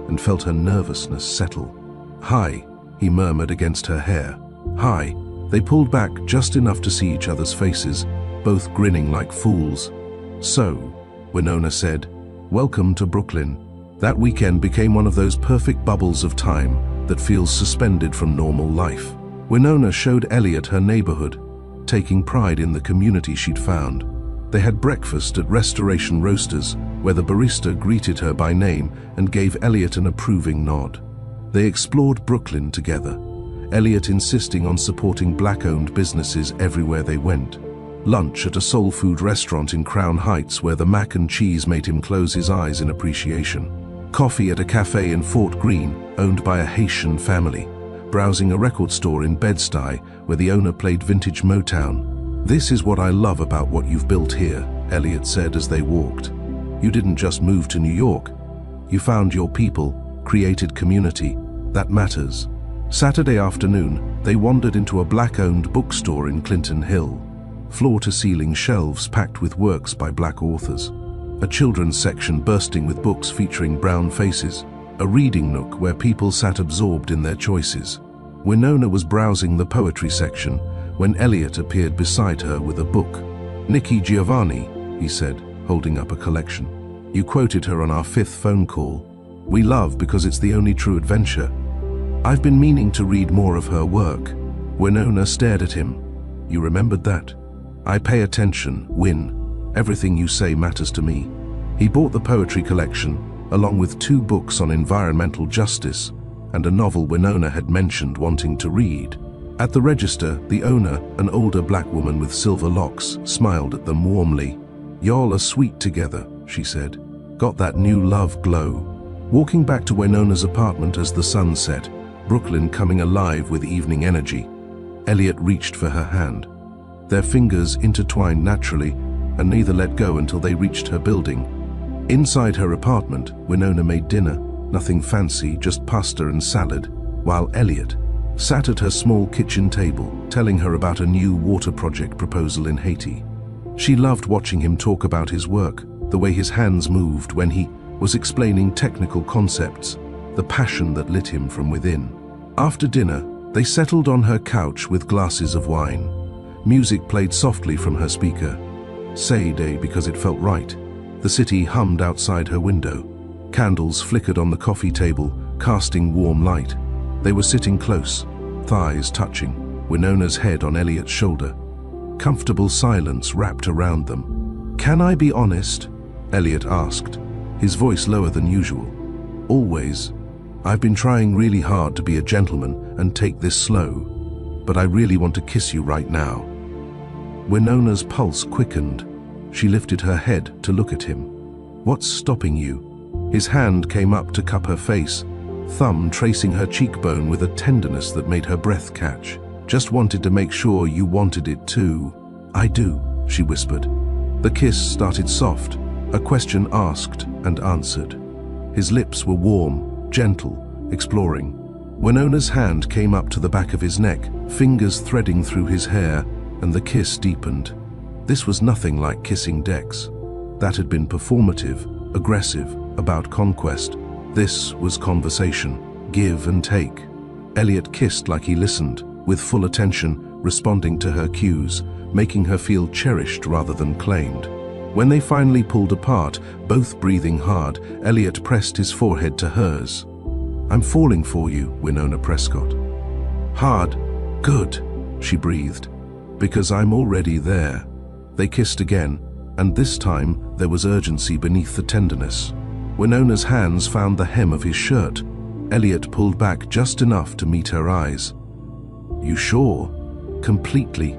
and felt her nervousness settle. Hi, he murmured against her hair. Hi. They pulled back just enough to see each other's faces, both grinning like fools. So, Winona said, welcome to Brooklyn. That weekend became one of those perfect bubbles of time that feels suspended from normal life. Winona showed Elliot her neighborhood, taking pride in the community she'd found. They had breakfast at Restoration Roasters, where the barista greeted her by name and gave Elliot an approving nod. They explored Brooklyn together, Elliot insisting on supporting Black-owned businesses everywhere they went. Lunch at a soul food restaurant in Crown Heights where the mac and cheese made him close his eyes in appreciation. Coffee at a cafe in Fort Greene, owned by a Haitian family. Browsing a record store in Bed-Stuy, where the owner played vintage Motown. This is what I love about what you've built here, Elliot said as they walked. You didn't just move to New York. You found your people, created community. That matters. Saturday afternoon, they wandered into a Black-owned bookstore in Clinton Hill. Floor-to-ceiling shelves packed with works by Black authors. A children's section bursting with books featuring brown faces. A reading nook where people sat absorbed in their choices. Winona was browsing the poetry section when Elliot appeared beside her with a book. Nikki Giovanni, he said, holding up a collection. You quoted her on our 5th phone call. We love because it's the only true adventure. I've been meaning to read more of her work. Winona stared at him. You remembered that? I pay attention, Win. Everything you say matters to me. He bought the poetry collection, along with 2 books on environmental justice and a novel Winona had mentioned wanting to read. At the register, the owner, an older Black woman with silver locks, smiled at them warmly. Y'all are sweet together, she said. Got that new love glow. Walking back to Winona's apartment as the sun set, Brooklyn coming alive with evening energy, Elliot reached for her hand. Their fingers intertwined naturally, and neither let go until they reached her building. Inside her apartment, Winona made dinner. Nothing fancy, just pasta and salad. while Elliot sat at her small kitchen table telling her about a new water project proposal in Haiti. She loved watching him talk about his work, the way his hands moved when he was explaining technical concepts, the passion that lit him from within. After dinner, they settled on her couch with glasses of wine. Music played softly from her speaker. Say day because it felt right. The city hummed outside her window. Candles flickered on the coffee table, casting warm light. They were sitting close, thighs touching, Winona's head on Elliot's shoulder. Comfortable silence wrapped around them. "Can I be honest?" Elliot asked, his voice lower than usual. "Always. I've been trying really hard to be a gentleman and take this slow, but I really want to kiss you right now." Winona's pulse quickened. She lifted her head to look at him. "What's stopping you?" His hand came up to cup her face, thumb tracing her cheekbone with a tenderness that made her breath catch. "Just wanted to make sure you wanted it too." "I do," she whispered. The kiss started soft, a question asked and answered. His lips were warm, gentle, exploring. Winona's hand came up to the back of his neck, fingers threading through his hair, and the kiss deepened. This was nothing like kissing Dex. That had been performative, aggressive, about conquest. This was conversation, give and take. Elliot kissed like he listened, with full attention, responding to her cues, making her feel cherished rather than claimed. When they finally pulled apart, both breathing hard, Elliot pressed his forehead to hers. "I'm falling for you, Winona Prescott." "Hard, good," she breathed, "because I'm already there." They kissed again, and this time there was urgency beneath the tenderness. Winona's hands found the hem of his shirt. Elliot pulled back just enough to meet her eyes. "You sure?" "Completely."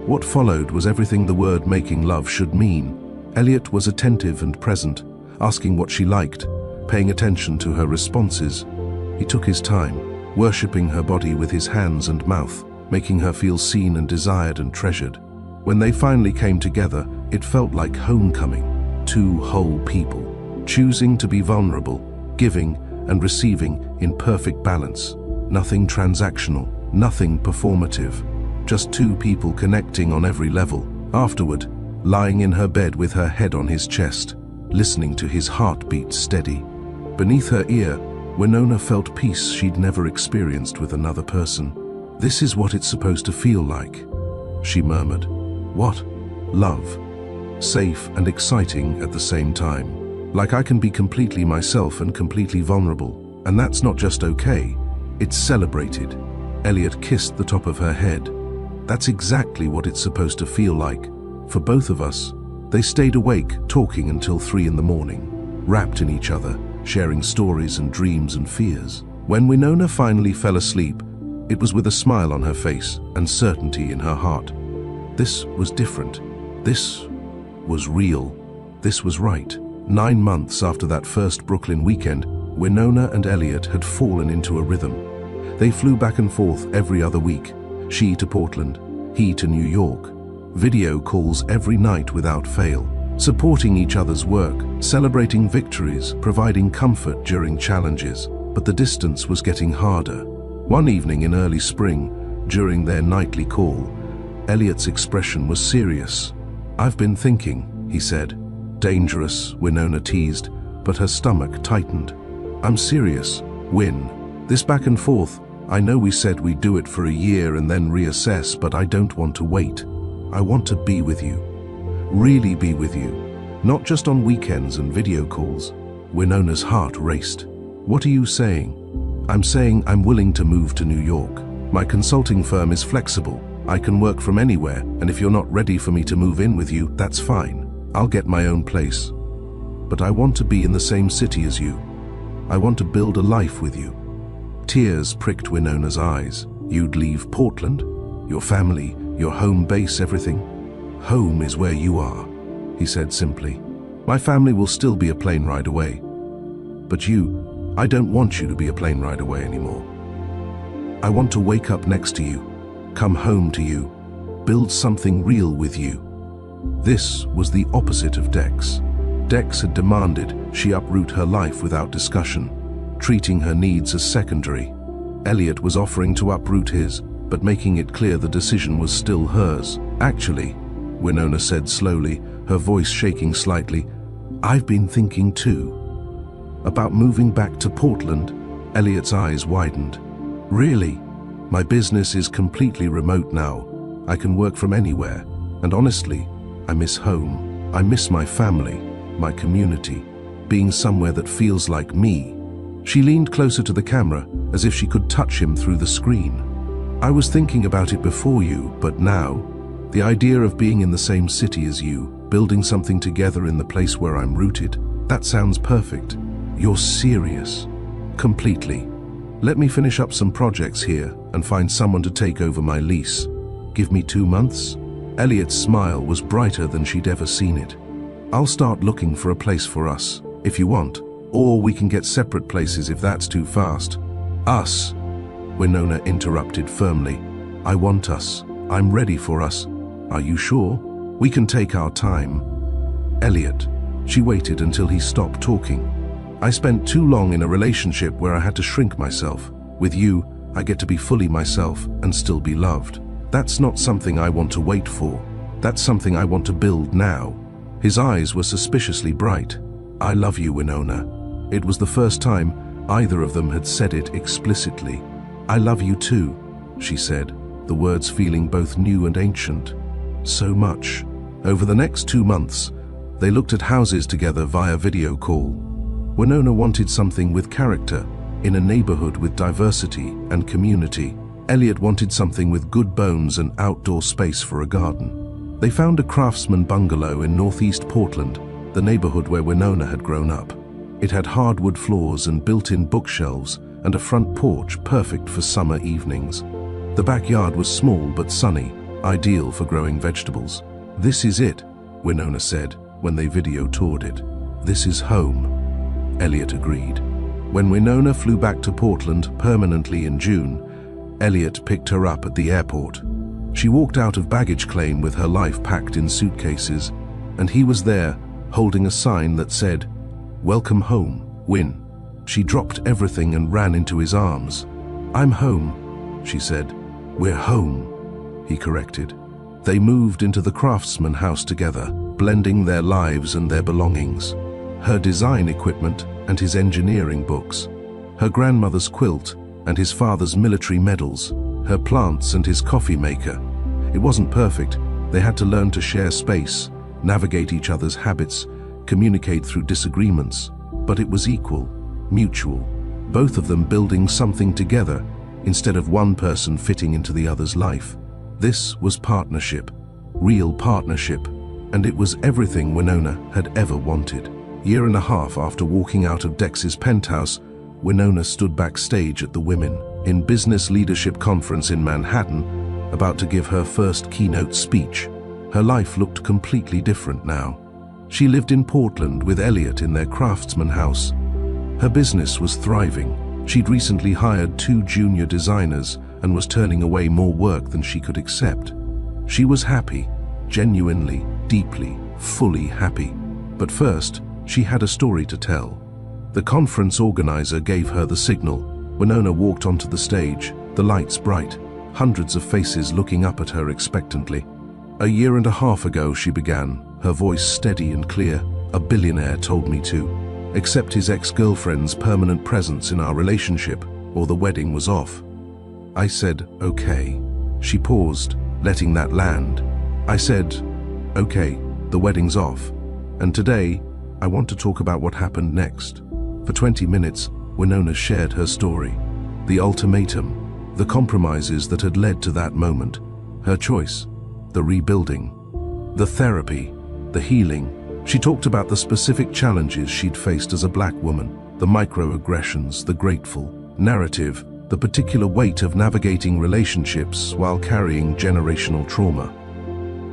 What followed was everything the word making love should mean. Elliot was attentive and present, asking what she liked, paying attention to her responses. He took his time, worshipping her body with his hands and mouth, making her feel seen and desired and treasured. When they finally came together, it felt like homecoming. Two whole people, choosing to be vulnerable, giving and receiving in perfect balance. Nothing transactional, nothing performative. Just two people connecting on every level. Afterward, lying in her bed with her head on his chest, listening to his heartbeat steady. Beneath her ear, Winona felt peace she'd never experienced with another person. "This is what it's supposed to feel like," she murmured. "What?" "Love. Safe and exciting at the same time. Like I can be completely myself and completely vulnerable. And that's not just okay. It's celebrated." Elliot kissed the top of her head. "That's exactly what it's supposed to feel like. For both of us." They stayed awake, talking until 3 in the morning, wrapped in each other, sharing stories and dreams and fears. When Winona finally fell asleep, it was with a smile on her face and certainty in her heart. This was different. This was real. This was right. 9 months after that first Brooklyn weekend, Winona and Elliot had fallen into a rhythm. They flew back and forth every other week, she to Portland, he to New York. Video calls every night without fail, supporting each other's work, celebrating victories, providing comfort during challenges. But the distance was getting harder. One evening in early spring, during their nightly call, Elliot's expression was serious. "I've been thinking," he said. "Dangerous," Winona teased, but her stomach tightened. "I'm serious, Win. This back and forth, I know we said we'd do it for a year and then reassess, but I don't want to wait. I want to be with you. Really be with you. Not just on weekends and video calls." Winona's heart raced. "What are you saying?" "I'm saying I'm willing to move to New York. My consulting firm is flexible. I can work from anywhere, and if you're not ready for me to move in with you, that's fine. I'll get my own place. But I want to be in the same city as you. I want to build a life with you." Tears pricked Winona's eyes. "You'd leave Portland? Your family, your home base, everything?" "Home is where you are," he said simply. "My family will still be a plane ride away. But you, I don't want you to be a plane ride away anymore. I want to wake up next to you, come home to you, build something real with you." This was the opposite of Dex. Dex had demanded she uproot her life without discussion, treating her needs as secondary. Elliot was offering to uproot his, but making it clear the decision was still hers. Actually, Winona said slowly, her voice shaking slightly, I've been thinking too. About moving back to Portland. Elliot's eyes widened. Really? My business is completely remote now. I can work from anywhere. And honestly, I miss home. I miss my family, my community, being somewhere that feels like me. She leaned closer to the camera, as if she could touch him through the screen. I was thinking about it before you, but now, the idea of being in the same city as you, building something together in the place where I'm rooted, that sounds perfect. You're serious. Completely. Let me finish up some projects here and find someone to take over my lease. Give me 2 months? Elliot's smile was brighter than she'd ever seen it. I'll start looking for a place for us, if you want, or we can get separate places if that's too fast. Us, Winona interrupted firmly. I want us. I'm ready for us. Are you sure? We can take our time. Elliot. She waited until he stopped talking. I spent too long in a relationship where I had to shrink myself. With you, I get to be fully myself and still be loved. That's not something I want to wait for. That's something I want to build now. His eyes were suspiciously bright. I love you, Winona. It was the first time either of them had said it explicitly. I love you too, she said, the words feeling both new and ancient. So much. Over the next 2 months, they looked at houses together via video call. Winona wanted something with character, in a neighborhood with diversity and community. Elliot wanted something with good bones and outdoor space for a garden. They found a craftsman bungalow in northeast Portland, the neighborhood where Winona had grown up. It had hardwood floors and built-in bookshelves and a front porch perfect for summer evenings. The backyard was small but sunny, ideal for growing vegetables. This is it, Winona said when they video toured it. This is home. Elliot agreed. When Winona flew back to Portland permanently in June, Elliot picked her up at the airport. She walked out of baggage claim with her life packed in suitcases, and he was there, holding a sign that said, "Welcome home, Win." She dropped everything and ran into his arms. "I'm home," she said. "We're home," he corrected. They moved into the craftsman house together, blending their lives and their belongings. Her design equipment and his engineering books, her grandmother's quilt and his father's military medals, her plants and his coffee maker. It wasn't perfect. They had to learn to share space, navigate each other's habits, communicate through disagreements. But it was equal, mutual, both of them building something together instead of one person fitting into the other's life. This was partnership, real partnership, and it was everything Winona had ever wanted. Year and a half after walking out of Dex's penthouse, Winona stood backstage at the Women in Business Leadership Conference in Manhattan, about to give her first keynote speech. Her life looked completely different now. She lived in Portland with Elliot in their craftsman house. Her business was thriving. She'd recently hired 2 junior designers and was turning away more work than she could accept. She was happy, genuinely, deeply, fully happy. But first, she had a story to tell. The conference organizer gave her the signal. Winona walked onto the stage, the lights bright, hundreds of faces looking up at her expectantly. "A year and a half ago," she began, her voice steady and clear, "a billionaire told me to accept his ex-girlfriend's permanent presence in our relationship, or the wedding was off. I said, okay." She paused, letting that land. I said, "Okay, the wedding's off. And today, I want to talk about what happened next." For 20 minutes, Winona shared her story. The ultimatum, the compromises that had led to that moment, her choice, the rebuilding, the therapy, the healing. She talked about the specific challenges she'd faced as a Black woman, the microaggressions, the grateful narrative, the particular weight of navigating relationships while carrying generational trauma.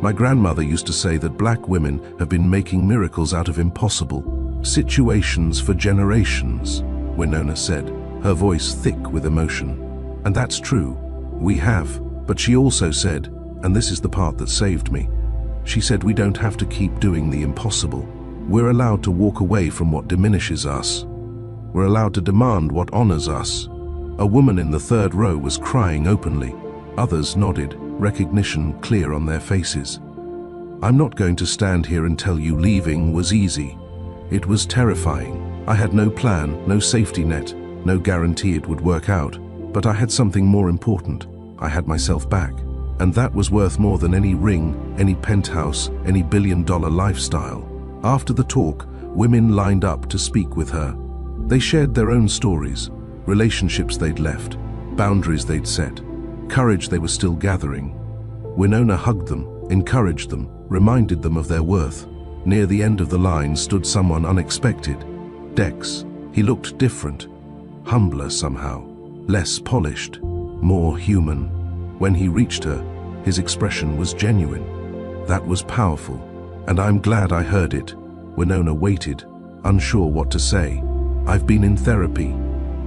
"My grandmother used to say that Black women have been making miracles out of impossible situations for generations," Winona said, her voice thick with emotion. "And that's true. We have." But she also said, and this is the part that saved me, she said we don't have to keep doing the impossible. We're allowed to walk away from what diminishes us. We're allowed to demand what honors us. A woman in the third row was crying openly. Others nodded, recognition clear on their faces. I'm not going to stand here and tell you leaving was easy. It was terrifying. I had no plan, no safety net, no guarantee it would work out. But I had something more important. I had myself back. And that was worth more than any ring, any penthouse, any billion-dollar lifestyle. After the talk, women lined up to speak with her. They shared their own stories, relationships they'd left, boundaries they'd set, courage they were still gathering. Winona hugged them, encouraged them, reminded them of their worth. Near the end of the line stood someone unexpected. Dex. He looked different, humbler somehow, less polished, more human. When he reached her, his expression was genuine. That was powerful, and I'm glad I heard it. Winona waited, unsure what to say. I've been in therapy,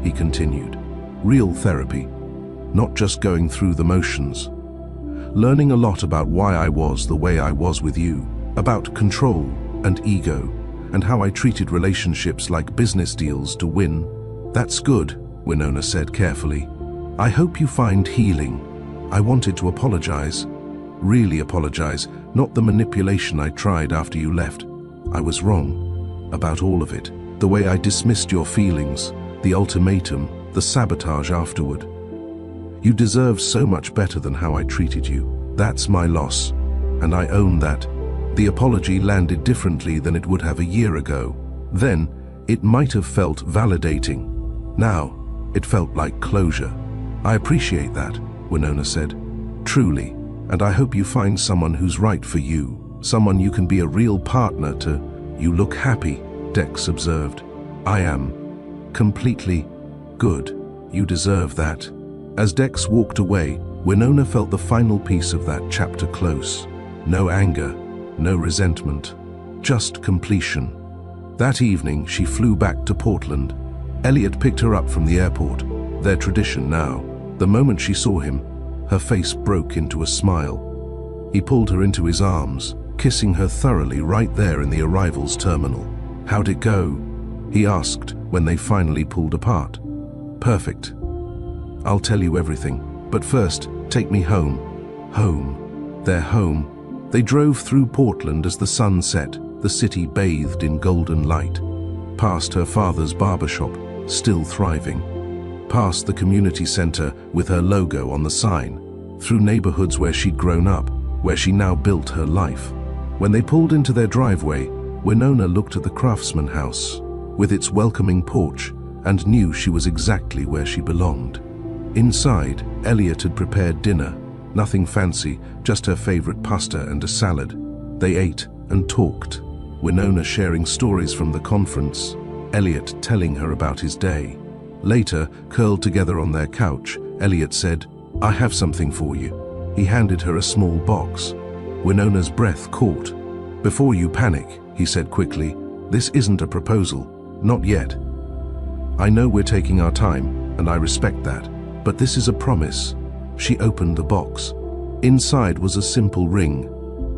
he continued. Real therapy, not just going through the motions. Learning a lot about why I was the way I was with you, about control and ego, and how I treated relationships like business deals to win. That's good, Winona said carefully. I hope you find healing. I wanted to apologize. Really apologize, not the manipulation I tried after you left. I was wrong about all of it. The way I dismissed your feelings, the ultimatum, the sabotage afterward. You deserve so much better than how I treated you. That's my loss, and I own that. The apology landed differently than it would have a year ago. Then, it might have felt validating. Now, it felt like closure. I appreciate that, Winona said. Truly, and I hope you find someone who's right for you, someone you can be a real partner to. You look happy, Dex observed. I am. Completely good. You deserve that. As Dex walked away, Winona felt the final piece of that chapter close. No anger, no resentment, just completion. That evening, she flew back to Portland. Elliot picked her up from the airport, their tradition now. The moment she saw him, her face broke into a smile. He pulled her into his arms, kissing her thoroughly right there in the arrivals terminal. How'd it go? He asked when they finally pulled apart. Perfect. I'll tell you everything, but first, take me home. Home. Their home. They drove through Portland as the sun set, the city bathed in golden light. Past her father's barbershop, still thriving. Past the community center with her logo on the sign. Through neighborhoods where she'd grown up, where she now built her life. When they pulled into their driveway, Winona looked at the Craftsman house, with its welcoming porch, and knew she was exactly where she belonged. Inside, Elliot had prepared dinner. Nothing fancy, just her favorite pasta and a salad. They ate and talked, Winona sharing stories from the conference, Elliot telling her about his day. Later, curled together on their couch, Elliot said, I have something for you. He handed her a small box. Winona's breath caught. Before you panic, he said quickly, this isn't a proposal. Not yet. I know we're taking our time, and I respect that, but this is a promise. She opened the box. Inside was a simple ring,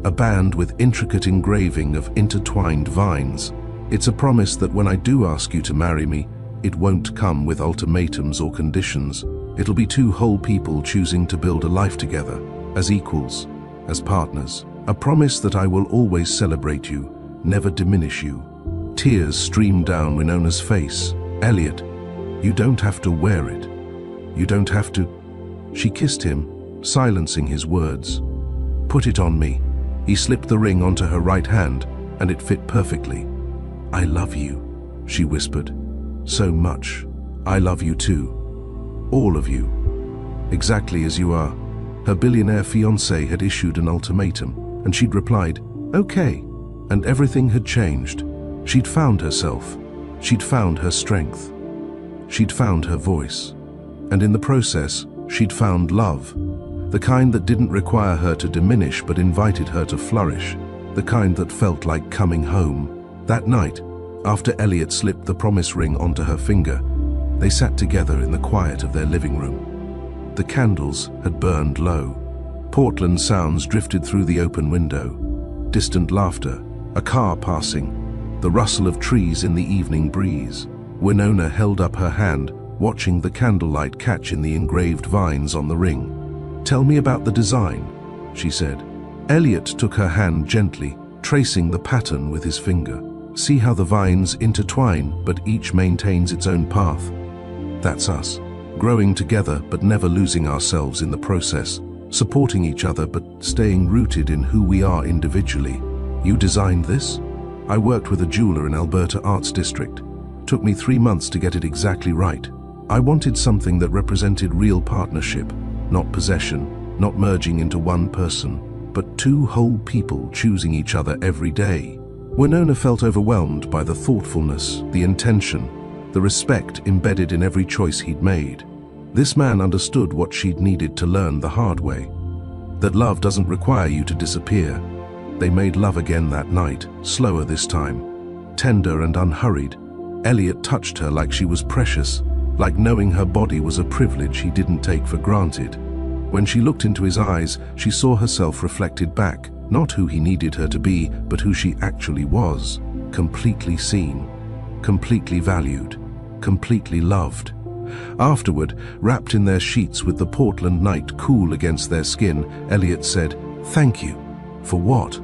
a band with intricate engraving of intertwined vines. It's a promise that when I do ask you to marry me, it won't come with ultimatums or conditions. It'll be two whole people choosing to build a life together, as equals, as partners. A promise that I will always celebrate you, never diminish you. Tears streamed down Winona's face. Elliot, you don't have to wear it. You don't have to. She kissed him, silencing his words. Put it on me. He slipped the ring onto her right hand, and it fit perfectly. I love you, she whispered. So much. I love you too. All of you. Exactly as you are. Her billionaire fiancé had issued an ultimatum, and she'd replied, okay. And everything had changed. She'd found herself. She'd found her strength. She'd found her voice. And in the process, she'd found love. The kind that didn't require her to diminish but invited her to flourish. The kind that felt like coming home. That night, after Elliot slipped the promise ring onto her finger, they sat together in the quiet of their living room. The candles had burned low. Portland sounds drifted through the open window. Distant laughter, a car passing, the rustle of trees in the evening breeze. Winona held up her hand, watching the candlelight catch in the engraved vines on the ring. "Tell me about the design," she said. Elliot took her hand gently, tracing the pattern with his finger. "See how the vines intertwine, but each maintains its own path? That's us, growing together but never losing ourselves in the process, supporting each other but staying rooted in who we are individually. You designed this?" "I worked with a jeweler in Alberta Arts District. Took me 3 months to get it exactly right. I wanted something that represented real partnership, not possession, not merging into one person, but two whole people choosing each other every day." Winona felt overwhelmed by the thoughtfulness, the intention, the respect embedded in every choice he'd made. This man understood what she'd needed to learn the hard way. That love doesn't require you to disappear. They made love again that night, slower this time, tender and unhurried. Elliot touched her like she was precious, like knowing her body was a privilege he didn't take for granted. When she looked into his eyes, she saw herself reflected back, not who he needed her to be, but who she actually was, completely seen, completely valued, completely loved. Afterward, wrapped in their sheets with the Portland night cool against their skin, Elliot said, "Thank you." "For what?"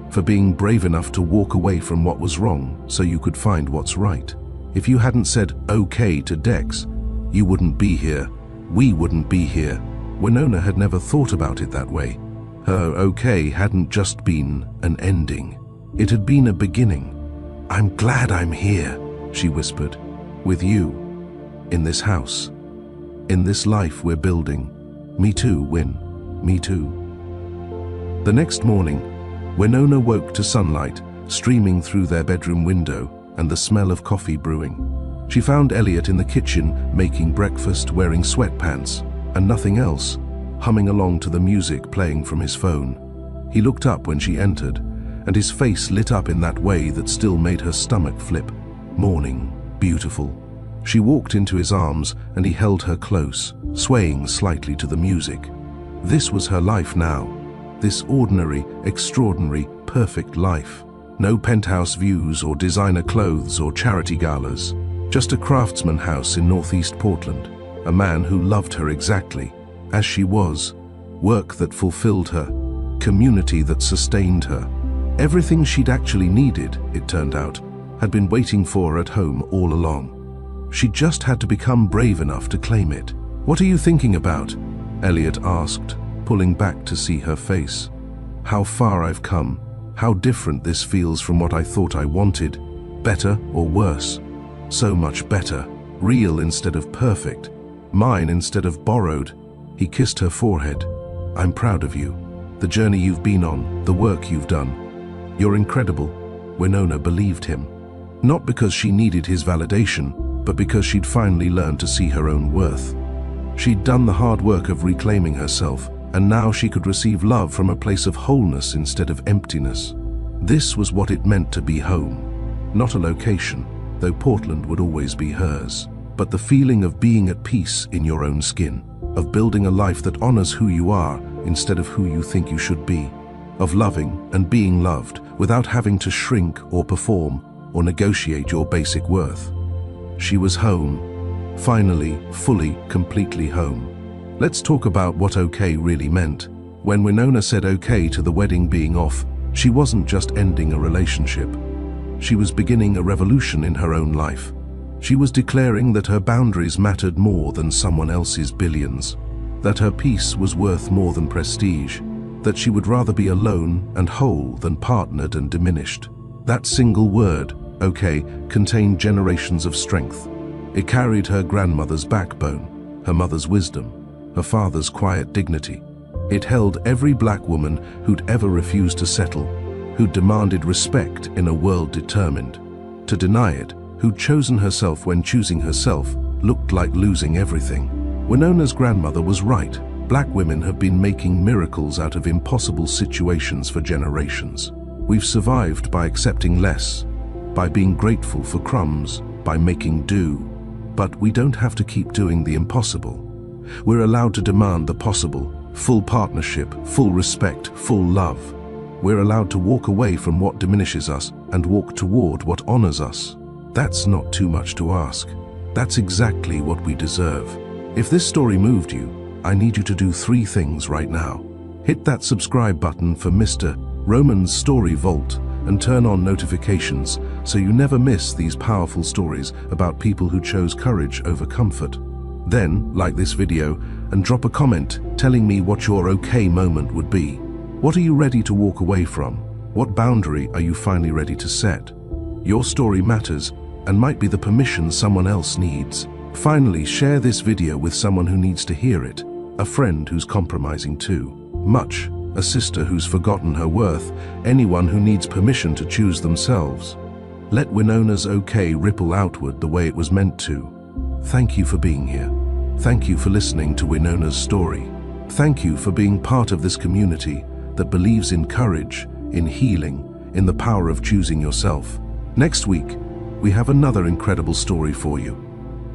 "For being brave enough to walk away from what was wrong so you could find what's right. If you hadn't said okay to Dex, you wouldn't be here. We wouldn't be here." Winona had never thought about it that way. Her okay hadn't just been an ending. It had been a beginning. "I'm glad I'm here," she whispered. "With you. In this house. In this life we're building. Me too, Win. Me too." The next morning, Winona woke to sunlight streaming through their bedroom window and the smell of coffee brewing. She found Elliot in the kitchen making breakfast, wearing sweatpants and nothing else, humming along to the music playing from his phone. He looked up when she entered, and his face lit up in that way that still made her stomach flip. "Morning, beautiful." She walked into his arms and he held her close, swaying slightly to the music. This was her life now. This ordinary, extraordinary, perfect life. No penthouse views or designer clothes or charity galas. Just a craftsman house in northeast Portland. A man who loved her exactly as she was. Work that fulfilled her. Community that sustained her. Everything she'd actually needed, it turned out, had been waiting for her at home all along. She just had to become brave enough to claim it. "What are you thinking about?" Elliot asked, pulling back to see her face. "How far I've come. How different this feels from what I thought I wanted. Better or worse? So much better. Real instead of perfect. Mine instead of borrowed." He kissed her forehead. "I'm proud of you. The journey you've been on, the work you've done. You're incredible." Winona believed him. Not because she needed his validation, but because she'd finally learned to see her own worth. She'd done the hard work of reclaiming herself, and now she could receive love from a place of wholeness instead of emptiness. This was what it meant to be home. Not a location, though Portland would always be hers, but the feeling of being at peace in your own skin, of building a life that honors who you are instead of who you think you should be, of loving and being loved without having to shrink or perform or negotiate your basic worth. She was home, finally, fully, completely home. Let's talk about what okay really meant. When Winona said okay to the wedding being off, she wasn't just ending a relationship. She was beginning a revolution in her own life. She was declaring that her boundaries mattered more than someone else's billions, that her peace was worth more than prestige, that she would rather be alone and whole than partnered and diminished. That single word, okay, contained generations of strength. It carried her grandmother's backbone, her mother's wisdom, her father's quiet dignity. It held every black woman who'd ever refused to settle, who'd demanded respect in a world determined to deny it, who'd chosen herself when choosing herself looked like losing everything. Winona's grandmother was right. Black women have been making miracles out of impossible situations for generations. We've survived by accepting less, by being grateful for crumbs, by making do. But we don't have to keep doing the impossible. We're allowed to demand the possible, full partnership, full respect, full love. We're allowed to walk away from what diminishes us and walk toward what honors us. That's not too much to ask. That's exactly what we deserve. If this story moved you, I need you to do 3 things right now. Hit that subscribe button for Mr. Roman's Story Vault and turn on notifications so you never miss these powerful stories about people who chose courage over comfort. Then, like this video and drop a comment telling me what your okay moment would be. What are you ready to walk away from? What boundary are you finally ready to set? Your story matters and might be the permission someone else needs. Finally, share this video with someone who needs to hear it. A friend who's compromising too much, a sister who's forgotten her worth, anyone who needs permission to choose themselves. Let Winona's okay ripple outward the way it was meant to. Thank you for being here. Thank you for listening to Winona's story. Thank you for being part of this community that believes in courage, in healing, in the power of choosing yourself. Next week, we have another incredible story for you.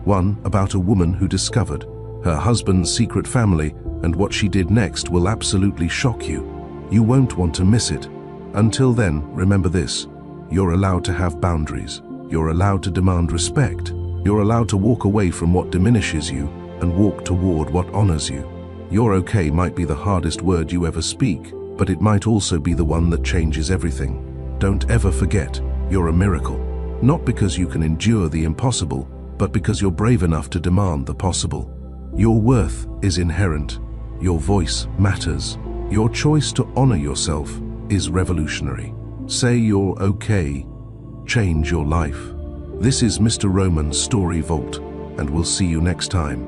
One about a woman who discovered her husband's secret family, and what she did next will absolutely shock you. You won't want to miss it. Until then, remember this: you're allowed to have boundaries. You're allowed to demand respect. You're allowed to walk away from what diminishes you and walk toward what honors you. Your okay might be the hardest word you ever speak, but it might also be the one that changes everything. Don't ever forget, you're a miracle. Not because you can endure the impossible, but because you're brave enough to demand the possible. Your worth is inherent. Your voice matters. Your choice to honor yourself is revolutionary. Say you're okay. Change your life. This is Mr. Roman's Story Vault, and we'll see you next time.